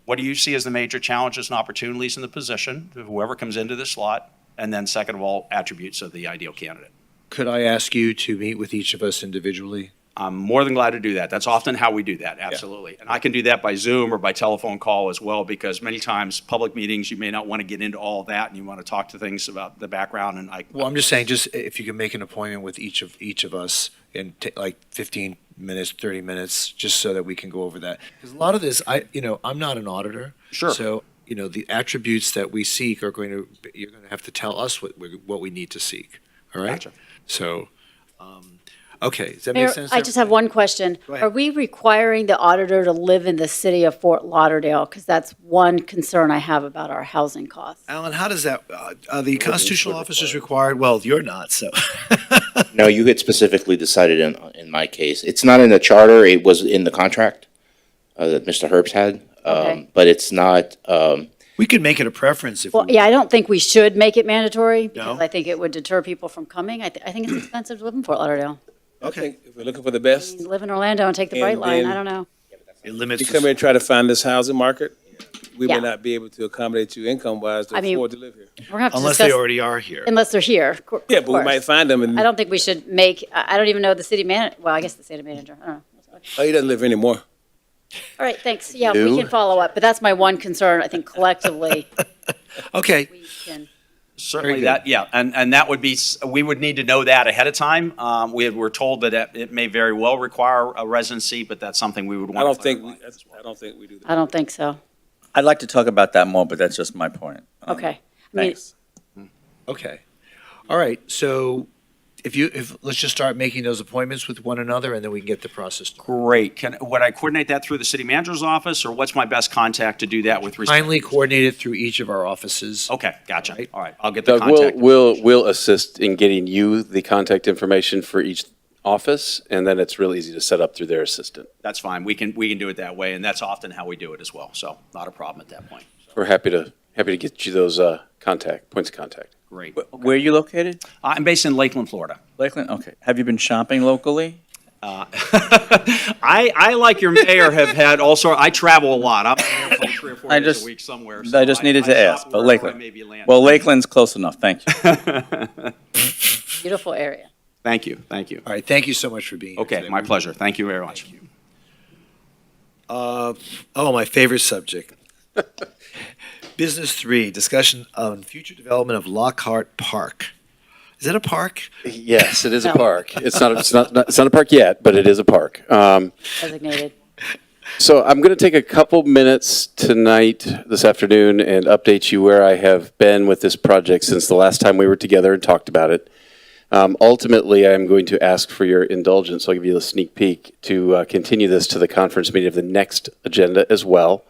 What do you see as the major challenges and opportunities in the position, whoever comes into this slot? And then second of all, attributes of the ideal candidate. Could I ask you to meet with each of us individually? I'm more than glad to do that. That's often how we do that, absolutely. And I can do that by Zoom or by telephone call as well, because many times, public meetings, you may not want to get into all that, and you want to talk to things about the background, and Well, I'm just saying, just if you can make an appointment with each of us in like 15 minutes, 30 minutes, just so that we can go over that. Because a lot of this, I'm not an auditor. Sure. So, the attributes that we seek you're going to have to tell us what we need to seek. All right? Gotcha. So, okay, does that Mayor, make sense? I just have one question. Go ahead. Are we requiring the auditor to live in the city of Fort Lauderdale? Because that's one concern I have about our housing costs. Alan, how does that, the constitutional officers required? Well, you're not, so. No, you had specifically decided in my case. It's not in the charter, it was in the contract that Mr. Herbst had. Okay. But it's not, We could make it a preference if Well, we. yeah, I don't think we should make it mandatory because No? I think it would deter people from coming. I think it's expensive to live in Fort Lauderdale. I think if we're looking for the best, Live in Orlando and take the And Bright Line, then- I don't know. It limits. you come here and try to find this housing market, we Yeah. may not be able to accommodate you income-wise to I mean, afford to live here. We're gonna have to Unless they discuss, already are here. unless they're here. of Yeah, but we course. might find them, and I don't think we should make, I don't even know the city well, I guess the city manager, I don't know. oh, he doesn't live here anymore. All right, thanks. Yeah, we You? can follow up, but that's my one concern. I think collectively, Okay, we can. Certainly good. that, yeah, and that would be, we would need to know that ahead of time. We're told that it may very well require a residency, but that's something we would want. I to don't think, clarify as well. I don't think we do that. I don't think so. I'd like to talk about that more, but that's just my point. Okay. I mean, Thanks. okay. All right, so let's just start making those appointments with one another, and then we can get the process started. Great. Would I coordinate that through the city manager's office, or what's my best contact to do that with respect? Kindly coordinate it through each of our offices. Okay, gotcha. All right, I'll get the Doug, contact. we'll assist in getting you the contact information for each office, and then it's real easy to set up through their assistant. That's fine. We can do it that way, and that's often how we do it as well. So not a problem at that point. We're happy to get you those points of contact. Great. Where are you located? I'm based in Lakeland, Florida. Lakeland, okay. Have you been shopping locally? I like your mayor, have had also, I travel a lot. I'm here for 3 or 4 days a week somewhere. so I just needed to shop ask, but wherever I Lakeland. may be landing. Well, Lakeland's close enough, thank you. beautiful area. Thank you, thank you. All right, thank you so much for being here Okay, today. my pleasure. Thank you very much. My favorite subject. Business 3, discussion on future development of Lockhart Park. Is that a park? Yes, it is a park. It's not a park yet, but it is a park. Designated. So I'm going to take a couple minutes tonight, this afternoon, and update you where I have been with this project since the last time we were together and talked about it. Ultimately, I'm going to ask for your indulgence. I'll give you a sneak peek to continue this to the conference meeting of the next agenda as well.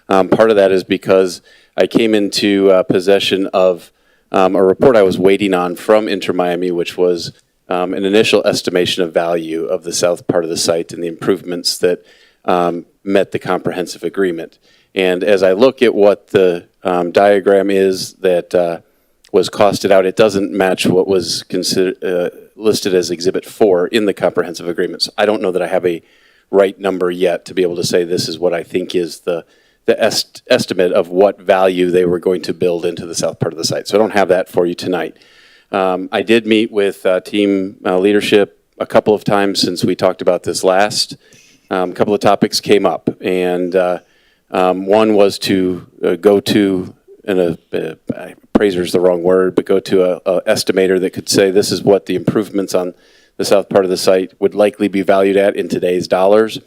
Part of that is because I came into possession of a report I was waiting on from Inter-Miami, which was an initial estimation of value of the south part of the site and the improvements that met the comprehensive agreement. And as I look at what the diagram is that was costed out, it doesn't match what was listed as Exhibit 4 in the comprehensive agreement. So I don't know that I have a right number yet to be able to say this is what I think is the estimate of what value they were going to build into the south part of the site. So I don't have that for you tonight. I did meet with team leadership a couple of times since we talked about this last. A couple of topics came up, and one was to go to appraiser is the wrong word, but go to a estimator that could say this is what the improvements on the south part of the site would likely be valued at in today's dollars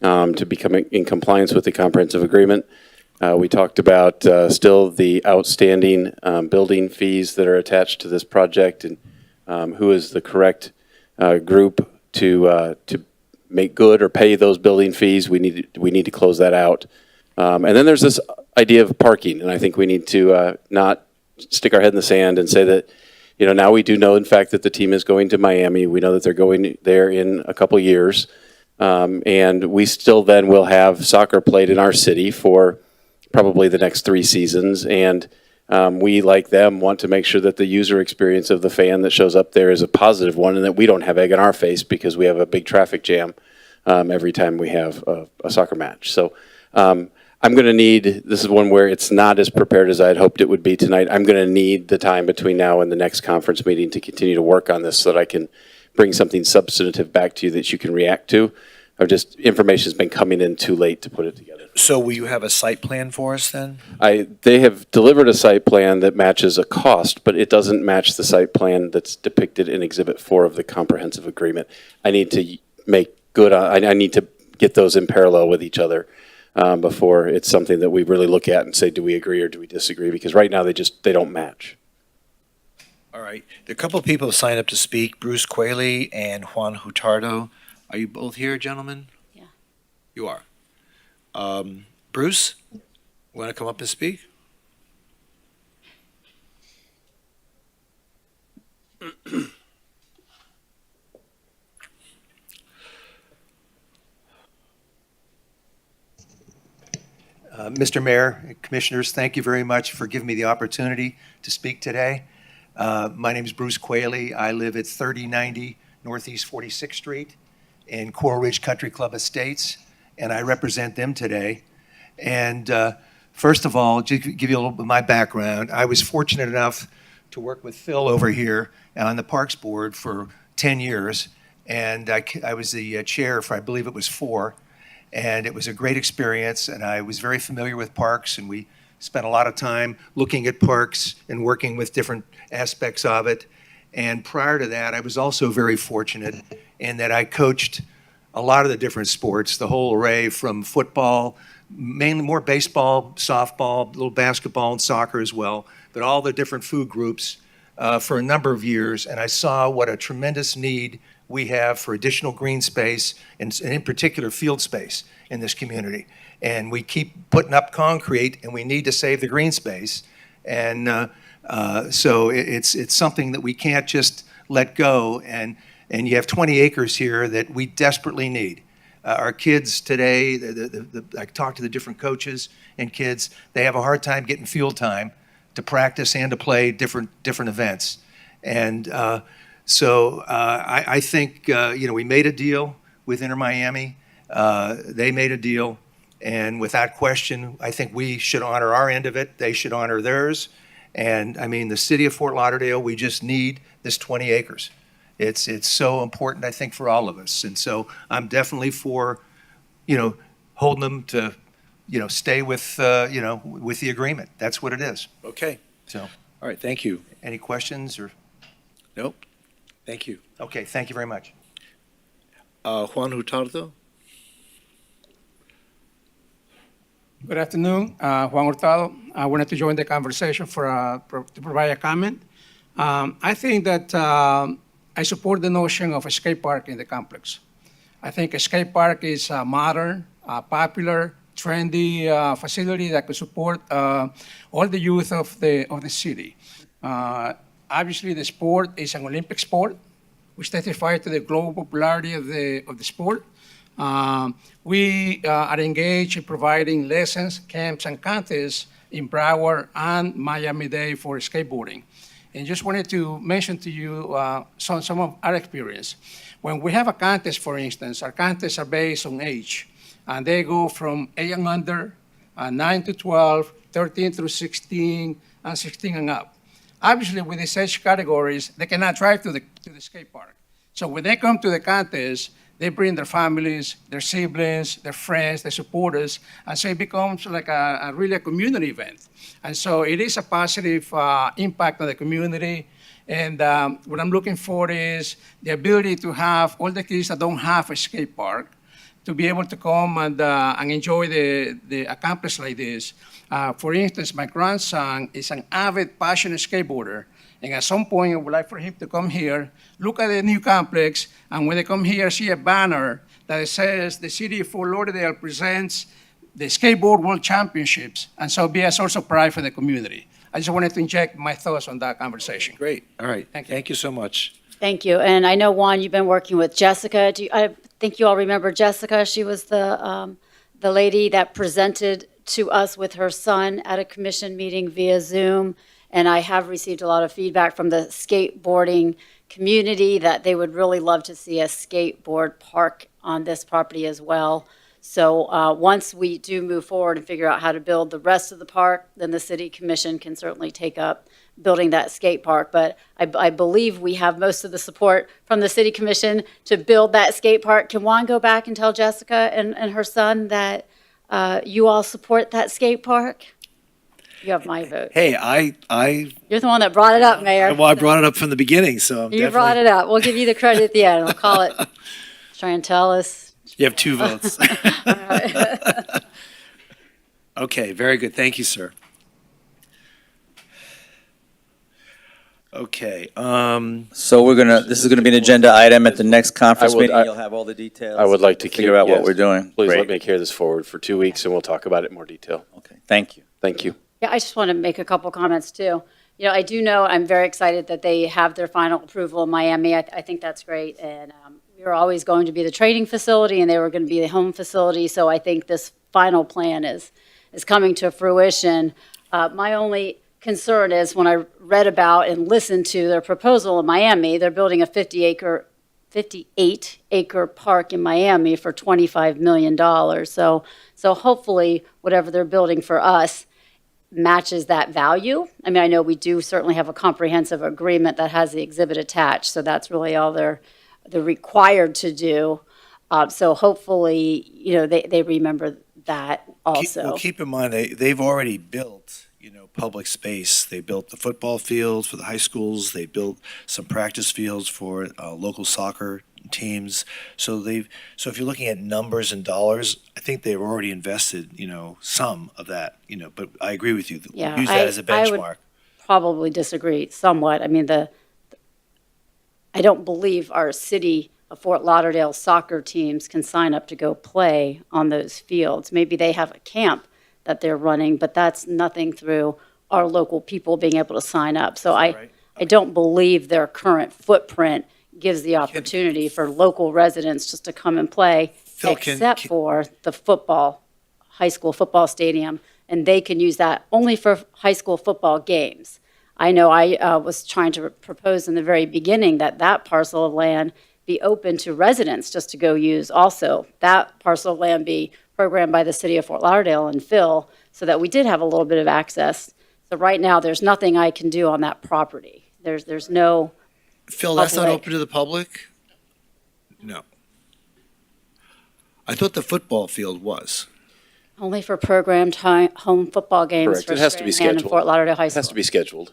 to become in compliance with the comprehensive agreement. We talked about still the outstanding building fees that are attached to this project and who is the correct group to make good or pay those building fees. We need to close that out. And then there's this idea of parking, and I think we need to not stick our head in the sand and say that, now we do know, in fact, that the team is going to Miami. We know that they're going there in a couple years. And we still then will have soccer played in our city for probably the next 3 seasons. And we, like them, want to make sure that the user experience of the fan that shows up there is a positive one and that we don't have egg on our face because we have a big traffic jam every time we have a soccer match. So I'm going to need, this is one where it's not as prepared as I had hoped it would be tonight. I'm going to need the time between now and the next conference meeting to continue to work on this so that I can bring something substantive back to you that you can react to. Information's been coming in too late to put it together. So will you have a site plan for us then? They have delivered a site plan that matches a cost, but it doesn't match the site plan that's depicted in Exhibit 4 of the comprehensive agreement. I need to make good on, I need to get those in parallel with each other before it's something that we really look at and say, do we agree or do we disagree? Because right now they don't match. All right. There are a couple of people have signed up to speak, Bruce Qualey and Juan Hutardo. Are you both here, gentlemen? Yeah. You are. Bruce, want to come up and speak? Mr. Mayor, Commissioners, thank you very much for giving me the opportunity to speak today. My name is Bruce Qualey. I live at 3090 Northeast 46th Street in Coral Ridge Country Club Estates, and I represent them today. And first of all, just to give you a little bit of my background, I was fortunate enough to work with Phil over here on the Parks Board for 10 years, and I was the chair for, I believe it was 4. And it was a great experience, and I was very familiar with parks, and we spent a lot of time looking at parks and working with different aspects of it. And prior to that, I was also very fortunate in that I coached a lot of the different sports, the whole array from football, mainly more baseball, softball, a little basketball and soccer as well, but all the different food groups for a number of years. And I saw what a tremendous need we have for additional green space and in particular field space in this community. And we keep putting up concrete and we need to save the green space. And so it's something that we can't just let go. And you have 20 acres here that we desperately need. Our kids today, I talk to the different coaches and kids, they have a hard time getting field time to practice and to play different events. And so I think, we made a deal with Inter Miami. They made a deal. And without question, I think we should honor our end of it. They should honor theirs. And I mean, the city of Fort Lauderdale, we just need this 20 acres. It's so important, I think, for all of us. And so I'm definitely for, holding them to, stay with, with the agreement. That's what it is. Okay. So, all right, thank you. Any questions or? Nope. Thank you. Okay, thank you very much. Juan Hutardo? Good afternoon, Juan Hurtado. I wanted to join the conversation to provide a comment. I think that I support the notion of a skate park in the complex. I think a skate park is a modern, popular, trendy facility that could support all the youth of the city. Obviously, the sport is an Olympic sport, which testifies to the global popularity of the sport. We are engaged in providing lessons, camps, and contests in Broward and Miami-Dade for skateboarding. And just wanted to mention to you some of our experience. When we have a contest, for instance, our contests are based on age, and they go from 8 and under, 9 to 12, 13 through 16, and 16 and up. Obviously, with these age categories, they cannot drive to the skate park. So when they come to the contest, they bring their families, their siblings, their friends, their supporters, and so it becomes like really a community event. And so it is a positive impact on the community. And what I'm looking for is the ability to have all the kids that don't have a skate park to be able to come and enjoy the accomplishments like this. For instance, my grandson is an avid, passionate skateboarder. And at some point, I would like for him to come here, look at the new complex, and when they come here, see a banner that says the city of Fort Lauderdale presents the Skateboard World Championships, and so be a source of pride for the community. I just wanted to inject my thoughts on that conversation. Great. All right. Thank you so much. Thank you. And I know, Juan, you've been working with Jessica. I think you all remember Jessica. She was the lady that presented to us with her son at a commission meeting via Zoom. And I have received a lot of feedback from the skateboarding community that they would really love to see a skateboard park on this property as well. So once we do move forward and figure out how to build the rest of the park, then the city commission can certainly take up building that skate park. But I believe we have most of the support from the city commission to build that skate park. Can Juan go back and tell Jessica and her son that you all support that skate park? You have my vote. Hey, You're the one that brought it up, Mayor. well, I brought it up from the beginning, so I'm You brought it up. We'll give you the credit at the end. We'll call it. Try and tell us. You have 2 votes. Okay, very good. Thank you, sir. Okay, So this is gonna be an agenda item at the next conference I would- meeting. I- You'll have all the details. I would like to Figure out what yes. we're doing. Please Great. let me carry this forward for 2 weeks, and we'll talk about it in more detail. Okay, thank you. Thank you. Yeah, I just want to make a couple comments too. You know, I do know, I'm very excited that they have their final approval in Miami. I think that's great. And we were always going to be the training facility and they were going to be the home facility. So I think this final plan is coming to fruition. My only concern is when I read about and listened to their proposal in Miami, they're building a 58-acre park in Miami for $25 million. So hopefully whatever they're building for us matches that value. I mean, I know we do certainly have a comprehensive agreement that has the exhibit attached, so that's really all they're required to do. So hopefully, you know, they remember that also. keep in mind, they've already built, public space. They built the football fields for the high schools. They built some practice fields for local soccer teams. So if you're looking at numbers and dollars, I think they've already invested, some of that, but I agree with you. Yeah, Use that as a I would benchmark. probably disagree somewhat. I mean, I don't believe our city of Fort Lauderdale soccer teams can sign up to go play on those fields. Maybe they have a camp that they're running, but that's nothing through our local people being able to sign up. So I don't believe their current footprint gives the opportunity for local residents just to come and play, Phil, except for the high school football stadium, and they can use that only for high school football games. I know I was trying to propose in the very beginning that parcel of land be open to residents just to go use also. That parcel of land be programmed by the city of Fort Lauderdale and Phil, so that we did have a little bit of access. So right now, there's nothing I can do on that property. There's no Phil, that's not public. open to the public? No. I thought the football field was. Only for programmed home football games Correct. for It has to be Stranahan and scheduled. Fort Lauderdale High It has to School. be scheduled.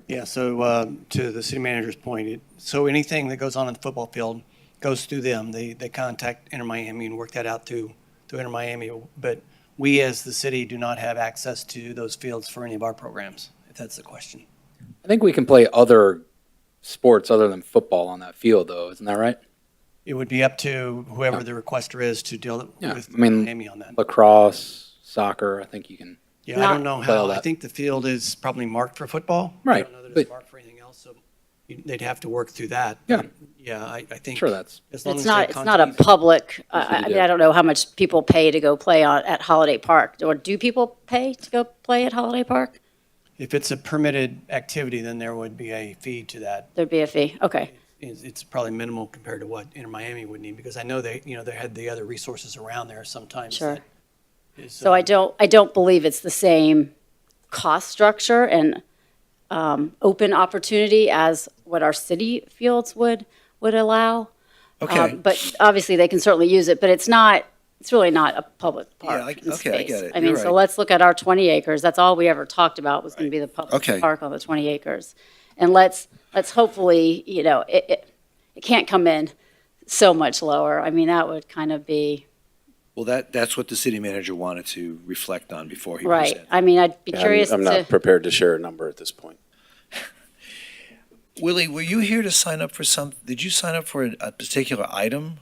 Yeah, so to the city manager's point, so anything that goes on in the football field goes through them. They contact Inter Miami and work that out through Inter Miami. But we as the city do not have access to those fields for any of our programs, if that's the question. I think we can play other sports other than football on that field, though. Isn't that right? It would be up to whoever the requester is to deal with I mean, Miami on that. lacrosse, soccer, I think you can. Yeah, I don't know play all how. I that. think the field is probably marked for football. I Right, don't know that but- it's marked for anything else, so they'd have to work through that. Yeah. Yeah, I think. Sure, that's. as long It's as they not a contact- public, Yes, we I mean, do. I don't know how much people pay to go play at Holiday Park. Or do people pay to go play at Holiday Park? If it's a permitted activity, then there would be a fee to that. There'd be a fee, okay. It's probably minimal compared to what Inter Miami would need, because I know they had the other resources around there sometimes. Sure. that is, So I don't believe it's the same cost structure and open opportunity as what our city fields would allow. Okay. But obviously, they can certainly use it, but it's really not a public park I and space. get it. I mean, You're so right. let's look at our 20 acres. That's all we ever talked about was going to be the public Okay. park on the 20 acres. And let's hopefully, it can't come in so much lower. I mean, that would kind of be, Well, that's what the city manager wanted to reflect on before he right. presented. I mean, I'd be curious I'm to. not prepared to share a number at this point. Willie, were you here to sign up for did you sign up for a particular item?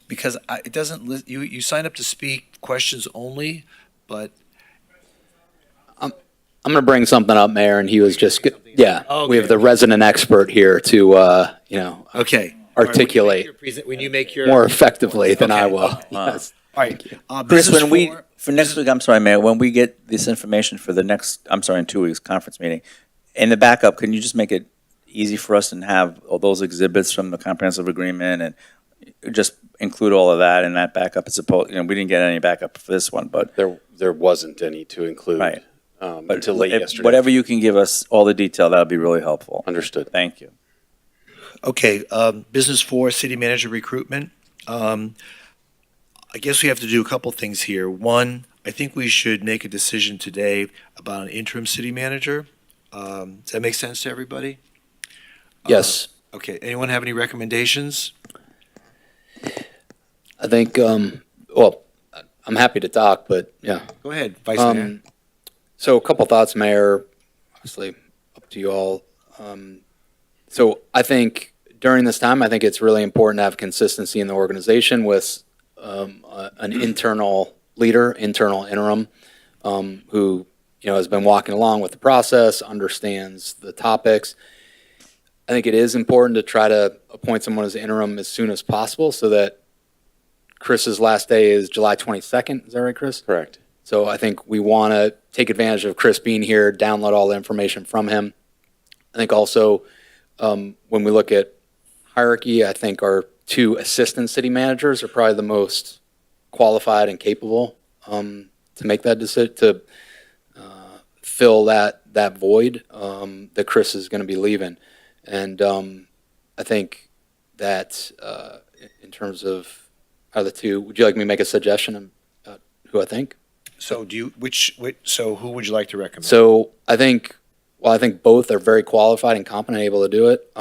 Because it doesn't, you signed up to speak questions only, but, I'm going to bring something up, Mayor, and he was just, yeah. We Okay. have the resident expert here to, okay. articulate When you make your. more effectively than I Okay. will. Wow. Yes. All right. Chris, Business when we, four- for next week, I'm sorry, Mayor, when we get this information for the next, in 2 weeks, conference meeting, in the backup, can you just make it easy for us and have all those exhibits from the comprehensive agreement and just include all of that in that backup as opposed, we didn't get any backup for this one, but. There wasn't any to include. Right. But Until late if- yesterday. Whatever you can give us, all the detail, that would be really helpful. Understood. Thank you. Okay, business for city manager recruitment. I guess we have to do a couple things here. One, I think we should make a decision today about an interim city manager. Does that make sense to everybody? Yes. Okay, anyone have any recommendations? I think, well, I'm happy to talk, but yeah. Go ahead, Vice Mayor. So a couple thoughts, Mayor, obviously up to you all. So I think during this time, I think it's really important to have consistency in the organization with an internal leader, internal interim, who, has been walking along with the process, understands the topics. I think it is important to try to appoint someone as interim as soon as possible so that Chris's last day is July 22nd. Is that right, Chris? Correct. So I think we want to take advantage of Chris being here, download all the information from him. I think also when we look at hierarchy, I think our two assistant city managers are probably the most qualified and capable to make that decision, to fill that void that Chris is going to be leaving. And I think that in terms of the two, would you like me to make a suggestion about who I think? So so who would you like to recommend? So I think both are very qualified and competent and able to do it.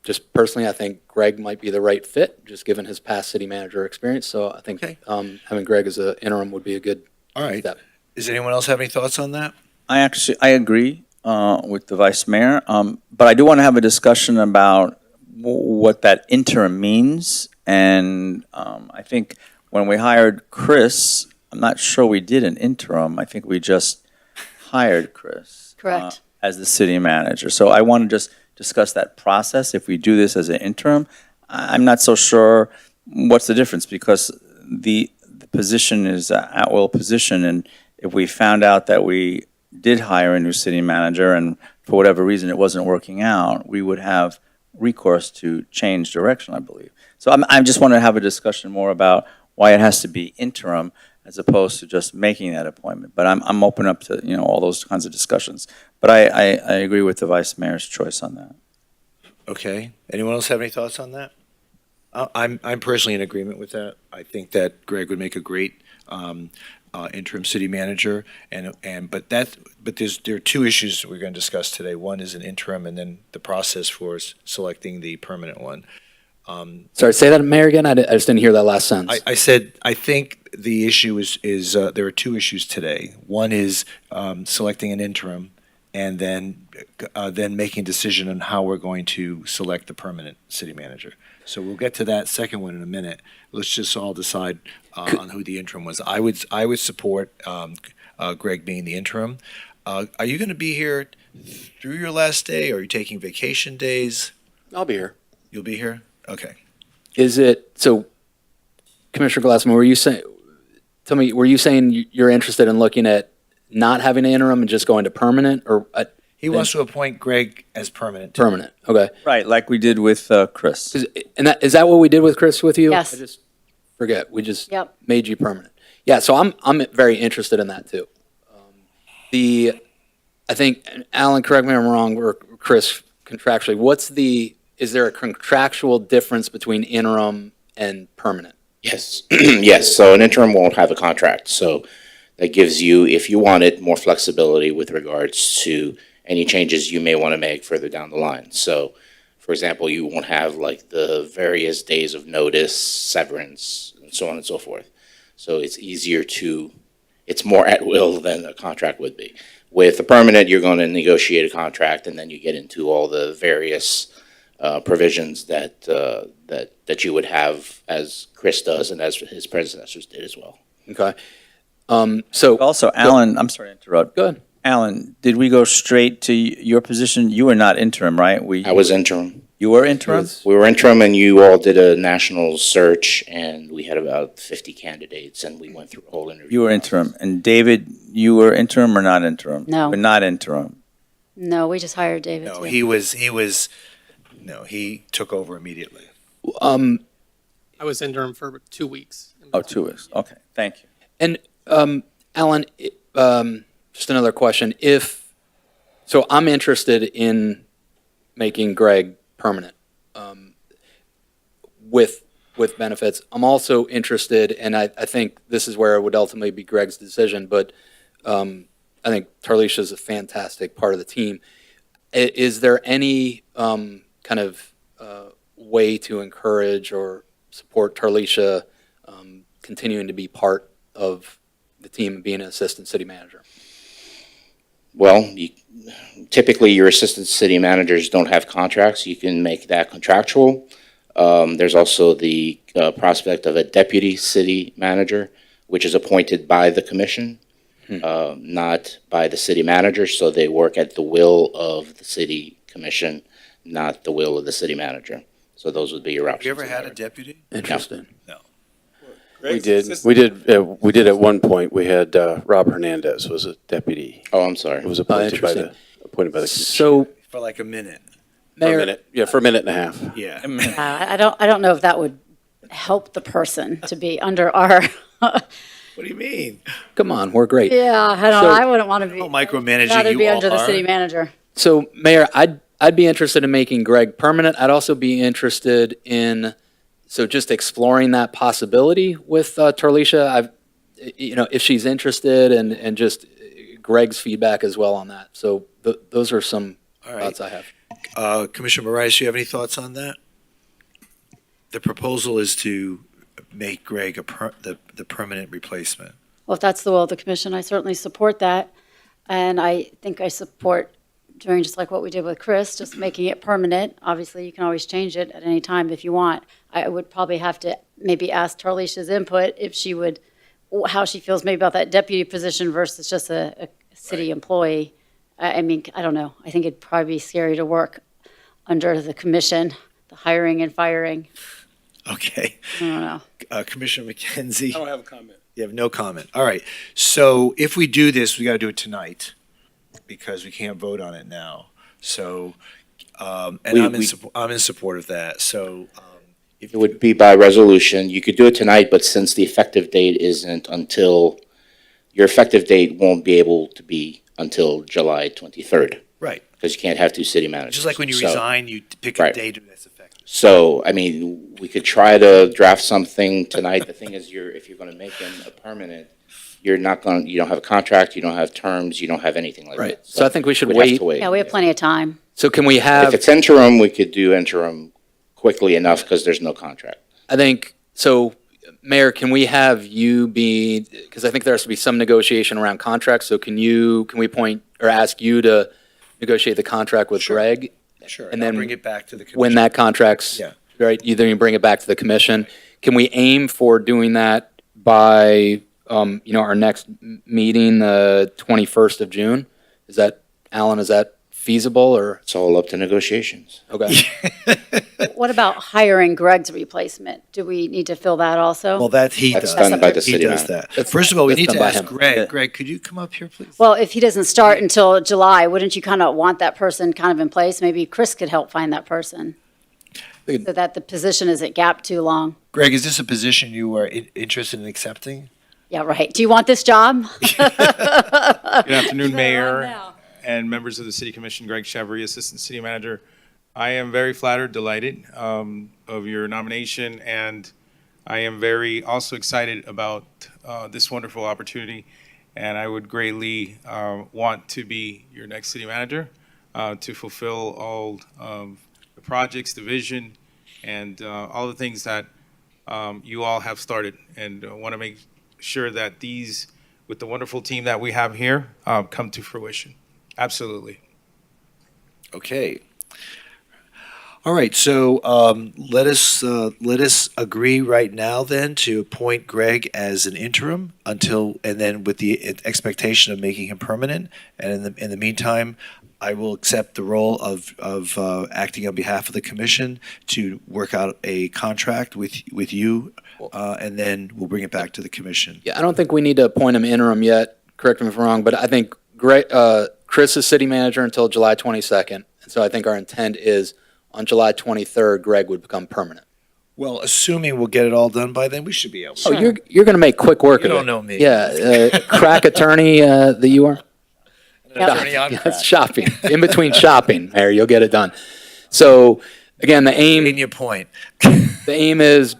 Just personally, I think Greg might be the right fit, just given his past city manager experience. So I think having Greg as an interim would be a good step. Does anyone else have any thoughts on that? I agree with the Vice Mayor, but I do want to have a discussion about what that interim means. And I think when we hired Chris, I'm not sure we did an interim. I think we just hired Chris. Correct. As the city manager. So I want to just discuss that process. If we do this as an interim, I'm not so sure what's the difference, because the position is an at-will position, and if we found out that we did hire a new city manager and for whatever reason it wasn't working out, we would have recourse to change direction, I believe. So I just want to have a discussion more about why it has to be interim as opposed to just making that appointment. But I'm open up to all those kinds of discussions. But I agree with the Vice Mayor's choice on that. Okay, anyone else have any thoughts on that? I'm personally in agreement with that. I think that Greg would make a great interim city manager, but there are two issues that we're going to discuss today. One is an interim, and then the process for selecting the permanent one. Sorry, say that, Mayor, again? I just didn't hear that last sentence. I said I think the issue is there are two issues today. One is selecting an interim, and then making a decision on how we're going to select the permanent city manager. So we'll get to that second one in a minute. Let's just all decide on who the interim was. I would support Greg being the interim. Are you going to be here through your last day, or are you taking vacation days? I'll be here. You'll be here? Okay. Is it, so Commissioner Glassman, were you saying you're interested in looking at not having an interim and just going to permanent, or? He wants to appoint Greg as permanent. Permanent, okay. Right, like we did with Chris. Is that what we did with Chris with you? Yes. I just forget, we just Yep. made you permanent. Yeah, so I'm very interested in that too. I think, and Alan, correct me if I'm wrong, or Chris, contractually, is there a contractual difference between interim and permanent? Yes, yes. So an interim won't have a contract. So that gives you, if you want it, more flexibility with regards to any changes you may want to make further down the line. So, for example, you won't have like the various days of notice, severance, and so on and so forth. So it's it's more at will than a contract would be. With a permanent, you're going to negotiate a contract, and then you get into all the various provisions that you would have, as Chris does and as his predecessors did as well. Okay. So also, Alan, I'm sorry to interrupt. Go ahead. Alan, did we go straight to your position? You were not interim, right? I was interim. You were interim? We were interim, and you all did a national search, and we had about 50 candidates, and we went through a whole interview. You were interim. And David, you were interim or not interim? No. But not interim. No, we just hired David. No, too. he took over immediately. I was interim for 2 weeks. Oh, 2 weeks. Okay, thank you. And Alan, just another question. So I'm interested in making Greg permanent with benefits. I'm also interested, and I think this is where it would ultimately be Greg's decision, but I think Tarlisha is a fantastic part of the team. Is there any kind of way to encourage or support Tarlisha continuing to be part of the team and being an assistant city manager? Well, typically your assistant city managers don't have contracts. You can make that contractual. There's also the prospect of a deputy city manager, which is appointed by the commission, not by the city manager. So they work at the will of the city commission, not the will of the city manager. So those would be your options. Have you ever had a deputy? Interesting. No. We did at one point. We had Rob Hernandez was a deputy. Oh, I'm sorry. It was appointed by interesting. the commission. So For like a minute. For a minute, yeah, for a minute and a half. Yeah. I don't know if that would help the person to be under our. What do you mean? Come on, we're great. Yeah, I don't. So- I wouldn't want to be. Don't micromanage Rather you be all under the are. city manager. So, Mayor, I'd be interested in making Greg permanent. I'd also be interested in, so just exploring that possibility with Tarlisha. If she's interested, and just Greg's feedback as well on that. So those are some All right. thoughts I have. Commissioner Moraes, do you have any thoughts on that? The proposal is to make Greg the permanent replacement. Well, if that's the will of the commission, I certainly support that. And I think I support doing just like what we did with Chris, just making it permanent. Obviously, you can always change it at any time if you want. I would probably have to maybe ask Tarlisha's input if she would, how she feels maybe about that deputy position versus just a city employee. I mean, I don't know. I think it'd probably be scary to work under the commission, the hiring and firing. Okay. I don't know. Commissioner McKenzie? I don't have a comment. You have no comment. All right. So if we do this, we got to do it tonight because we can't vote on it now. So, and I'm in support of that. So, It would be by resolution. You could do it tonight, but since the effective date isn't until, your effective date won't be able to be until July 23rd. Right. Because you can't have two city managers. just like when you So- resign, you pick a Right. date that's effective. So, I mean, we could try to draft something tonight. The thing is, if you're going to make him a permanent, you don't have a contract, you don't have terms, you don't have anything like Right. that. So I think we should we'd have wait. to wait. Yeah, we have plenty of time. So can we If have, it's interim, we could do interim quickly enough because there's no contract. I think, so Mayor, can we have you be, because I think there has to be some negotiation around contracts. So can we point or ask you to negotiate the contract with Greg? Sure. And I'll then bring it back to the commission. When that contract's, Yeah. right, either you bring it back to the commission. Can we aim for doing that by, our next meeting, the 21st of June? Alan, is that feasible or? It's all up to negotiations. Okay. What about hiring Greg's replacement? Do we need to fill that also? Well, that he That's does. done by the He city does manager. that. First of all, we That's need done to by ask him. Greg. Yeah. Greg, could you come up here, please? Well, if he doesn't start until July, wouldn't you kind of want that person kind of in place? Maybe Chris could help find that person. So that the position isn't gapped too long. Greg, is this a position you are interested in accepting? Yeah, right. Do you want this job? Good afternoon, Sure, Mayor right now. and members of the City Commission. Greg Chevry, Assistant City Manager. I am very flattered, delighted of your nomination, and I am very also excited about this wonderful opportunity. And I would greatly want to be your next city manager to fulfill all the projects, the vision, and all the things that you all have started. And I want to make sure that these, with the wonderful team that we have here, come to fruition. Absolutely. Okay. All right, so let us agree right now then to appoint Greg as an interim and then with the expectation of making him permanent. And in the meantime, I will accept the role of acting on behalf of the commission to work out a contract with you, and then we'll bring it back to the commission. Yeah, I don't think we need to appoint him interim yet, correct me if I'm wrong, but I think Chris is city manager until July 22nd. And so I think our intent is on July 23rd, Greg would become permanent. Well, assuming we'll get it all done by then, we should be able to. Oh, you're going to make quick work You of it. don't know me. Yeah, crack attorney that you are. Attorney on That's crack. shopping. In between shopping, Mayor, you'll get it done. So again, the aim. In your point. The aim is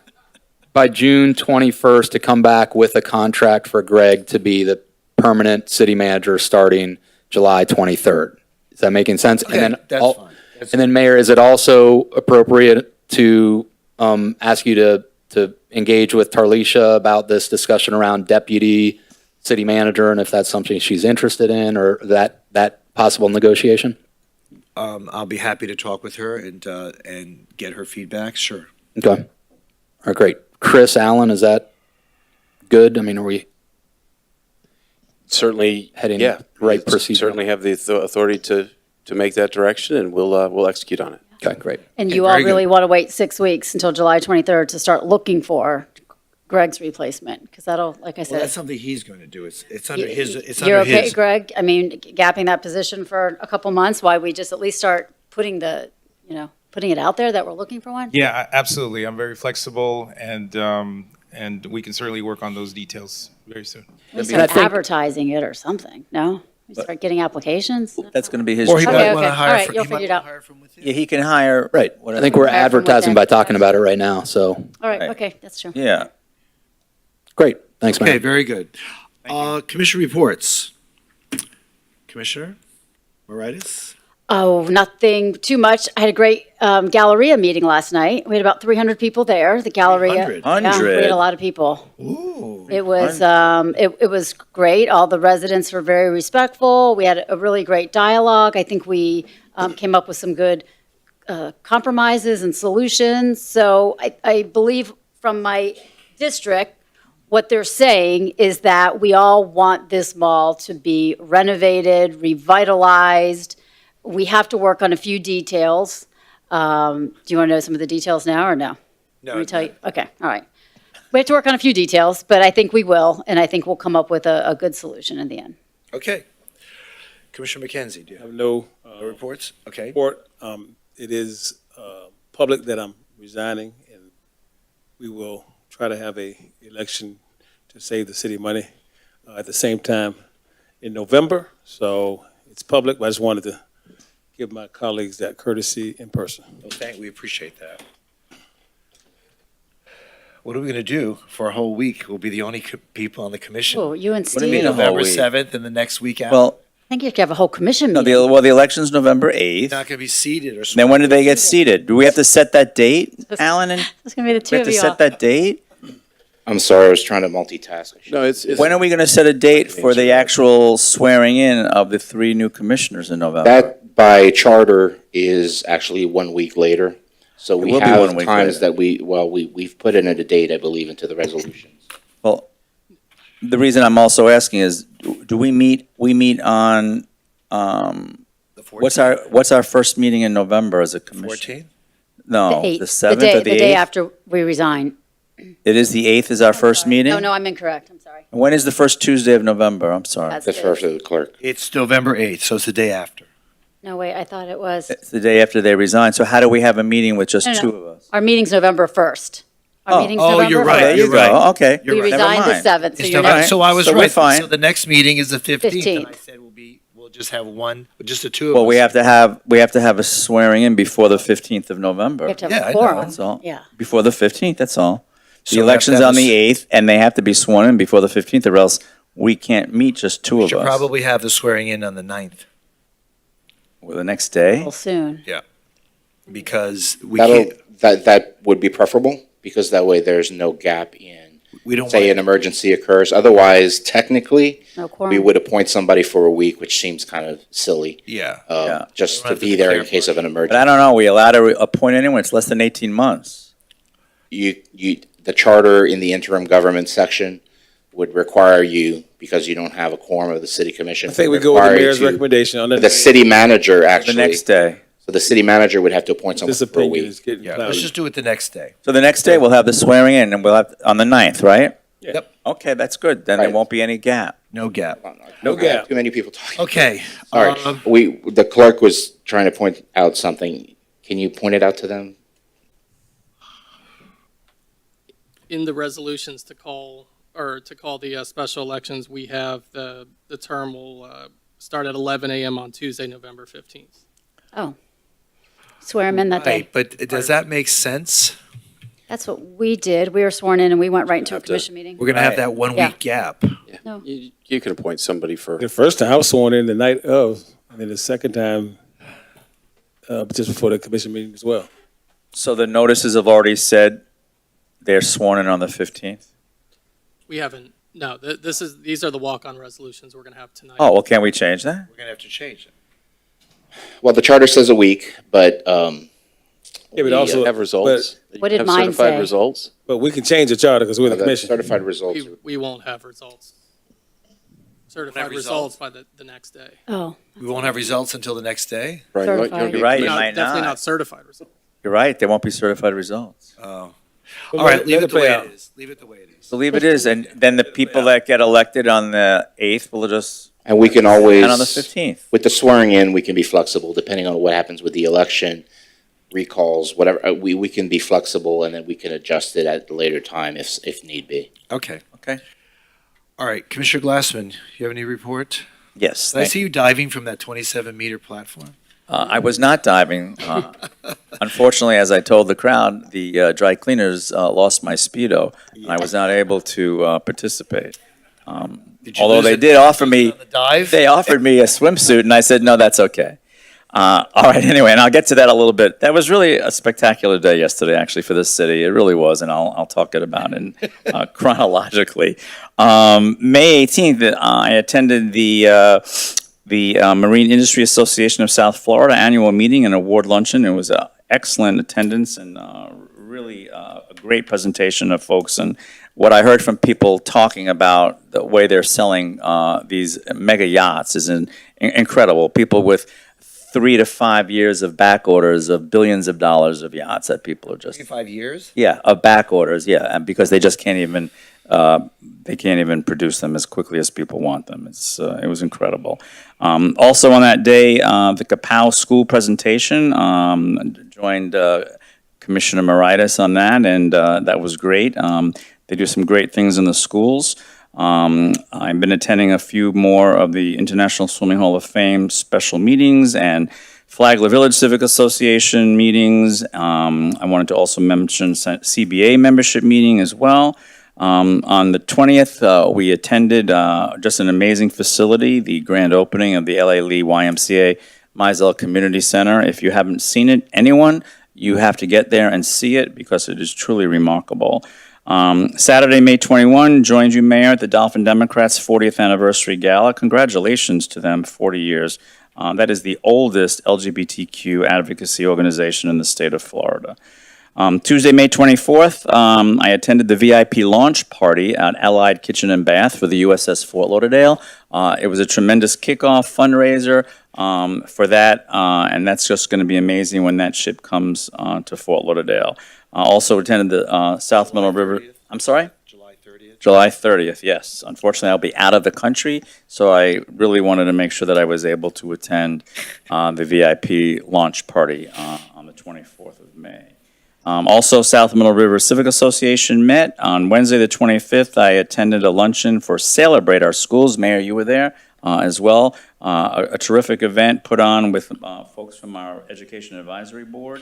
by June 21st to come back with a contract for Greg to be the permanent city manager starting July 23rd. Is that making sense? Okay, that's fine. And then Mayor, is it also appropriate to ask you to engage with Tarlisha about this discussion around deputy city manager and if that's something she's interested in or that possible negotiation? I'll be happy to talk with her and get her feedback, sure. Okay. All right, great. Chris Allen, is that good? I mean, are we Certainly, heading yeah. right it's- procedure? Certainly have the authority to make that direction, and we'll execute on it. Okay, great. And Okay, you all very good. really want to wait 6 weeks until July 23rd to start looking for Greg's replacement? Because that'll, like I Well, said. that's something he's going to do. It's under his, it's You're under okay, his. Greg? I mean, gapping that position for a couple months, why we just at least start putting putting it out there that we're looking for one? Yeah, absolutely. I'm very flexible, and we can certainly work on those details very soon. We start advertising it or something, no? We start getting applications? That's going to be his. Or he choice. might Okay, want to okay, hire. all right, fr- you'll he might figure it wanna out. hire from within. Yeah, he can hire, Right. I think we're Hire from advertising within. by talking about it right now, so, All right, Right. okay, that's true. Yeah. great. Thanks, Okay, Mayor. very good. Commissioner reports. Commissioner Moritas? Oh, nothing too much. I had a great Galleria meeting last night. We had about 300 people there. The Galleria. 300? Yeah, we had a lot of people. Ooh. It was it was great. All the residents were very respectful. We had a really great dialogue. I think we came up with some good compromises and solutions. So I believe from my district, what they're saying is that we all want this mall to be renovated, revitalized. We have to work on a few details. Do you want to know some of the details now or no? No, Let me tell you. Okay, all right. We have to work on a few details, but I think we will, and I think we'll come up with a good solution in the end. Okay. Commissioner McKenzie, do you I have have no no reports? Okay. report. It is public that I'm resigning, and we will try to have a election to save the city money at the same time in November. So it's public, but I just wanted to give my colleagues that courtesy in person. Well, we appreciate that. What are we going to do for a whole week? We'll be the only people on the commission. Oh, you and What do you mean Steve. a whole November week? 7th and the next week after. Well, I think you have to have a whole commission no, meeting. the election's November 8th. Not going to be seated or Then when do they get seated? Do we have to set that date, Alan? And It's going to be the two we have of to you set all. that date? I'm sorry, I was trying to multitask. No, it's When are we going to set a date for the actual swearing in of the 3 new commissioners in November? That by charter is actually 1 week later. So It we will be have 1 week times later. that we've put in a date, I believe, into the resolutions. Well, the reason I'm also asking is, do we meet on, what's our first meeting in November as a commission? 14th? No, The 8th. the 7th or the The day 8th? after we resign. It is the 8th is our first meeting? No, I'm incorrect. I'm sorry. When is the first Tuesday of November? I'm sorry. That's The good. first of the clerk. It's November 8th, so it's the day after. No, wait, I thought it was. It's the day after they resign. So how do we have a meeting with just No, no. 2 of us? Our meeting's November 1st. Our Oh. meeting's Oh, November you're 1st. right, There you you're right. go. Okay. We Never resigned the mind. 7th, so It's you're November- next. So I was So we're right. fine. So the next meeting is the 15th. And I 15th. said we'll just have one, just the two of us. Well, we have to have a swearing in before the 15th of November. We have to Yeah, have I a know. quorum. That's all. Yeah. Before the 15th, that's all. So The we have to election's have on a the 8th, and they have to be sworn in before the 15th, or else we can't meet just 2 We of should us. probably have the swearing in on the 9th Well, the next day? Well, soon. because we can't, That would be preferable, because that way there's no gap in, we don't say, want an emergency occurs. Otherwise, technically, No we quorum. would appoint somebody for a week, which seems kind of silly, yeah. Yeah. just We don't to have to be there in declare case of an But emergency. I don't know, we allowed to appoint anyone, it's less than 18 months. The charter in the interim government section would require you, because you don't have a quorum of the city commission. I think we go with the require you mayor's to- recommendation on The city manager, The actually. next day. So the city manager would have to appoint someone This for a opinion week. is getting Yeah, cloudy. let's just do it the next day. So the next day, we'll have the swearing in, and we'll have, on the 9th, right? Yep. Okay, that's good, then there Right. won't be any gap. No gap. No gap. Too many people talking. Okay. Sorry, the clerk was trying to point out something. Can you point it out to them? in the resolutions to call the special elections, we have the term will start at 11 a.m. on Tuesday, November 15th. Oh, swear him in that day. Right, but does that make sense? That's what we did. We were sworn in and we went right into a Have to- commission meeting. We're gonna have that 1 Yeah. week gap. No. You can appoint somebody for, The first time I was sworn in the night of, and then the second time, just before the commission meeting as well. So the notices have already said they're sworn in on the 15th? We haven't. No, these are the walk-on resolutions we're going to have tonight. Oh, well, can't we change that? We're gonna have to change it. Well, the charter says a week, but, Yeah, but also have results. What did Have mine certified say? results. But we can change the charter because we're the commission. certified results. We won't have results. Certified Have results by the next day. Oh, We won't have results until the next day? Right. Certified. You're right, you No, might definitely not. not certified results. You're right, there won't be certified results. Oh. But All right, let leave it it the play way out. it is. Leave it the way it is. Believe it is, and then the people that get elected on the 8th will just, And we can always, and on the 15th. with the swearing in, we can be flexible depending on what happens with the election, recalls, whatever. We can be flexible and then we can adjust it at a later time if need be. Okay. Okay. All right, Commissioner Glassman, you have any report? Yes. Did I see you diving from that 27-meter platform? I was not diving. Unfortunately, as I told the crowd, the dry cleaners lost my Speedo, and I was not able to participate. Did you Although lose they it- did offer me, on the dive? they offered me a swimsuit, and I said, no, that's okay. All right, anyway, and I'll get to that a little bit. That was really a spectacular day yesterday, actually, for this city. It really was, and I'll talk it about it chronologically. May 18th, I attended the Marine Industry Association of South Florida annual meeting and award luncheon. It was an excellent attendance and really a great presentation of folks. And what I heard from people talking about the way they're selling these mega yachts is incredible. People with 3 to 5 years of back orders of billions of dollars of yachts that people are just 5 years? yeah, of back orders, yeah, and because they just can't even produce them as quickly as people want them. It was incredible. Also on that day, the Kapow School presentation, joined Commissioner Moritas on that, and that was great. They do some great things in the schools. I've been attending a few more of the International Swimming Hall of Fame special meetings and Flagler Village Civic Association meetings. I wanted to also mention CBA membership meeting as well. On the 20th, we attended just an amazing facility, the grand opening of the LA Lee YMCA Mizell Community Center. If you haven't seen it, anyone, you have to get there and see it because it is truly remarkable. Saturday, May 21, joined you, Mayor, at the Dolphin Democrats' 40th anniversary gala. Congratulations to them, 40 years. That is the oldest LGBTQ advocacy organization in the state of Florida. Tuesday, May 24th, I attended the VIP launch party at Allied Kitchen and Bath for the USS Fort Lauderdale. It was a tremendous kickoff fundraiser for that, and that's just going to be amazing when that ship comes to Fort Lauderdale. Also attended the South Middle River. I'm sorry? July 30th. July 30th, yes. Unfortunately, I'll be out of the country, so I really wanted to make sure that I was able to attend the VIP launch party on the 24th of May. Also, South Middle River Civic Association met. On Wednesday, the 25th, I attended a luncheon for Celebrate Our Schools. Mayor, you were there as well. A terrific event put on with folks from our Education Advisory Board.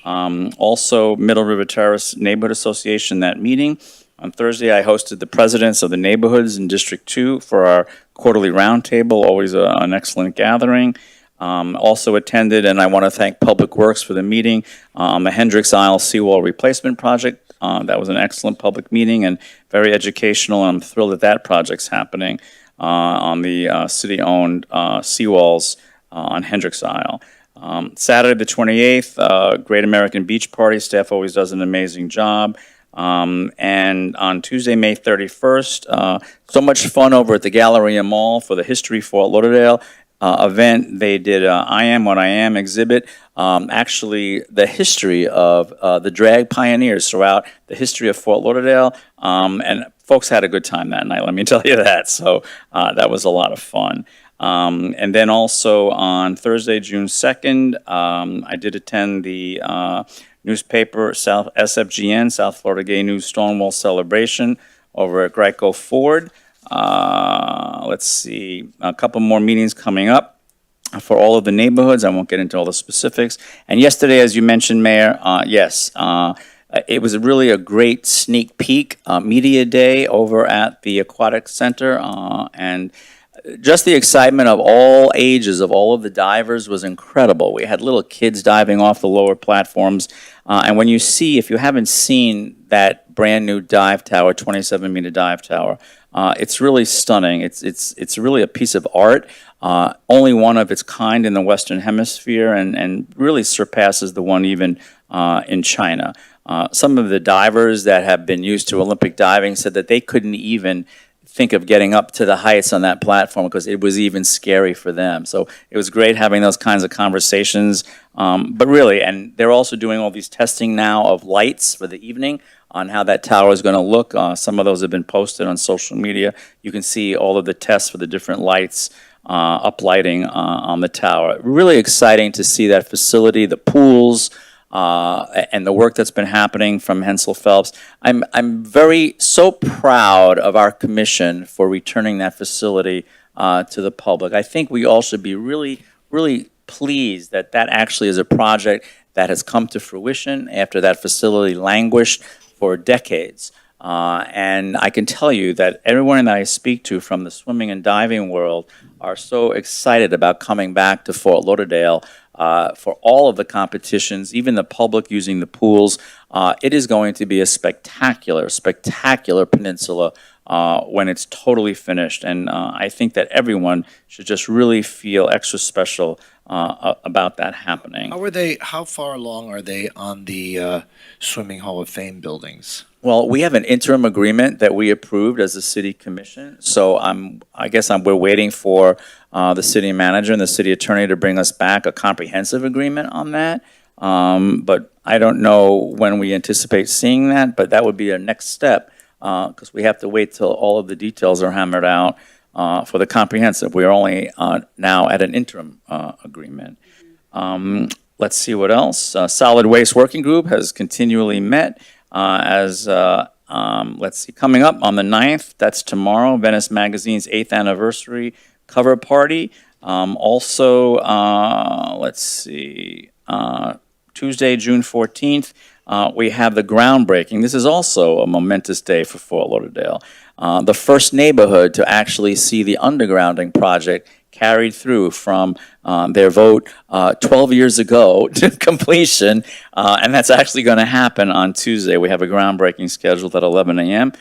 Also, Middle River Terrace Neighborhood Association, that meeting. On Thursday, I hosted the presidents of the neighborhoods in District 2 for our quarterly roundtable, always an excellent gathering. Also attended, and I want to thank Public Works for the meeting, the Hendricks Isle Seawall Replacement Project. That was an excellent public meeting and very educational, and I'm thrilled that that project's happening on the city-owned seawalls on Hendricks Isle. Saturday the 28th, Great American Beach Party. Staff always does an amazing job. And on Tuesday, May 31st, so much fun over at the Galleria Mall for the History Fort Lauderdale event. They did I Am What I Am exhibit, actually the history of the drag pioneers throughout the history of Fort Lauderdale, and folks had a good time that night, let me tell you that. So that was a lot of fun. And then also on Thursday, June 2nd, I did attend the newspaper, South SFGN, South Florida Gay News Stonewall Celebration over at Greco Ford. Let's see, a couple more meetings coming up for all of the neighborhoods. I won't get into all the specifics. And yesterday, as you mentioned, Mayor, yes, it was really a great sneak peek media day over at the Aquatic Center, and just the excitement of all ages of all of the divers was incredible. We had little kids diving off the lower platforms, and when you see, if you haven't seen that brand new dive tower, 27-meter dive tower, it's really stunning. It's really a piece of art, only one of its kind in the Western Hemisphere, and really surpasses the one even in China. Some of the divers that have been used to Olympic diving said that they couldn't even think of getting up to the heights on that platform because it was even scary for them. So it was great having those kinds of conversations. But really, and they're also doing all these testing now of lights for the evening on how that tower is going to look. Some of those have been posted on social media. You can see all of the tests for the different lights, uplighting on the tower. Really exciting to see that facility, the pools, and the work that's been happening from Hensel Phelps. I'm so proud of our commission for returning that facility to the public. I think we all should be really, really pleased that that actually is a project that has come to fruition after that facility languished for decades. And I can tell you that everyone that I speak to from the swimming and diving world are so excited about coming back to Fort Lauderdale for all of the competitions, even the public using the pools. It is going to be a spectacular, spectacular peninsula when it's totally finished. And I think that everyone should just really feel extra special about that happening. How far along are they on the Swimming Hall of Fame buildings? Well, we have an interim agreement that we approved as a city commission. So we're waiting for the city manager and the city attorney to bring us back a comprehensive agreement on that. But I don't know when we anticipate seeing that, but that would be a next step because we have to wait till all of the details are hammered out for the comprehensive. We are only now at an interim agreement. Let's see what else. Solid Waste Working Group has continually met. Let's see, coming up on the 9th, that's tomorrow, Venice Magazine's 8th anniversary cover party. Let's see, Tuesday, June 14th, we have the groundbreaking. This is also a momentous day for Fort Lauderdale. The first neighborhood to actually see the undergrounding project carried through from their vote 12 years ago to completion, and that's actually going to happen on Tuesday. We have a groundbreaking scheduled at 11 a.m.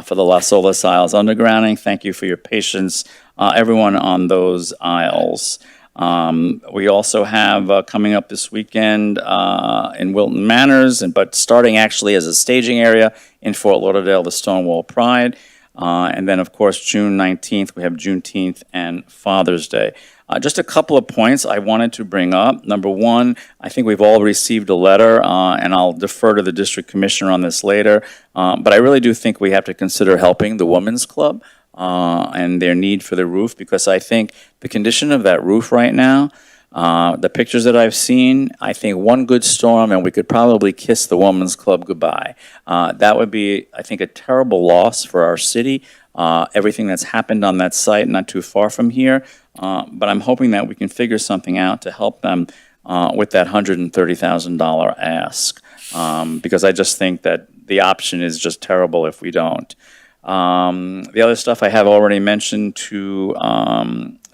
For the Las Olas Isles undergrounding. Thank you for your patience, everyone on those aisles. We also have coming up this weekend in Wilton Manors, but starting actually as a staging area in Fort Lauderdale, the Stonewall Pride. And then, of course, June 19th, we have Juneteenth and Father's Day. Just a couple of points I wanted to bring up. Number one, I think we've all received a letter, and I'll defer to the district commissioner on this later, but I really do think we have to consider helping the Women's Club and their need for the roof, because I think the condition of that roof right now, the pictures that I've seen, I think one good storm and we could probably kiss the Women's Club goodbye. That would be, I think, a terrible loss for our city. Everything that's happened on that site not too far from here, but I'm hoping that we can figure something out to help them with that $130,000 ask, because I just think that the option is just terrible if we don't. The other stuff I have already mentioned to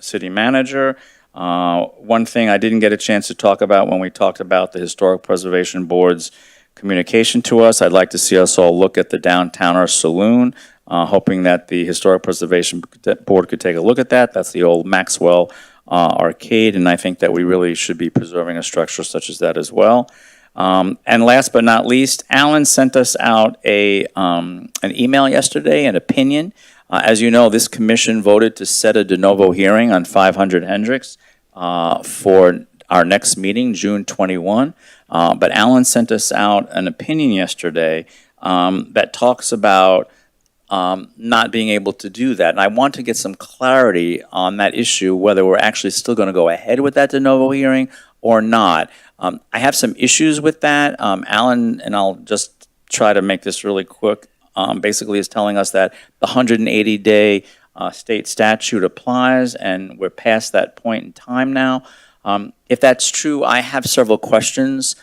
city manager. One thing I didn't get a chance to talk about when we talked about the Historic Preservation Board's communication to us, I'd like to see us all look at the Downtowner Saloon, hoping that the Historic Preservation Board could take a look at that. That's the old Maxwell arcade, and I think that we really should be preserving a structure such as that as well. And last but not least, Alan sent us out an email yesterday, an opinion. As you know, this commission voted to set a de novo hearing on 500 Hendricks for our next meeting, June 21. But Alan sent us out an opinion yesterday that talks about not being able to do that. And I want to get some clarity on that issue, whether we're actually still going to go ahead with that de novo hearing or not. I have some issues with that. Alan, and I'll just try to make this really quick, basically is telling us that the 180-day state statute applies, and we're past that point in time now. If that's true, I have several questions,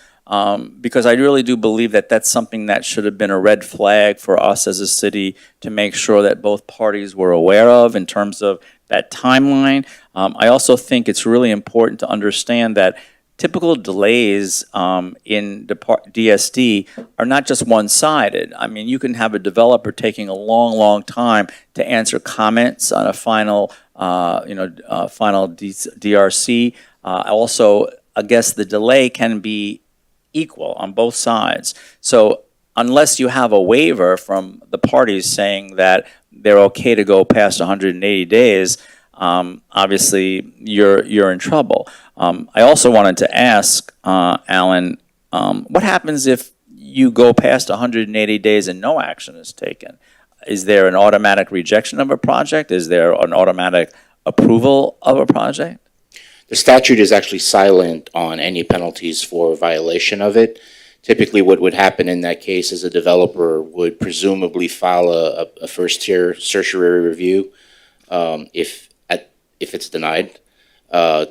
because I really do believe that that's something that should have been a red flag for us as a city to make sure that both parties were aware of in terms of that timeline. I also think it's really important to understand that typical delays in DSD are not just one-sided. I mean, you can have a developer taking a long, long time to answer comments on a final, final DRC. Also, I guess the delay can be equal on both sides. So unless you have a waiver from the parties saying that they're okay to go past 180 days, obviously you're in trouble. I also wanted to ask, Alan, what happens if you go past 180 days and no action is taken? Is there an automatic rejection of a project? Is there an automatic approval of a project? The statute is actually silent on any penalties for violation of it. Typically, what would happen in that case is a developer would presumably file a first-tier certiorari review if it's denied.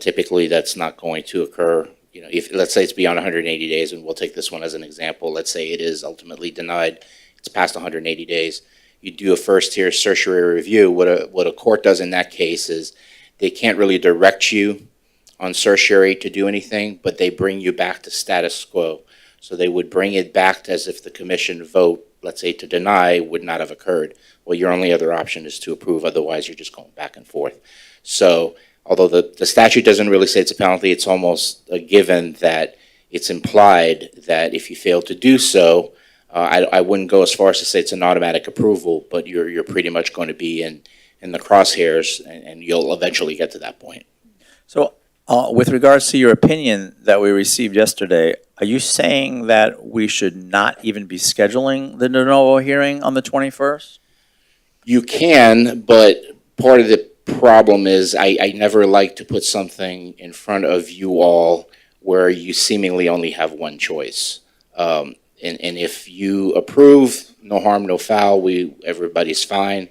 Typically, that's not going to occur. You know, if let's say it's beyond 180 days, and we'll take this one as an example. Let's say it is ultimately denied. It's past 180 days. You do a first-tier certiorari review. What a court does in that case is they can't really direct you on certiorari to do anything, but they bring you back to status quo. So they would bring it back as if the commission vote, let's say to deny, would not have occurred. Well, your only other option is to approve, otherwise you're just going back and forth. So although the statute doesn't really say it's a penalty, it's almost a given that it's implied that if you fail to do so, I wouldn't go as far as to say it's an automatic approval, but you're pretty much going to be in the crosshairs, and you'll eventually get to that point. So with regards to your opinion that we received yesterday, are you saying that we should not even be scheduling the de novo hearing on the 21st? You can, but part of the problem is I never like to put something in front of you all where you seemingly only have one choice. And if you approve, no harm, no foul, everybody's fine.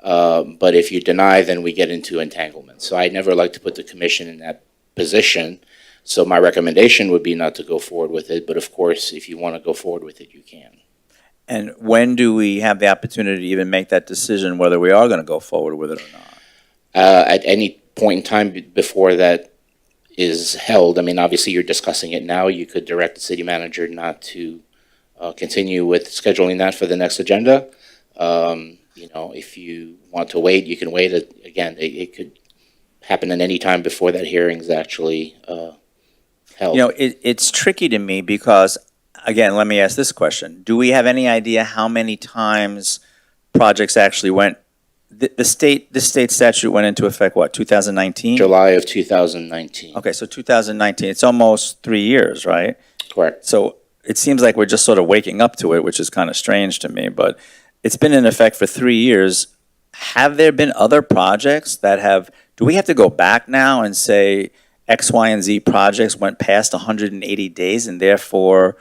But if you deny, then we get into entanglement. So I never like to put the commission in that position. So my recommendation would be not to go forward with it. But of course, if you want to go forward with it, you can. And when do we have the opportunity to even make that decision whether we are going to go forward with it or not? At any point in time before that is held. I mean, obviously you're discussing it now. You could direct the city manager not to continue with scheduling that for the next agenda. You know, if you want to wait, you can wait. Again, it could happen at any time before that hearing is actually held. You know, it's tricky to me because, again, let me ask this question. Do we have any idea how many times projects actually went, the state statute went into effect, what, 2019? July of 2019. Okay, so 2019, it's almost 3 years, right? Correct. So it seems like we're just sort of waking up to it, which is kind of strange to me, but it's been in effect for 3 years. Have there been other projects that have, do we have to go back now and say X, Y, and Z projects went past 180 days and therefore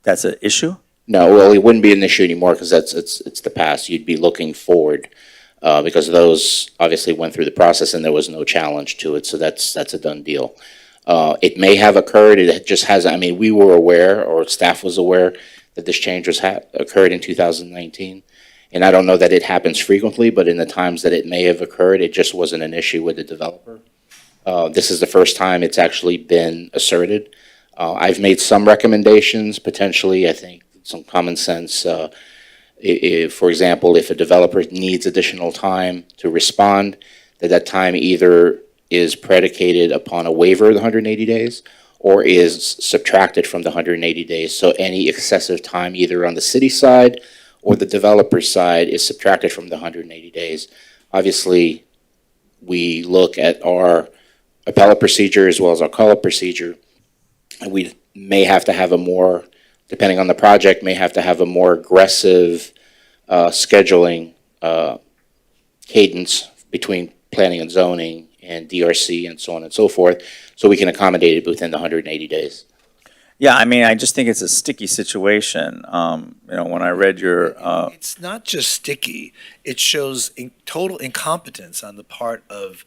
that's an issue? No, well, it wouldn't be an issue anymore because it's the past. You'd be looking forward because those obviously went through the process and there was no challenge to it. So that's a done deal. It may have occurred. It just hasn't. I mean, we were aware, or staff was aware, that this change was occurred in 2019. And I don't know that it happens frequently, but in the times that it may have occurred, it just wasn't an issue with the developer. This is the first time it's actually been asserted. I've made some recommendations, potentially, I think, some common sense. For example, if a developer needs additional time to respond, that time either is predicated upon a waiver of the 180 days or is subtracted from the 180 days. So any excessive time either on the city side or the developer side is subtracted from the 180 days. Obviously, we look at our appellate procedure as well as our call-up procedure, and we may have to have a more, depending on the project, may have to have a more aggressive scheduling cadence between planning and zoning and DRC and so on and so forth, so we can accommodate it within the 180 days. Yeah, I mean, I just think it's a sticky situation. When I read your, It's not just sticky, it shows total incompetence on the part of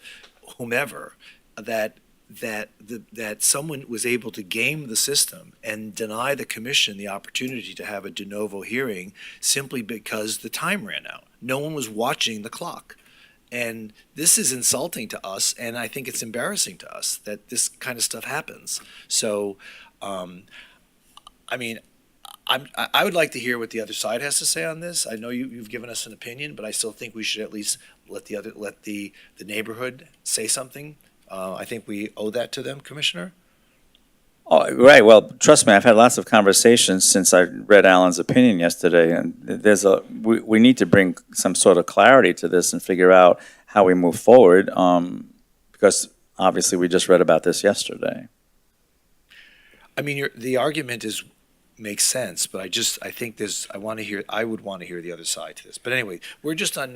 whomever that someone was able to game the system and deny the commission the opportunity to have a de novo hearing simply because the time ran out. No one was watching the clock. And this is insulting to us, and I think it's embarrassing to us that this kind of stuff happens. So, I mean, I would like to hear what the other side has to say on this. I know you've given us an opinion, but I still think we should at least let the neighborhood say something. I think we owe that to them, Commissioner. oh, right, well, trust me, I've had lots of conversations since I read Alan's opinion yesterday, and we need to bring some sort of clarity to this and figure out how we move forward, because obviously we just read about this yesterday. I mean, the argument makes sense, but I think I would want to hear the other side to this. But anyway, we're just on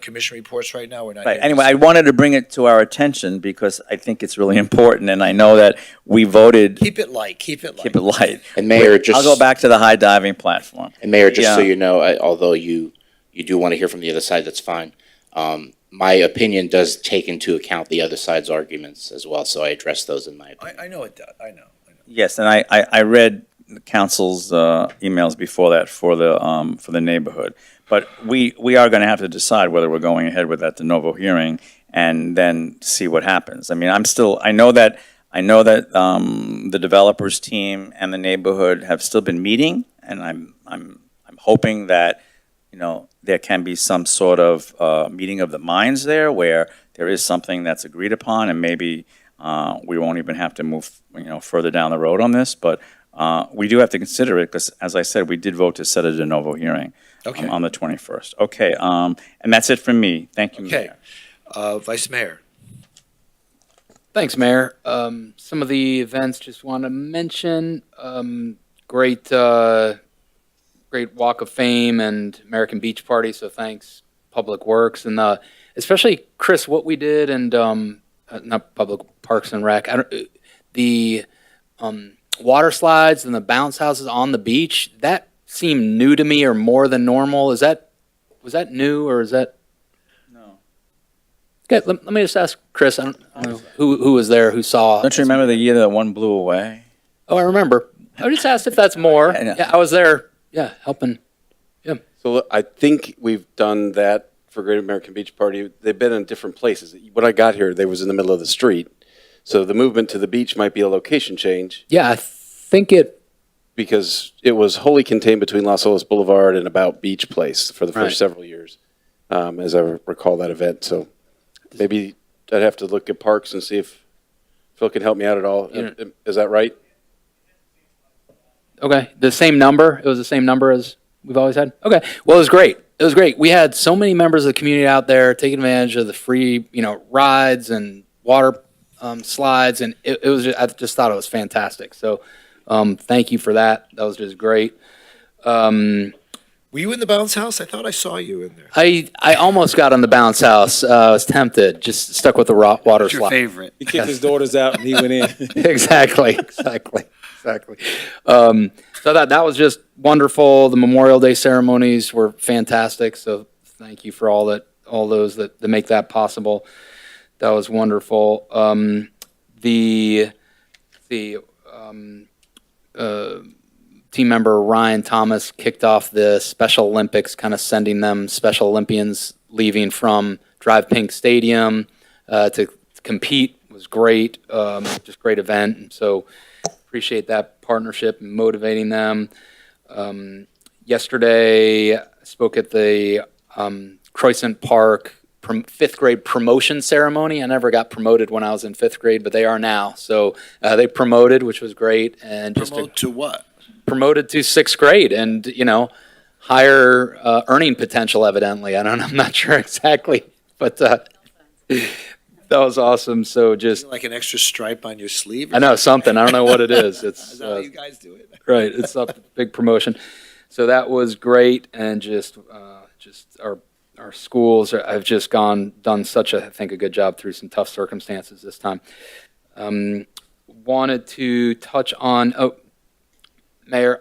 commission reports right now. We're not. Right, anyway, I wanted to bring it to our attention because I think it's really important, and I know that we voted. Keep it light. Keep it light. And Mayor, I'll go back to the high diving platform. And Mayor, just so Yeah. you know, although you do want to hear from the other side, that's fine. My opinion does take into account the other side's arguments as well, so I address those in my opinion. I know it does. I know. Yes, and I read the council's emails before that for the neighborhood. But we are going to have to decide whether we're going ahead with that de novo hearing and then see what happens. I mean, I know that the developers team and the neighborhood have still been meeting, and I'm hoping that there can be some sort of meeting of the minds there where there is something that's agreed upon, and maybe we won't even have to move further down the road on this. But we do have to consider it because, as I said, we did vote to set a de novo hearing on the 21st. Okay, and that's it from me. Thank you, Okay, Mayor. Vice Mayor. Thanks, Mayor. Some of the events just want to mention, great Walk of Fame and American Beach Party, so thanks, Public Works, and especially, Chris, what we did, and not Public Parks and Rec, the water slides and the bounce houses on the beach, that seemed new to me or more than normal. Was that new, or is that? No. Okay, let me just ask Chris, I don't know who was there, who saw. Don't you remember the year that one blew away? Oh, I remember. I just asked if that's more. Yeah, I was there, helping. Yeah. So I think we've done that for Great American Beach Party. They've been in different places. When I got here, they was in the middle of the street. So the movement to the beach might be a location change. Yeah, I think it. Because it was wholly contained between Las Olas Boulevard and about Beach Place for the first Right. several years, as I recall that event. So maybe I'd have to look at parks and see if Phil can help me out at all. Is that right? Okay, the same number? It was the same number as we've always had? Okay, well, it was great. It was great. We had so many members of the community out there taking advantage of the free, rides and water slides, and it was I just thought it was fantastic. So thank you for that. That was just great. Were you in the bounce house? I thought I saw you in there. I almost got on the bounce house. I was tempted. Just stuck with the water What's your slide. favorite? He kicked his daughters out and he went in. Exactly. So that was just wonderful. The Memorial Day ceremonies were fantastic. So thank you for all those that make that possible. That was wonderful. The team member Ryan Thomas kicked off the Special Olympics, kind of sending them Special Olympians leaving from Drive Pink Stadium to compete. It was great, just great event. And so appreciate that partnership and motivating them. Yesterday, I spoke at the Croissant Park fifth grade promotion ceremony. I never got promoted when I was in fifth grade, but they are now. So they promoted, which was great. And Promote to what? Promoted to sixth grade, and higher earning potential. Evidently, I'm not sure exactly, but that was awesome. So just Like an extra stripe on your sleeve? I know something. I don't know what it is. It's Is that how you guys do it? right. It's a big promotion. So that was great, and just our our schools have just done such I think, a good job through some tough circumstances this time. Wanted to touch on, Mayor,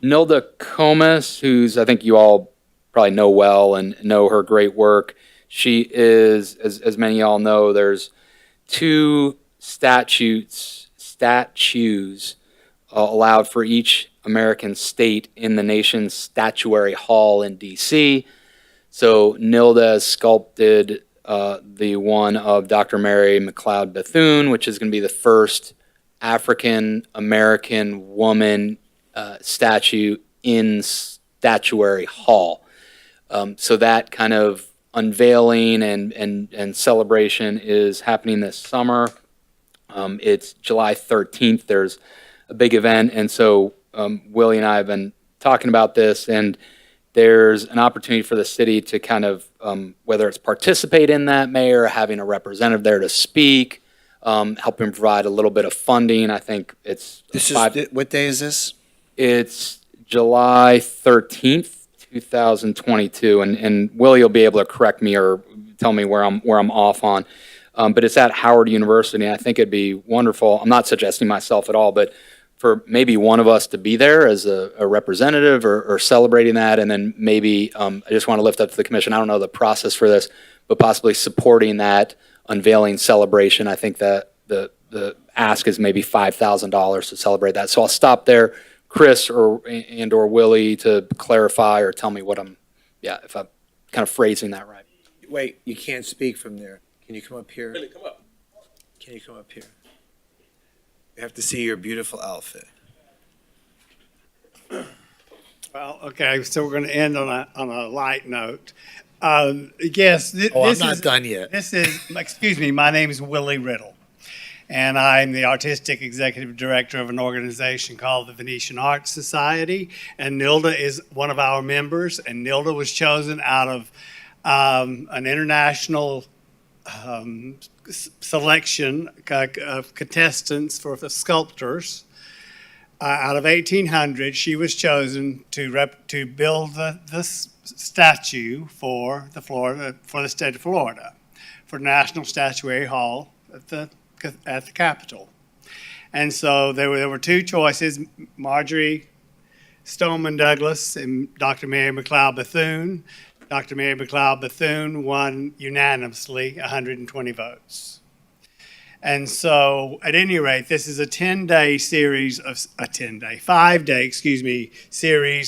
Nilda Comas, who's, I think you all probably know well and know her great work. She is, as many of y'all know, there's 2 statues allowed for each American state in the nation's statuary hall in D.C. So Nilda has sculpted the one of Dr. Mary McLeod Bethune, which is going to be the first African-American woman statue in Statuary Hall. So that kind of unveiling and celebration is happening this summer. It's July 13th. There's a big event, and so Willie and I have been talking about this, and there's an opportunity for the city to kind of, whether it's participate in that, Mayor, having a representative there to speak, helping provide a little bit of funding. I think it's What day is this? It's July 13th, 2022, and Willie will be able to correct me or tell me where I'm off on. But it's at Howard University, and I think it'd be wonderful. I'm not suggesting myself at all, but for maybe one of us to be there as a representative or celebrating that, and then maybe I just want to lift up to the commission. I don't know the process for this, but possibly supporting that unveiling celebration. I think that the ask is maybe $5,000 to celebrate that. So I'll stop there, Chris or Willie, to clarify or tell me what if I'm kind of phrasing that right. Wait, you can't speak from there. Can you come up here? Really, come up. Can you come up here? We have to see your beautiful outfit. Well, okay, so we're going to end on a light note. Yes, I'm not done yet. Excuse me, my name is Willie Riddle, and I'm the artistic executive director of an organization called the Venetian Art Society, and Nilda is one of our members, and Nilda was chosen out of an international selection of contestants for the sculptors. Out of 1,800, she was chosen to build this statue for the state of Florida, for National Statuary Hall at the Capitol. And so there were 2 choices: Marjorie Stoneman Douglas and Dr. Mary McLeod Bethune. Dr. Mary McLeod Bethune won unanimously 120 votes. And so, at any rate, this is a 5-day series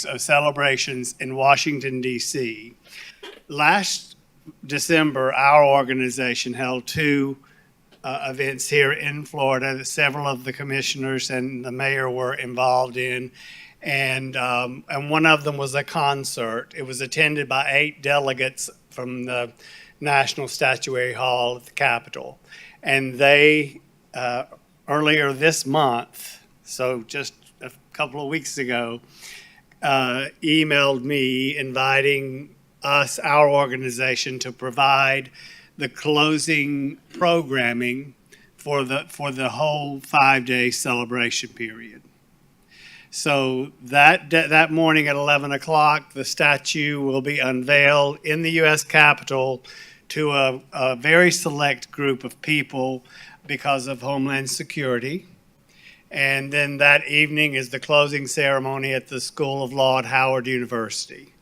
of celebrations in Washington, D.C. Last December, our organization held 2 events here in Florida that several of the commissioners and the mayor were involved in. And one of them was a concert. It was attended by 8 delegates from the National Statuary Hall at the Capitol. And they, earlier this month, so just a couple of weeks ago, emailed me inviting us, our organization, to provide the closing programming for the whole 5-day celebration period. So that morning at 11 o'clock, the statue will be unveiled in the U.S. Capitol to a very select group of people because of Homeland Security. And then that evening is the closing ceremony at the School of Law at Howard University,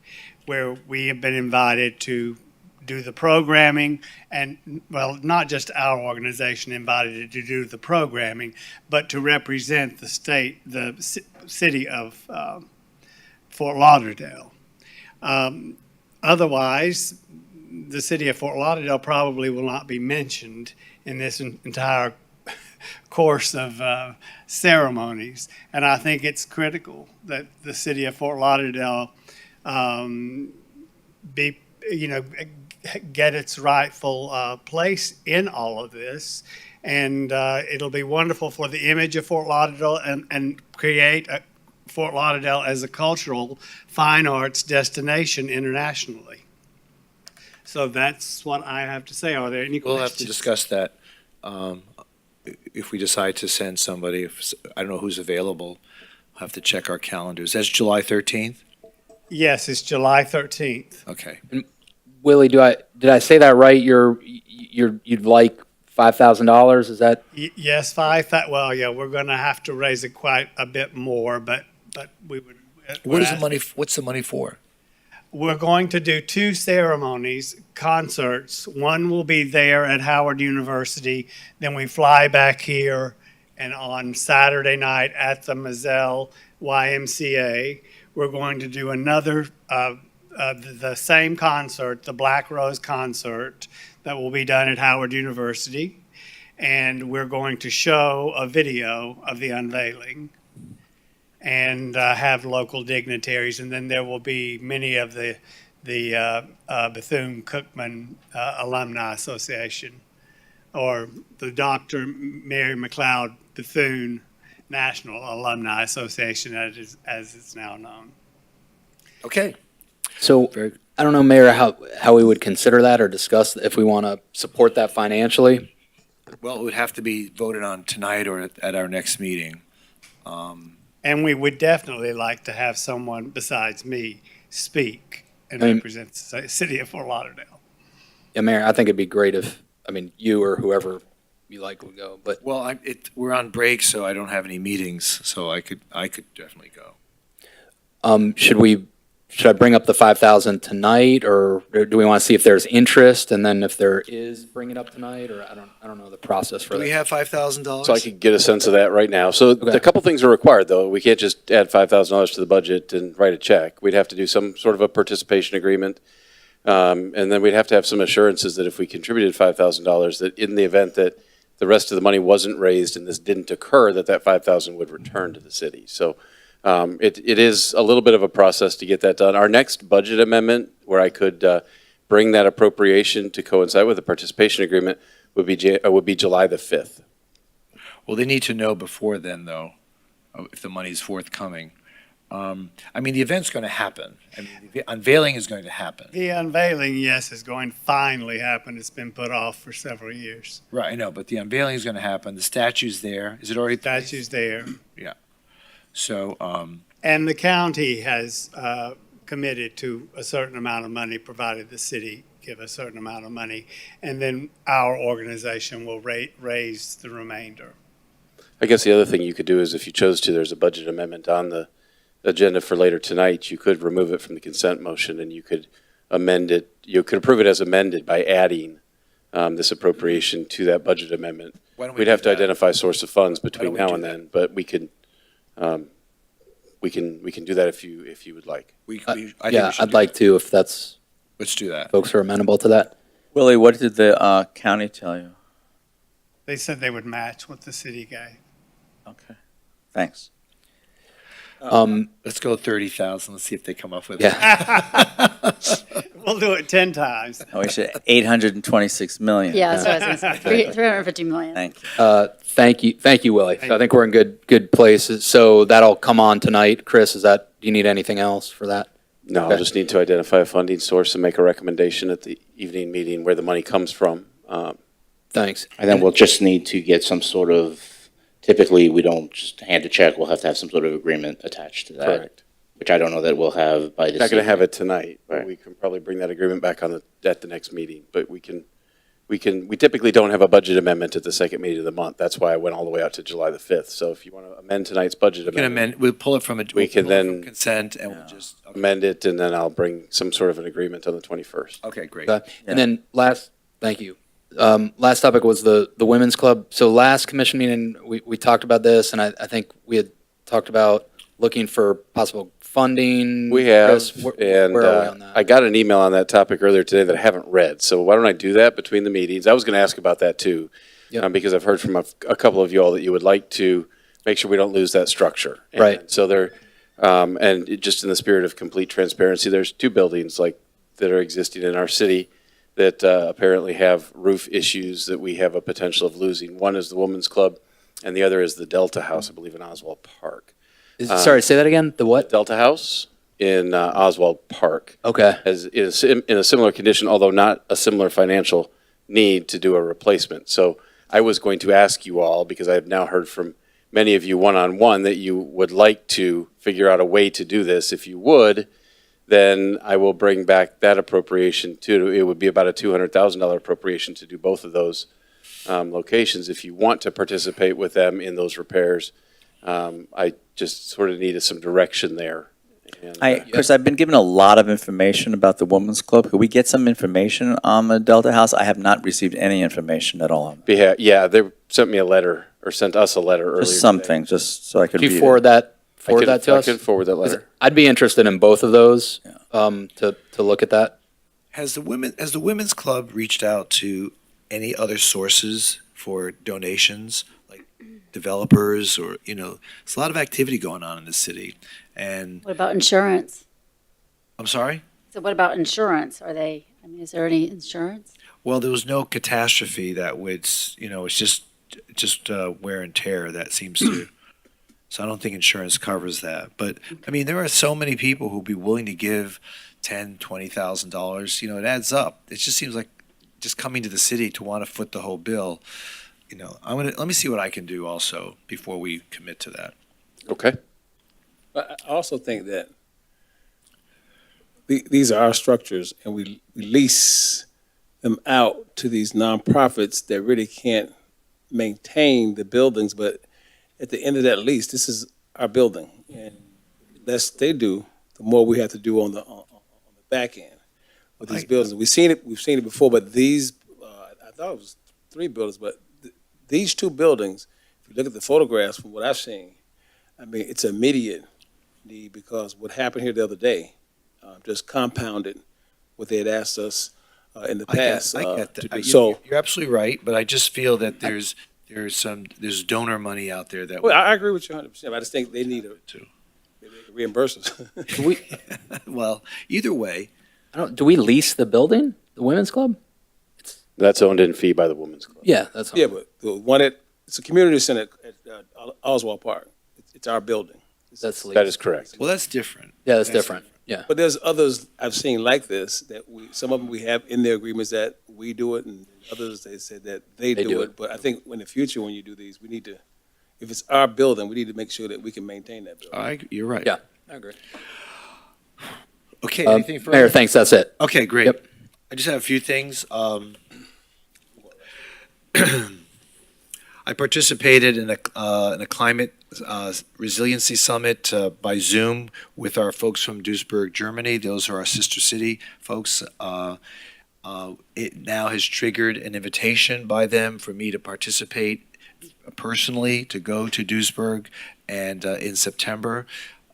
where we have been invited to do the programming, and, well, not just our organization invited to do the programming, but to represent the city of Fort Lauderdale. Otherwise, the city of Fort Lauderdale probably will not be mentioned in this entire course of ceremonies. And I think it's critical that the city of Fort Lauderdale get its rightful place in all of this. And it'll be wonderful for the image of Fort Lauderdale and create Fort Lauderdale as a cultural fine arts destination internationally. So that's what I have to say. Are there any questions? We'll have to discuss that if we decide to send somebody. I don't know who's available. We'll have to check our calendars. That's July 13th? Yes, it's July 13th. Okay. And Willie, did I say that right? You'd like $5,000? Is that? Yes, well, yeah, we're going to have to raise it quite a bit more, but we would. What's the money for? We're going to do 2 ceremonies, concerts. One will be there at Howard University. Then we fly back here, and on Saturday night at the Mazzell YMCA, we're going to do another, the same concert, the Black Rose concert, that will be done at Howard University. And we're going to show a video of the unveiling and have local dignitaries, and then there will be many of the Bethune-Cookman Alumni Association, or the Dr. Mary McLeod Bethune National Alumni Association, as it's now known. Okay. So I don't know, Mayor, how we would consider that or discuss if we want to support that financially. Well, it would have to be voted on tonight or at our next meeting. And we would definitely like to have someone besides me speak and represent the city of Fort Lauderdale. Yeah, Mayor, I think it'd be great if, you or whoever you like would go, but. Well, we're on break, so I don't have any meetings, so I could definitely go. Should I bring up the 5,000 tonight, or do we want to see if there's interest, and then if there is, bring it up tonight, or I don't know the process for Do that. we have $5,000? So I could get a sense of that right now. So Okay. a couple things are required, though. We can't just add $5,000 to the budget and write a check. We'd have to do some sort of a participation agreement. And then we'd have to have some assurances that if we contributed $5,000, that in the event that the rest of the money wasn't raised and this didn't occur, that $5,000 would return to the city. So it is a little bit of a process to get that done. Our next budget amendment, where I could bring that appropriation to coincide with the participation agreement, would be July the 5th. Well, they need to know before then, though, if the money is forthcoming. The event's going to happen. The unveiling is going to happen. The unveiling, yes, is going to finally happen. It's been put off for several years. Right, I know, but the unveiling is going to happen. The statue's there. Is it already? Statue's there. Yeah. So, And the county has committed to a certain amount of money, provided the city give a certain amount of money, and then our organization will raise the remainder. I guess the other thing you could do is, if you chose to, there's a budget amendment on the agenda for later tonight. You could remove it from the consent motion, and you could amend it. You could approve it as amended by adding this appropriation to that budget amendment. We'd have to identify source of funds between now and then, but we can do that if you would like. I'd like to, if that's. Let's do that. Folks are amenable to that. Willie, what did the county tell you? They said they would match what the city gave. Okay, thanks. Let's go 30,000. Let's see if they come up with it. We'll do it 10 times. No, we should 826 million. Yeah, that's what I was going to say. 350 million. Thank you. Thank you, Willie. So I think we're in good places. So that'll come on tonight. Chris, do you need anything else for that? No, Okay. I'll just need to identify a funding source and make a recommendation at the evening meeting where the money comes from. Thanks. And then we'll just need to get some sort of, typically, we don't just hand a check, we'll have to have some sort of agreement attached to that. Correct. Which I don't know that we'll have by this. Not going to have evening. it tonight, but we can probably bring that agreement back at the next meeting. But we typically don't have a budget amendment at the second meeting of the month. That's why I went all the way out to July the 5th. So if you want to amend tonight's budget amendment. We'll pull it from consent, and we'll just. Amend it, and then I'll bring some sort of an agreement on the 21st. Okay, great. And then thank you. Last topic was the women's club. So last commission meeting, we talked about this, and I think we had talked about looking for possible funding. We have, Chris, and where are we on that? I got an email on that topic earlier today that I haven't read. So why don't I do that between the meetings? I was going to ask about that too, because I've heard from a couple of you all that you would like to make sure we don't lose that structure. And Right. So just in the spirit of complete transparency, there's two buildings that are existing in our city that apparently have roof issues that we have a potential of losing. One is the Women's Club, and the other is the Delta House, I believe, in Oswald Park. Sorry, say that again. The what? Delta House in Oswald Park. Okay. Is in a similar condition, although not a similar financial need to do a replacement. So I was going to ask you all, because I have now heard from many of you one-on-one that you would like to figure out a way to do this. If you would, then I will bring back that appropriation too. It would be about a $200,000 appropriation to do both of those locations. If you want to participate with them in those repairs, I just sort of needed some direction there. And, Chris, I've been given a lot of information about the Women's Club. Could we get some information on the Delta House? I have not received any information at all. yeah, they sent me a letter, or sent us a letter earlier. Just something, just so I could Can read you it. forward that to I us? can forward that letter. I'd be interested in both of those, to look at that. Has the Women's Club reached out to any other sources for donations, like developers or, there's a lot of activity going on in the city. And What about insurance? I'm sorry? So what about insurance? Is there any insurance? Well, there was no catastrophe that would, it's just wear and tear that seems to. So I don't think insurance covers that. But there are so many people who'd be willing to give $10,000, $20,000. It adds up. It just seems like just coming to the city to want to foot the whole bill. Let me see what I can do also before we commit to that. Okay. But I also think that these are our structures, and we lease them out to these nonprofits that really can't maintain the buildings. But at the end of that lease, this is our building, and the less they do, the more we have to do on the back end with these buildings. We've seen it before, but these I thought it was 3 buildings, but these 2 buildings, if you look at the photographs from what I've seen, it's immediate need, because what happened here the other day just compounded what they had asked us in the past I get to that. do. So, You're absolutely right, but I just feel that there's donor money out there that. well, I agree with you 100%. I just think they need to reimburse us. Well, either way. Do we lease the building, the Women's Club? That's owned in fee by the Women's Club. Yeah, that's. Yeah, but the one it's a community center at Oswald Park. It's our building. That is correct. Well, that's different. Yeah, that's different. Yeah. But there's others I've seen like this that some of them we have in their agreements that we do it, and others they said that they do it. But I think in the future when you do these, we need to, if it's our building, we need to make sure that we can maintain that building. You're right. Yeah, I agree. Okay. Anything further? Mayor, thanks. That's it. Okay, great. Yep. I just have a few things. I participated in a climate resiliency summit by Zoom with our folks from Duisburg, Germany. Those are our sister city folks. It now has triggered an invitation by them for me to participate personally, to go to Duisburg, and in September.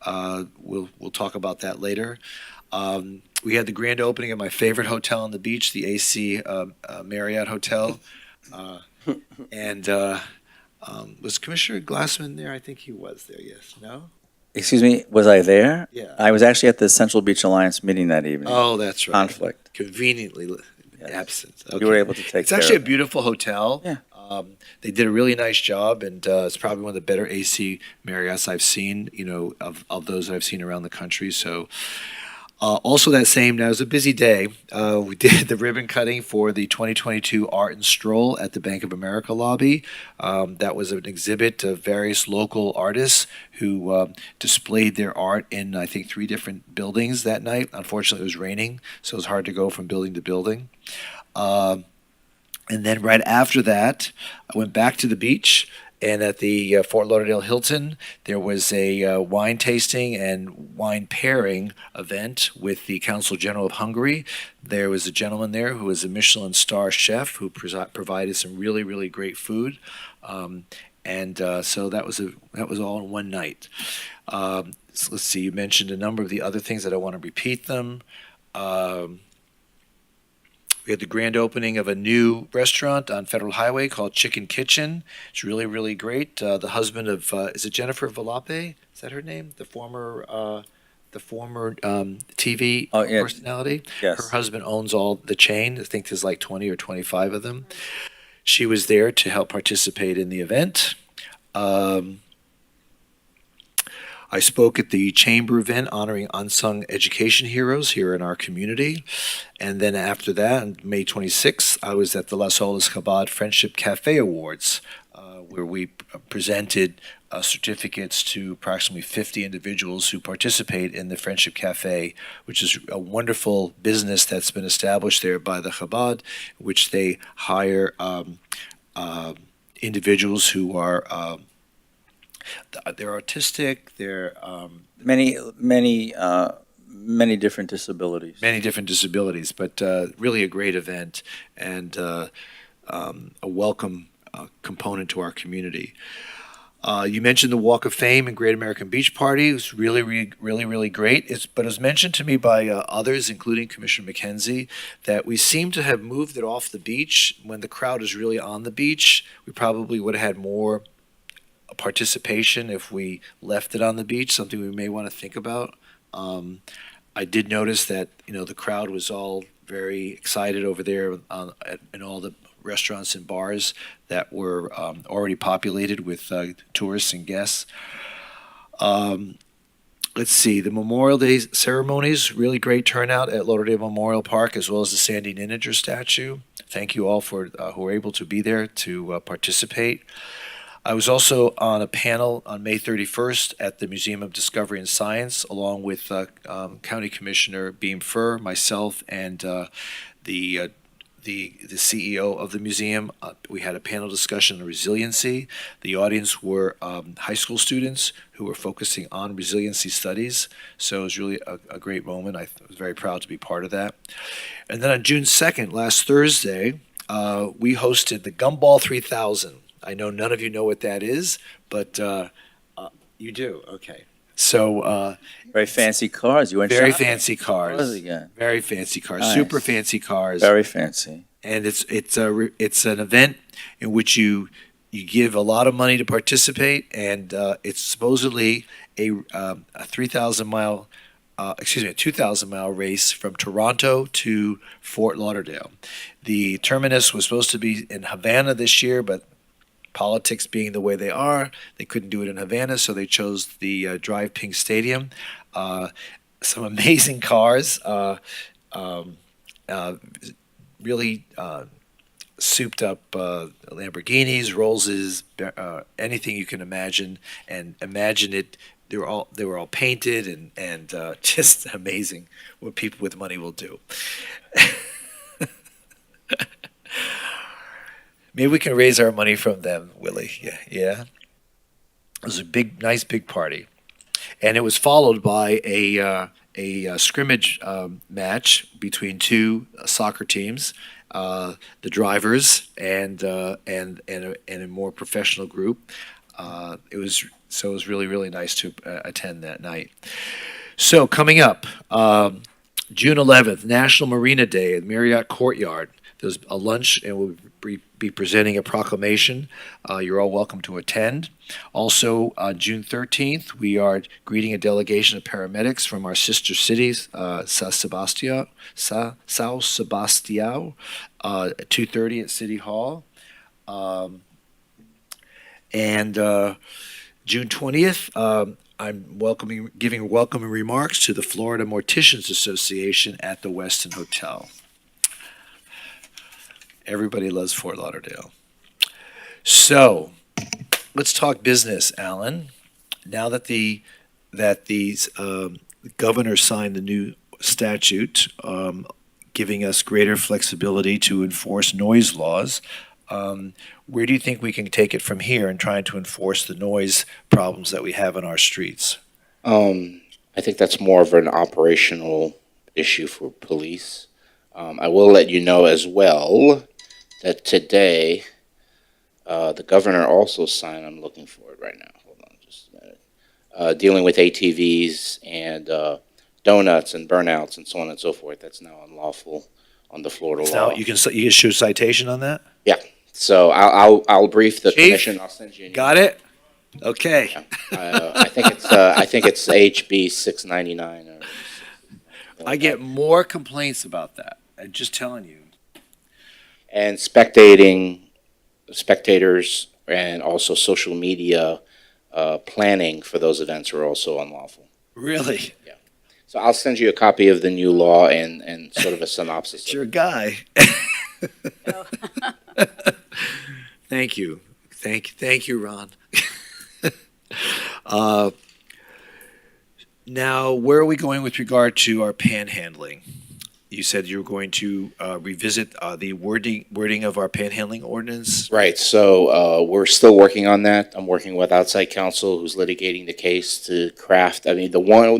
We'll talk about that later. We had the grand opening of my favorite hotel on the beach, the AC Marriott Hotel. And was Commissioner Glassman there? I think he was there, yes. No? Excuse me, was I there? Yeah. I was actually at the Central Beach Alliance meeting that evening. Oh, that's right. Conflict. Conveniently absent. You were able to take It's care actually a of it. beautiful hotel. Yeah. They did a really nice job, and it's probably one of the better AC Marriotts I've seen, of those that I've seen around the country. So also that same, now it was a busy day. We did the ribbon cutting for the 2022 Art and Stroll at the Bank of America lobby. That was an exhibit of various local artists who displayed their art in, I think, 3 different buildings that night. Unfortunately, it was raining, so it was hard to go from building to building. And then right after that, I went back to the beach, and at the Fort Lauderdale Hilton, there was a wine tasting and wine pairing event with the Consul General of Hungary. There was a gentleman there who was a Michelin star chef who provided some really, really great food. So that was all in one night. So let's see, you mentioned a number of the other things. I don't want to repeat them. We had the grand opening of a new restaurant on Federal Highway called Chicken Kitchen. It's really, really great. The husband of, is it Jennifer Valape? Is that her name? The former TV personality? Yes. Her husband owns all the chain. I think there's like 20 or 25 of them. She was there to help participate in the event. I spoke at the Chamber event honoring unsung education heroes here in our community. And then after that, on May 26th, I was at the Las Olas Chabad Friendship Cafe Awards, where we presented certificates to approximately 50 individuals who participate in the Friendship Cafe, which is a wonderful business that's been established there by the Chabad, which they hire individuals who are they're autistic, they're Many different disabilities. many different disabilities, but really a great event and a welcome component to our community. You mentioned the Walk of Fame and Great American Beach Party. It was really great. But it was mentioned to me by others, including Commissioner McKenzie, that we seem to have moved it off the beach when the crowd is really on the beach. We probably would have had more participation if we left it on the beach, something we may want to think about. I did notice that, the crowd was all very excited over there in all the restaurants and bars that were already populated with tourists and guests. Let's see, the Memorial Day ceremonies, really great turnout at Lauderdale Memorial Park, as well as the Sandy Ninninger statue. Thank you all for who were able to be there to participate. I was also on a panel on May 31st at the Museum of Discovery and Science, along with County Commissioner Beam Fur, myself, and the CEO of the museum. We had a panel discussion on resiliency. The audience were high school students who were focusing on resiliency studies. So it was really a great moment. I was very proud to be part of that. And then on June 2nd, last Thursday, we hosted the Gumball 3000. I know none of you know what that is, but you do. Okay. So Very fancy cars. You went very shopping? fancy cars. Cars again. Very fancy cars. Nice. Super fancy cars. Very fancy. And it's an event in which you give a lot of money to participate, and it's supposedly a 2,000 mile race from Toronto to Fort Lauderdale. The terminus was supposed to be in Havana this year, but politics being the way they are, they couldn't do it in Havana, so they chose the Drive Pink Stadium. Some amazing cars. Really souped up Lamborghinis, Rollses, anything you can imagine, and imagine it. They were all painted and just amazing what people with money will do. Maybe we can raise our money from them, Willie. Yeah. It was a nice big party, and it was followed by a scrimmage match between two soccer teams, the drivers and a more professional group. It was really nice to attend that night. So coming up, June 11th, National Marina Day at Marriott Courtyard. There's a lunch, and we'll be presenting a proclamation. You're all welcome to attend. Also, June 13th, we are greeting a delegation of paramedics from our sister cities, Sao Sebastião, at 2:30 at City Hall. And June 20th, I'm giving welcoming remarks to the Florida Morticians Association at the Westin Hotel. Everybody loves Fort Lauderdale. So let's talk business, Alan. Now that the governor signed the new statute giving us greater flexibility to enforce noise laws, where do you think we can take it from here in trying to enforce the noise problems that we have on our streets? I think that's more of an operational issue for police. I will let you know as well that today, the governor also signed, I'm looking for it right now, hold on just a minute, dealing with ATVs and donuts and burnouts and so on and so forth. That's now unlawful on the Florida law. Now, you can issue a citation on that? Yeah, so I'll brief the commission. I'll send you an email. Got it? Okay. Yeah. I think it's HB 699. Or I get more complaints about that. I'm just telling you. And spectators and also social media planning for those events are also unlawful. Really? Yeah. So I'll send you a copy of the new law and sort of a synopsis. It's your guy. Thank you. Thank you, Ron. Now, where are we going with regard to our panhandling? You said you were going to revisit the wording of our panhandling ordinance. Right, so we're still working on that. I'm working with outside counsel who's litigating the case to craft, I mean,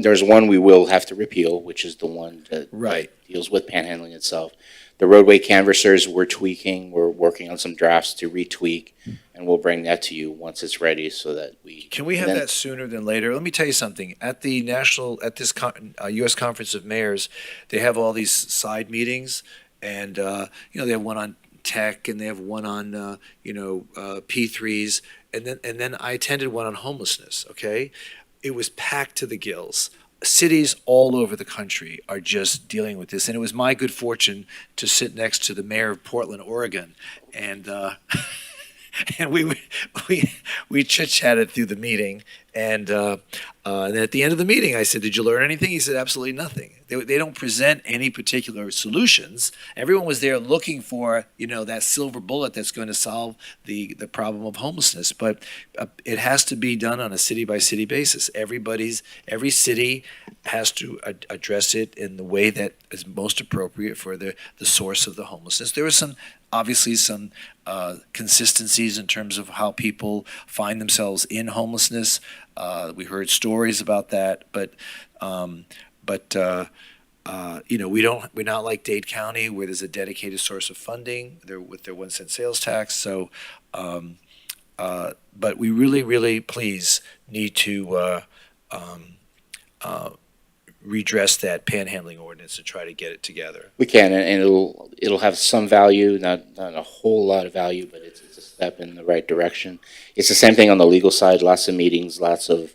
there's one we will have to repeal, which is the one that Right. deals with panhandling itself. The roadway canvassers, we're tweaking, we're working on some drafts to retweak, and we'll bring that to you once it's ready so that we. Can we have that sooner than later? Let me tell you something. At the U.S. Conference of Mayors, they have all these side meetings, and they have one on tech, and they have one on P3s, and then I attended one on homelessness. Okay, it was packed to the gills. Cities all over the country are just dealing with this, and it was my good fortune to sit next to the mayor of Portland, Oregon, and and we chit-chatted through the meeting, and at the end of the meeting, I said, "Did you learn anything?" He said, "Absolutely nothing." They don't present any particular solutions. Everyone was there looking for that silver bullet that's going to solve the problem of homelessness, but it has to be done on a city-by-city basis. Every city has to address it in the way that is most appropriate for the source of the homelessness. There was obviously some consistencies in terms of how people find themselves in homelessness. We heard stories about that, but we're not like Dade County where there's a dedicated source of funding with their 1 cent sales tax. So, but we really please need to redress that panhandling ordinance and try to get it together. We can, and it'll have some value, not a whole lot of value, but it's a step in the right direction. It's the same thing on the legal side, lots of meetings, lots of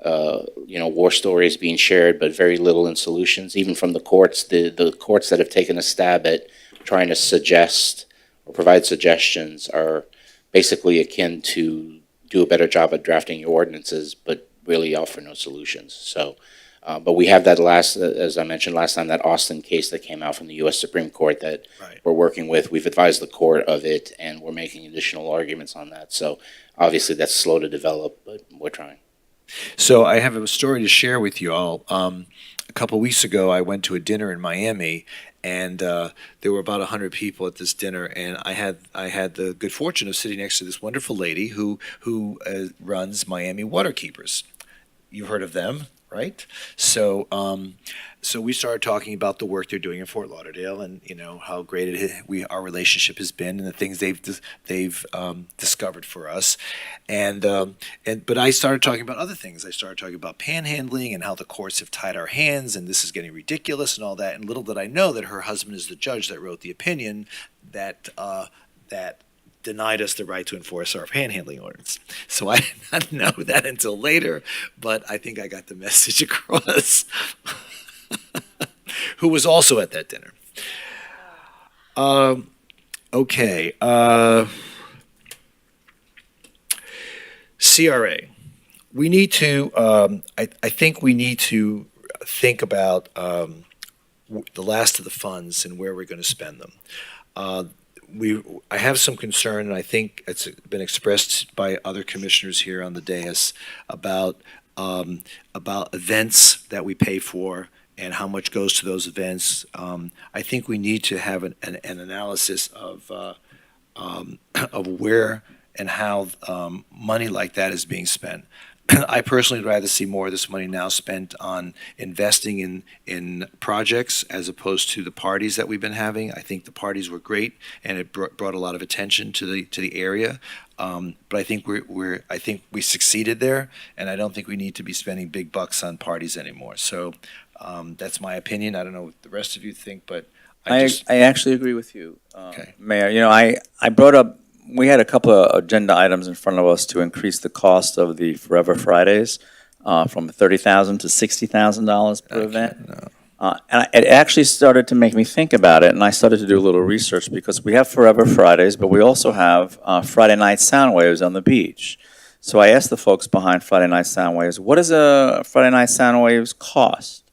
war stories being shared, but very little in solutions, even from the courts. The courts that have taken a stab at trying to suggest or provide suggestions are basically akin to do a better job at drafting your ordinances, but really offer no solutions. So, but we have that as I mentioned last time, that Austin case that came out from the U.S. Supreme Court that we're working with. We've advised the court of it, and we're making additional arguments on that. So obviously that's slow to develop, but we're trying. So I have a story to share with you all. A couple weeks ago, I went to a dinner in Miami, and there were about 100 people at this dinner, and I had the good fortune of sitting next to this wonderful lady who runs Miami Waterkeepers. You've heard of them, right? So so we started talking about the work they're doing in Fort Lauderdale, and how great our relationship has been, and the things they've discovered for us, but I started talking about other things. I started talking about panhandling and how the courts have tied our hands, and this is getting ridiculous and all that. And little did I know that her husband is the judge that wrote the opinion that denied us the right to enforce our panhandling ordinance. So I did not know that until later, but I think I got the message across. Who was also at that dinner. Okay. CRA. We need to, I think we need to think about the last of the funds and where we're going to spend them. I have some concern, and I think it's been expressed by other commissioners here on the dais about events that we pay for and how much goes to those events. I think we need to have an analysis of where and how money like that is being spent. I personally would rather see more of this money now spent on investing in projects as opposed to the parties that we've been having. I think the parties were great, and it brought a lot of attention to the area. But I think I think we succeeded there, and I don't think we need to be spending big bucks on parties anymore. So that's my opinion. I don't know what the rest of you think, but I actually agree with you, Mayor. I brought up. We had a couple of agenda items in front of us to increase the cost of the Forever Fridays from $30,000 to $60,000 per event. And it actually started to make me think about it, and I started to do a little research because we have Forever Fridays, but we also have Friday Night Soundwaves on the beach. So I asked the folks behind Friday Night Soundwaves, what does a Friday Night Soundwaves cost?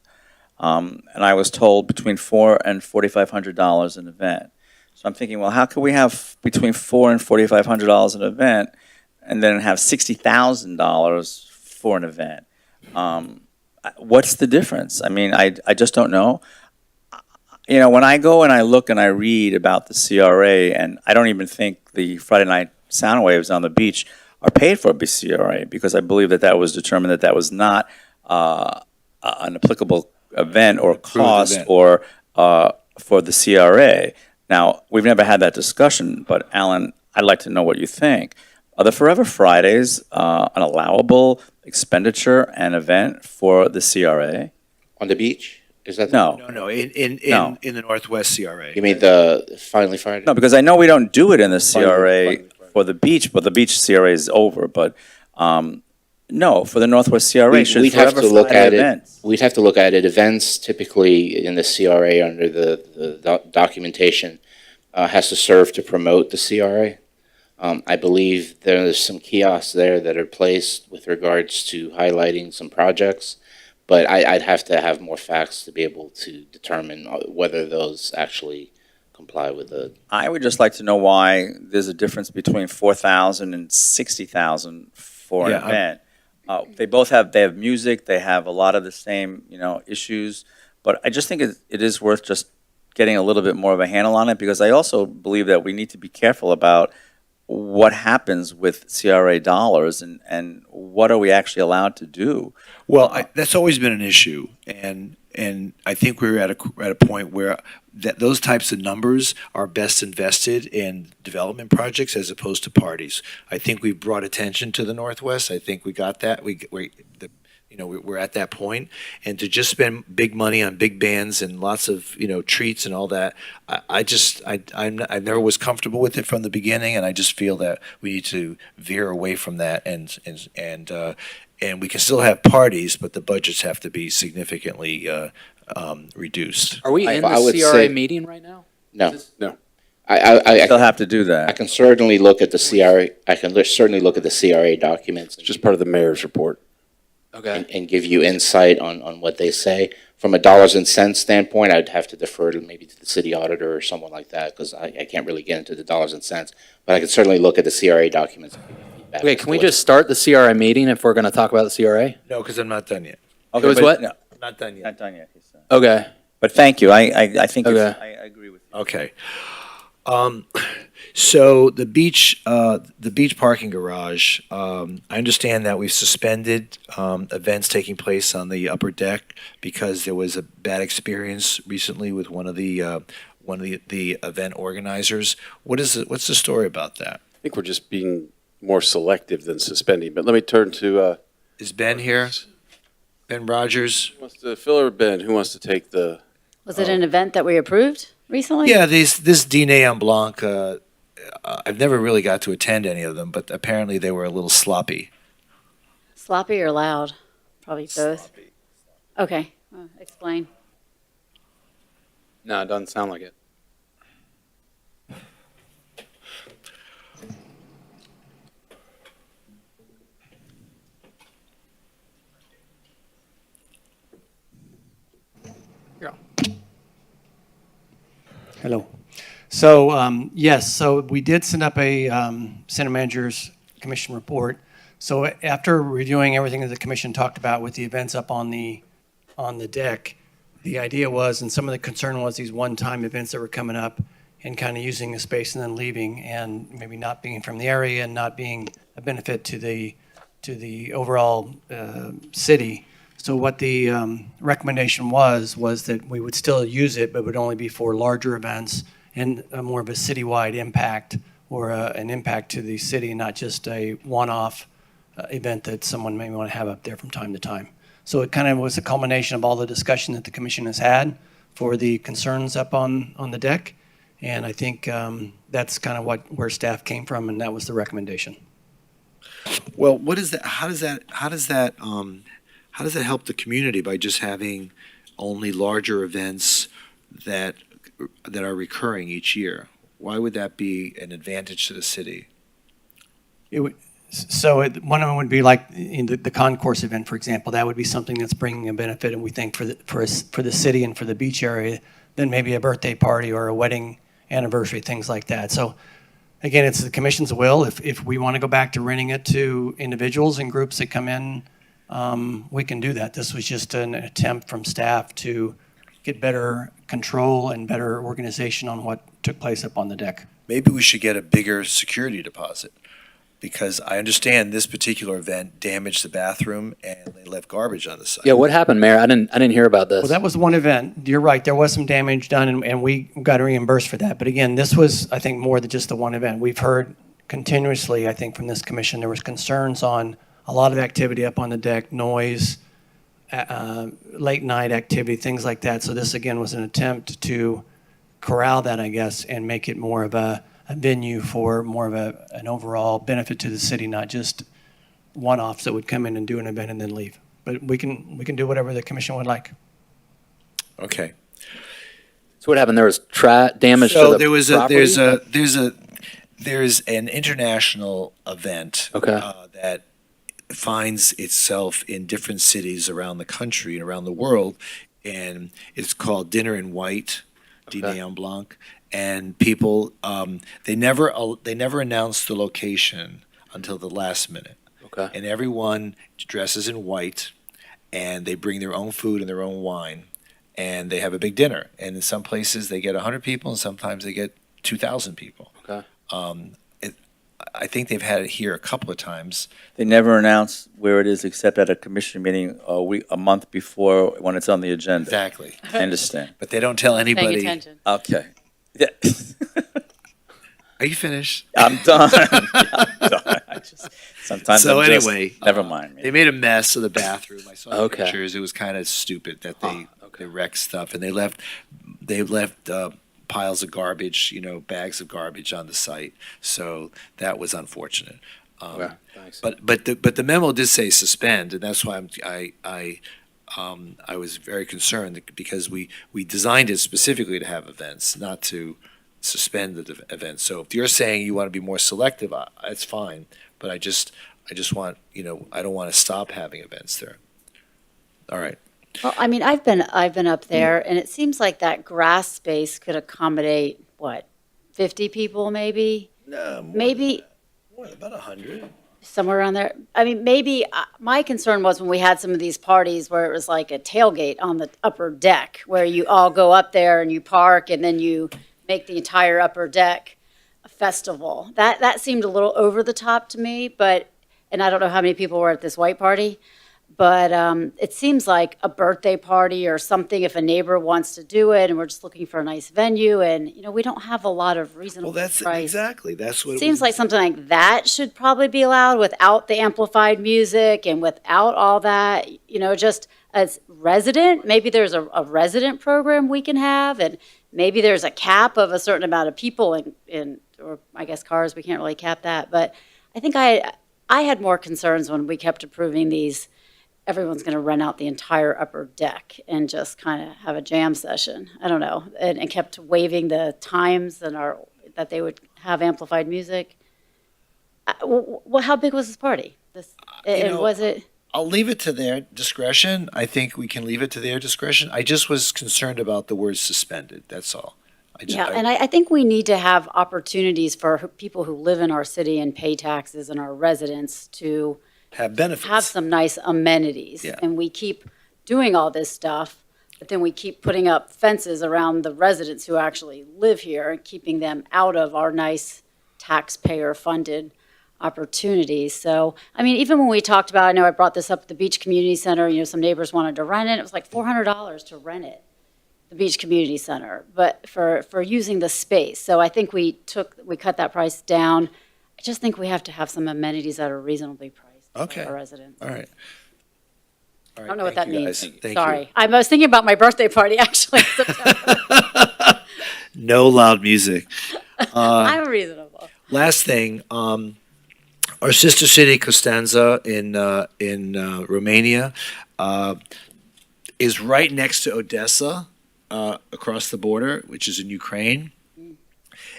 And I was told between $400 and $4,500 an event. So I'm thinking, well, how could we have between $400 and $4,500 an event, and then have $60,000 for an event. What's the difference? I mean, I just don't know. You know, when I go and I look and I read about the CRA, and I don't even think the Friday night sound waves on the beach are paid for by CRA, because I believe that that was determined that that was not an applicable event or cost event. or for the CRA. Now, we've never had that discussion, but Alan, I'd like to know what you think. Are the Forever Fridays an allowable expenditure and event for the CRA? On the beach? Is that No. No, in No. the Northwest CRA. You mean the Finally Friday? No, because I know we don't do it in the CRA for the beach, but the beach CRA is over. But no, for the Northwest CRA, should We'd have Forever to look Friday at events. it. We'd have to look at it. Events typically in the CRA under the documentation has to serve to promote the CRA. I believe there's some kiosks there that are placed with regards to highlighting some projects, but I'd have to have more facts to be able to determine whether those actually comply with the. I would just like to know why there's a difference between 4,000 and 60,000 for Yeah, an event. They have music, they have a lot of the same, issues, but I just think it is worth just getting a little bit more of a handle on it, because I also believe that we need to be careful about what happens with CRA dollars and what are we actually allowed to do. Well, that's always been an issue, and I think we're at a point where those types of numbers are best invested in development projects as opposed to parties. I think we've brought attention to the Northwest. I think we got that. We're at that point, and to just spend big money on big bands and lots of treats and all that, I never was comfortable with it from the beginning, and I just feel that we need to veer away from that, and we can still have parties, but the budgets have to be significantly reduced. Are we in I the would CRA say- meeting right now? No. No. I Still have to do that. I can certainly look at the CRA. I can certainly look at the CRA documents. It's just part of the mayor's report. Okay. And give you insight on what they say. From a dollars and cents standpoint, I'd have to defer to maybe to the city auditor or someone like that, because I can't really get into the dollars and cents. But I can certainly look at the CRA documents. And give you feedback Okay, as can to we what- just start the CRA meeting if we're going to talk about the CRA? No, because I'm not done yet. Okay, It was but- what? No, I'm not done yet. not done yet, he said. Okay. But thank you. I think Okay. I agree with you. Okay. So the beach parking garage, I understand that we've suspended events taking place on the upper deck because there was a bad experience recently with one of the event organizers. What's the story about that? I think we're just being more selective than suspending. But let me turn to Is Ben here? Ben Rogers? who wants to Phil or Ben? Who wants to take the? Was it an event that we approved recently? Yeah, this Dîner en Blanc, I've never really got to attend any of them, but apparently they were a little sloppy. Sloppy or loud? Probably both. Okay, explain. No, it doesn't sound like it. Hello. So, yes, so we did send up a Center Manager's Commission report. So after reviewing everything that the commission talked about with the events up on the deck, the idea was, and some of the concern was these one-time events that were coming up and kind of using the space and then leaving, and maybe not being from the area and not being a benefit to the overall city. So what the recommendation was that we would still use it, but it would only be for larger events and more of a citywide impact or an impact to the city, not just a one-off event that someone may want to have up there from time to time. So it kind of was a culmination of all the discussion that the commission has had for the concerns up on the deck. And I think that's kind of where staff came from, and that was the recommendation. Well, what is that? How does that help the community by just having only larger events that are recurring each year? Why would that be an advantage to the city? One of them would be like in the concourse event, for example. That would be something that's bringing a benefit, and we think for the city and for the beach area, than maybe a birthday party or a wedding anniversary, things like that. So again, it's the commission's will. If we want to go back to renting it to individuals and groups that come in we can do that. This was just an attempt from staff to get better control and better organization on what took place up on the deck. Maybe we should get a bigger security deposit, because I understand this particular event damaged the bathroom and they left garbage on the site. Yeah, what happened, Mayor? I didn't hear about this. Well, that was one event. You're right. There was some damage done, and we got reimbursed for that. But again, this was, I think, more than just the one event. We've heard continuously, I think, from this commission, there was concerns on a lot of activity up on the deck, noise, late night activity, things like that. So this, again, was an attempt to corral that, I guess, and make it more of a venue for more of an overall benefit to the city, not just one-offs that would come in and do an event and then leave. But we can do whatever the commission would like. Okay. So what happened? There was damage to So the there was property? there's an international event that finds itself in different cities around the country and around the world, and it's called Dinner in White, Dîner en Blanc, and people they never announce the location until the last minute. Okay. And everyone dresses in white, and they bring their own food and their own wine, and they have a big dinner. And in some places they get 100 people, and sometimes they get 2,000 people. Okay. I think they've had it here a couple of times. They never announce where it is except at a commission meeting a month before when it's on the agenda. Exactly. I understand. But they don't tell anybody. Paying attention. Okay. Yeah. Are you finished? I'm done. I'm done. Sometimes So I'm just, anyway, never mind. They made a mess of the bathroom. I saw the Okay. pictures. It was kind of stupid that they wrecked stuff, and they left piles of garbage, bags of garbage on the site. So that was unfortunate. Okay, thanks. But the memo did say suspend, and that's why I was very concerned, because we designed it specifically to have events, not to suspend the events. So if you're saying you want to be more selective, that's fine. But I just want, I don't want to stop having events there. All right. Well, I mean, I've been up there, and it seems like that grass space could accommodate, 50 people maybe? No, Maybe about 100. somewhere around there. I mean, maybe, my concern was when we had some of these parties where it was like a tailgate on the upper deck, where you all go up there and you park, and then you make the entire upper deck a festival. That seemed a little over the top to me, and I don't know how many people were at this white party, but it seems like a birthday party or something, if a neighbor wants to do it, and we're just looking for a nice venue, and, we don't have a lot of reasonable Well, that's price. exactly. That's what Seems like something like that should probably be allowed without the amplified music and without all that, just as resident, maybe there's a resident program we can have, and maybe there's a cap of a certain amount of people or I guess cars, we can't really cap that. But I think I had more concerns when we kept approving these. Everyone's going to rent out the entire upper deck and just kind of have a jam session. I don't know, and kept waiving the times that they would have amplified music. Well, how big was this party? Was it? I'll leave it to their discretion. I think we can leave it to their discretion. I just was concerned about the word suspended. That's all. And I think we need to have opportunities for people who live in our city and pay taxes and our residents to have benefits, have some nice amenities. Yeah. And we keep doing all this stuff, but then we keep putting up fences around the residents who actually live here and keeping them out of our nice taxpayer-funded opportunities. So, I mean, even when we talked about, I know I brought this up at the Beach Community Center, some neighbors wanted to rent it. It was like $400 to rent it, the Beach Community Center, but for using the space. So I think we cut that price down. I just think we have to have some amenities that are reasonably priced for our residents. All right. I don't know what that means. Thank Sorry. you. I was thinking about my birthday party, actually, in September. No loud music. I'm reasonable. Last thing, our sister city Constanța in Romania is right next to Odessa, across the border, which is in Ukraine,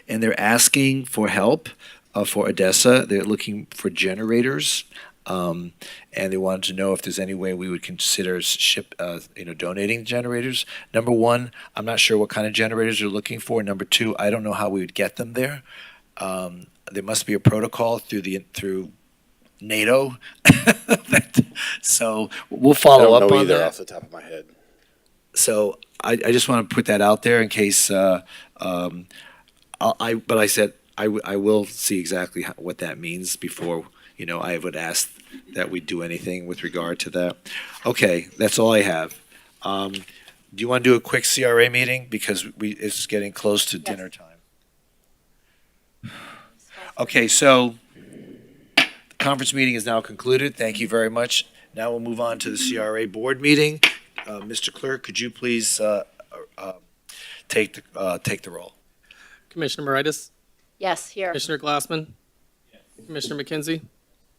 and they're asking for help for Odessa. They're looking for generators, and they wanted to know if there's any way we would consider donating generators. Number one, I'm not sure what kind of generators they're looking for. Number two, I don't know how we would get them there. There must be a protocol through NATO that So we'll I follow don't up know on either that. off the top of my head. So I just want to put that out there in case, but I said, I will see exactly what that means before, I would ask that we do anything with regard to that. Okay, that's all I have. Do you want to do a quick CRA meeting? Because it's getting close to dinner time. Okay, so the conference meeting is now concluded. Thank you very much. Now we'll move on to the CRA board meeting. Mr. Clerk, could you please take the roll? Commissioner Moritas? Yes, here. Commissioner Glassman? Commissioner McKenzie?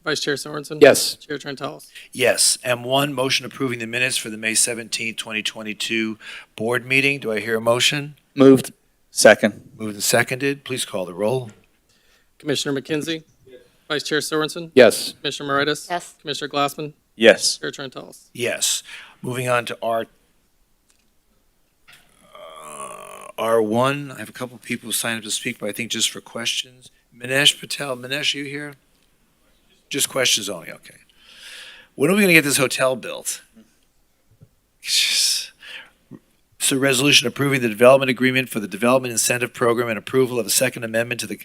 Vice Chair Sorensen? Yes. Chair Trentalis? Yes. M1, motion approving the minutes for the May 17th, 2022 board meeting. Do I hear a motion? Moved. Second. Moved and seconded. Please call the roll. Commissioner McKenzie? Vice Chair Sorensen? Yes. Commissioner Moritas? Yes. Commissioner Glassman? Yes. Chair Trentalis? Yes. Moving on to R1. I have a couple of people who signed up to speak, but I think just for questions. Minesh Patel. Minesh, you here? Just questions only, okay. When are we going to get this hotel built? So resolution approving the development agreement for the Development Incentive Program and approval of a second amendment to the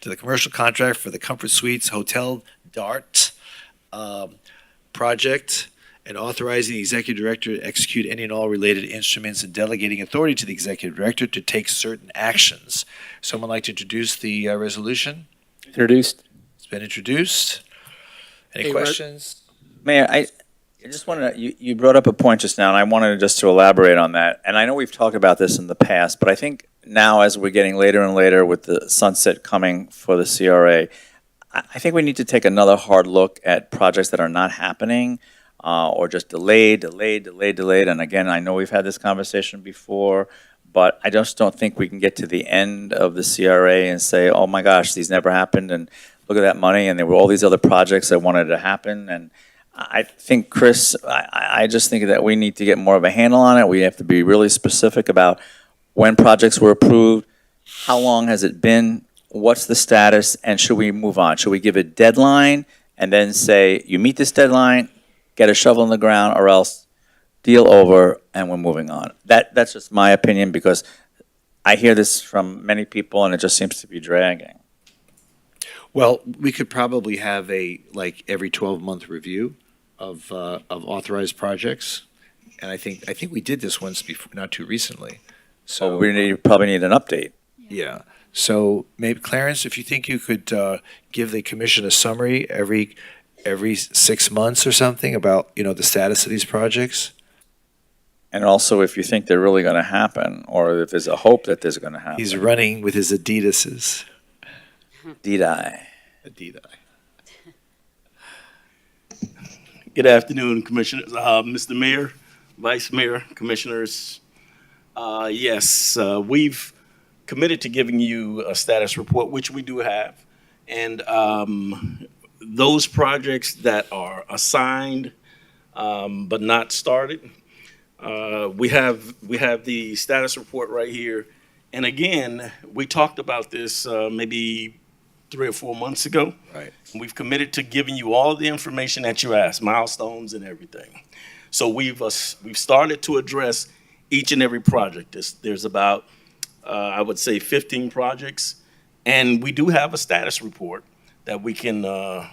to the commercial contract for the Comfort Suites Hotel DART project, and authorizing the executive director to execute any and all related instruments and delegating authority to the executive director to take certain actions. Someone like to introduce the resolution? Introduced. It's been introduced. Any Hey, questions? Mayor, I just wanted to, you brought up a point just now, and I wanted just to elaborate on that. And I know we've talked about this in the past, but I think now as we're getting later and later with the sunset coming for the CRA, I think we need to take another hard look at projects that are not happening or just delayed. And again, I know we've had this conversation before, but I just don't think we can get to the end of the CRA and say, oh my gosh, these never happened, and look at that money, and there were all these other projects that wanted to happen. And I think, Chris, I just think that we need to get more of a handle on it. We have to be really specific about when projects were approved, how long has it been, what's the status, and should we move on? Should we give a deadline and then say, you meet this deadline, get a shovel in the ground, or else deal over and we're moving on? That's just my opinion, because I hear this from many people and it just seems to be dragging. Well, we could probably have every 12-month review of authorized projects. And I think we did this once before, not too recently. So We probably need an update. yeah. So maybe Clarence, if you think you could give the commission a summary every 6 months or something about, the status of these projects. And also if you think they're really going to happen, or if there's a hope that there's going to happen. He's running with his Adidases. Did-I? Good afternoon, Commissioners, Mr. Mayor, Vice Mayor, Commissioners. Yes, we've committed to giving you a status report, which we do have. And those projects that are assigned but not started, we have the status report right here. And again, we talked about this maybe 3 or 4 months ago. Right. We've committed to giving you all the information that you asked, milestones and everything. So we've started to address each and every project. There's about, I would say, 15 projects. And we do have a status report that we can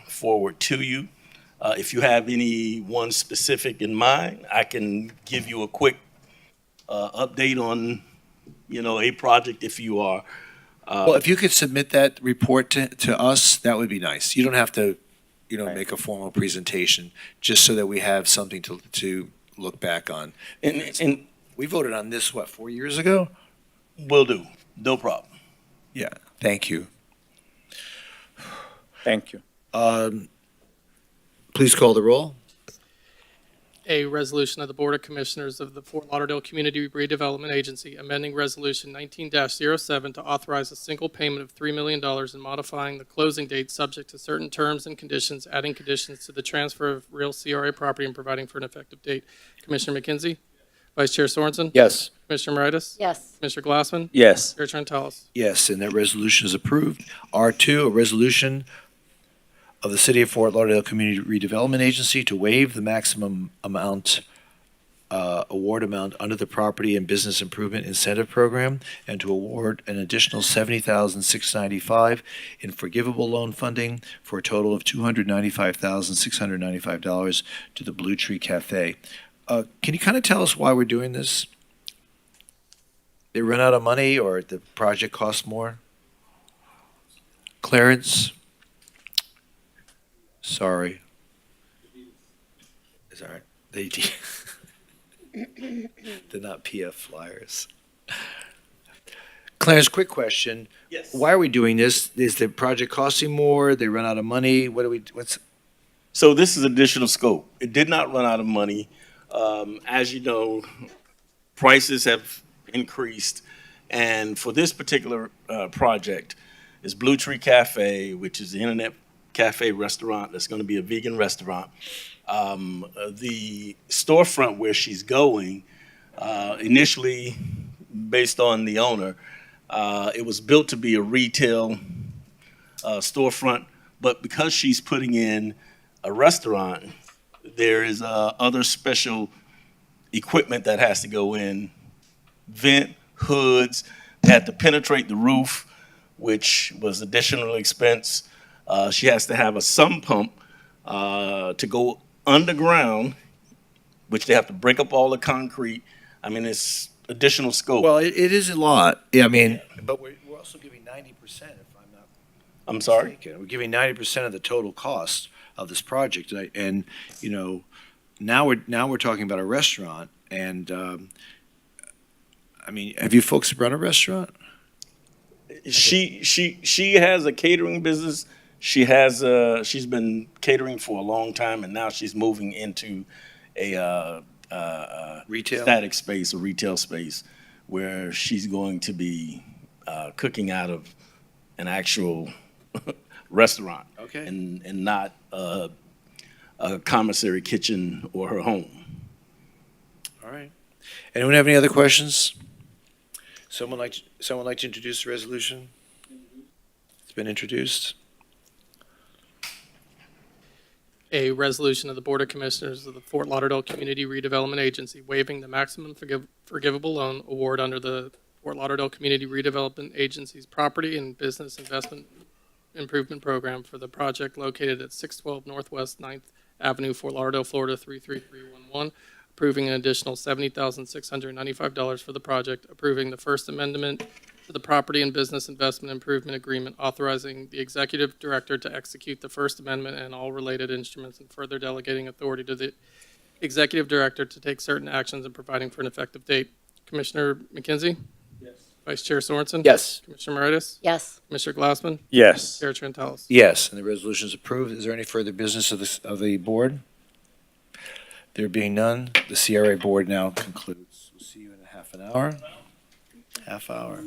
forward to you. If you have any one specific in mind, I can give you a quick update on, a project if you are. Well, if you could submit that report to us, that would be nice. You don't have to, make a formal presentation, just so that we have something to look back on. And we voted on this, 4 years ago? Will do. No problem. Yeah, thank you. Thank you. Please call the roll. A resolution of the Board of Commissioners of the Fort Lauderdale Community Redevelopment Agency amending Resolution 19-07 to authorize a single payment of $3 million and modifying the closing date subject to certain terms and conditions, adding conditions to the transfer of real CRA property and providing for an effective date. Commissioner McKenzie? Vice Chair Sorensen? Yes. Commissioner Moritas? Yes. Commissioner Glassman? Yes. Chair Trentalis? Yes, and that resolution is approved. R2, a resolution of the City of Fort Lauderdale Community Redevelopment Agency to waive the maximum amount, award amount under the Property and Business Improvement Incentive Program, and to award an additional $70,695 in forgivable loan funding for a total of $295,695 to the Blue Tree Cafe. Can you kind of tell us why we're doing this? They run out of money, or the project costs more? Clarence? Sorry. Is that right? They're not PF Flyers. Clarence, quick question. Yes. Why are we doing this? Is the project costing more? They run out of money? What's? So this is additional scope. It did not run out of money. As you know, prices have increased. And for this particular project, is Blue Tree Cafe, which is the internet cafe restaurant that's going to be a vegan restaurant. The storefront where she's going, initially, based on the owner, it was built to be a retail storefront, but because she's putting in a restaurant, there is other special equipment that has to go in, vent, hoods, had to penetrate the roof, which was additional expense. She has to have a sump pump to go underground, which they have to break up all the concrete. I mean, it's additional scope. Well, it is a lot. Yeah, I mean, but we're also giving 90%, if I'm not I'm sorry? mistaken. We're giving 90% of the total cost of this project. And you know, now we're talking about a restaurant. And I mean, have you folks run a restaurant? She has a catering business. She's been catering for a long time, and now she's moving into a Retail? static space, a retail space, where she's going to be cooking out of an actual restaurant, Okay. and not a commissary kitchen or her home. All right. Anyone have any other questions? Someone like to introduce the resolution? It's been introduced. A resolution of the Board of Commissioners of the Fort Lauderdale Community Redevelopment Agency waiving the maximum forgivable loan award under the Fort Lauderdale Community Redevelopment Agency's Property and Business Investment Improvement Program for the project located at 612 Northwest 9th Avenue, Fort Lauderdale, Florida 33311, approving an additional $70,695 for the project, approving the First Amendment to the Property and Business Investment Improvement Agreement, authorizing the Executive Director to execute the First Amendment and all related instruments, and further delegating authority to the Executive Director to take certain actions and providing for an effective date. Commissioner McKenzie? Yes. Vice Chair Sorensen? Yes. Commissioner Moritas? Yes. Commissioner Glassman? Yes. Chair Trentalis? Yes, and the resolution is approved. Is there any further business of the board? There being none, the CRA board now concludes. We'll see you in a half an hour. Half hour.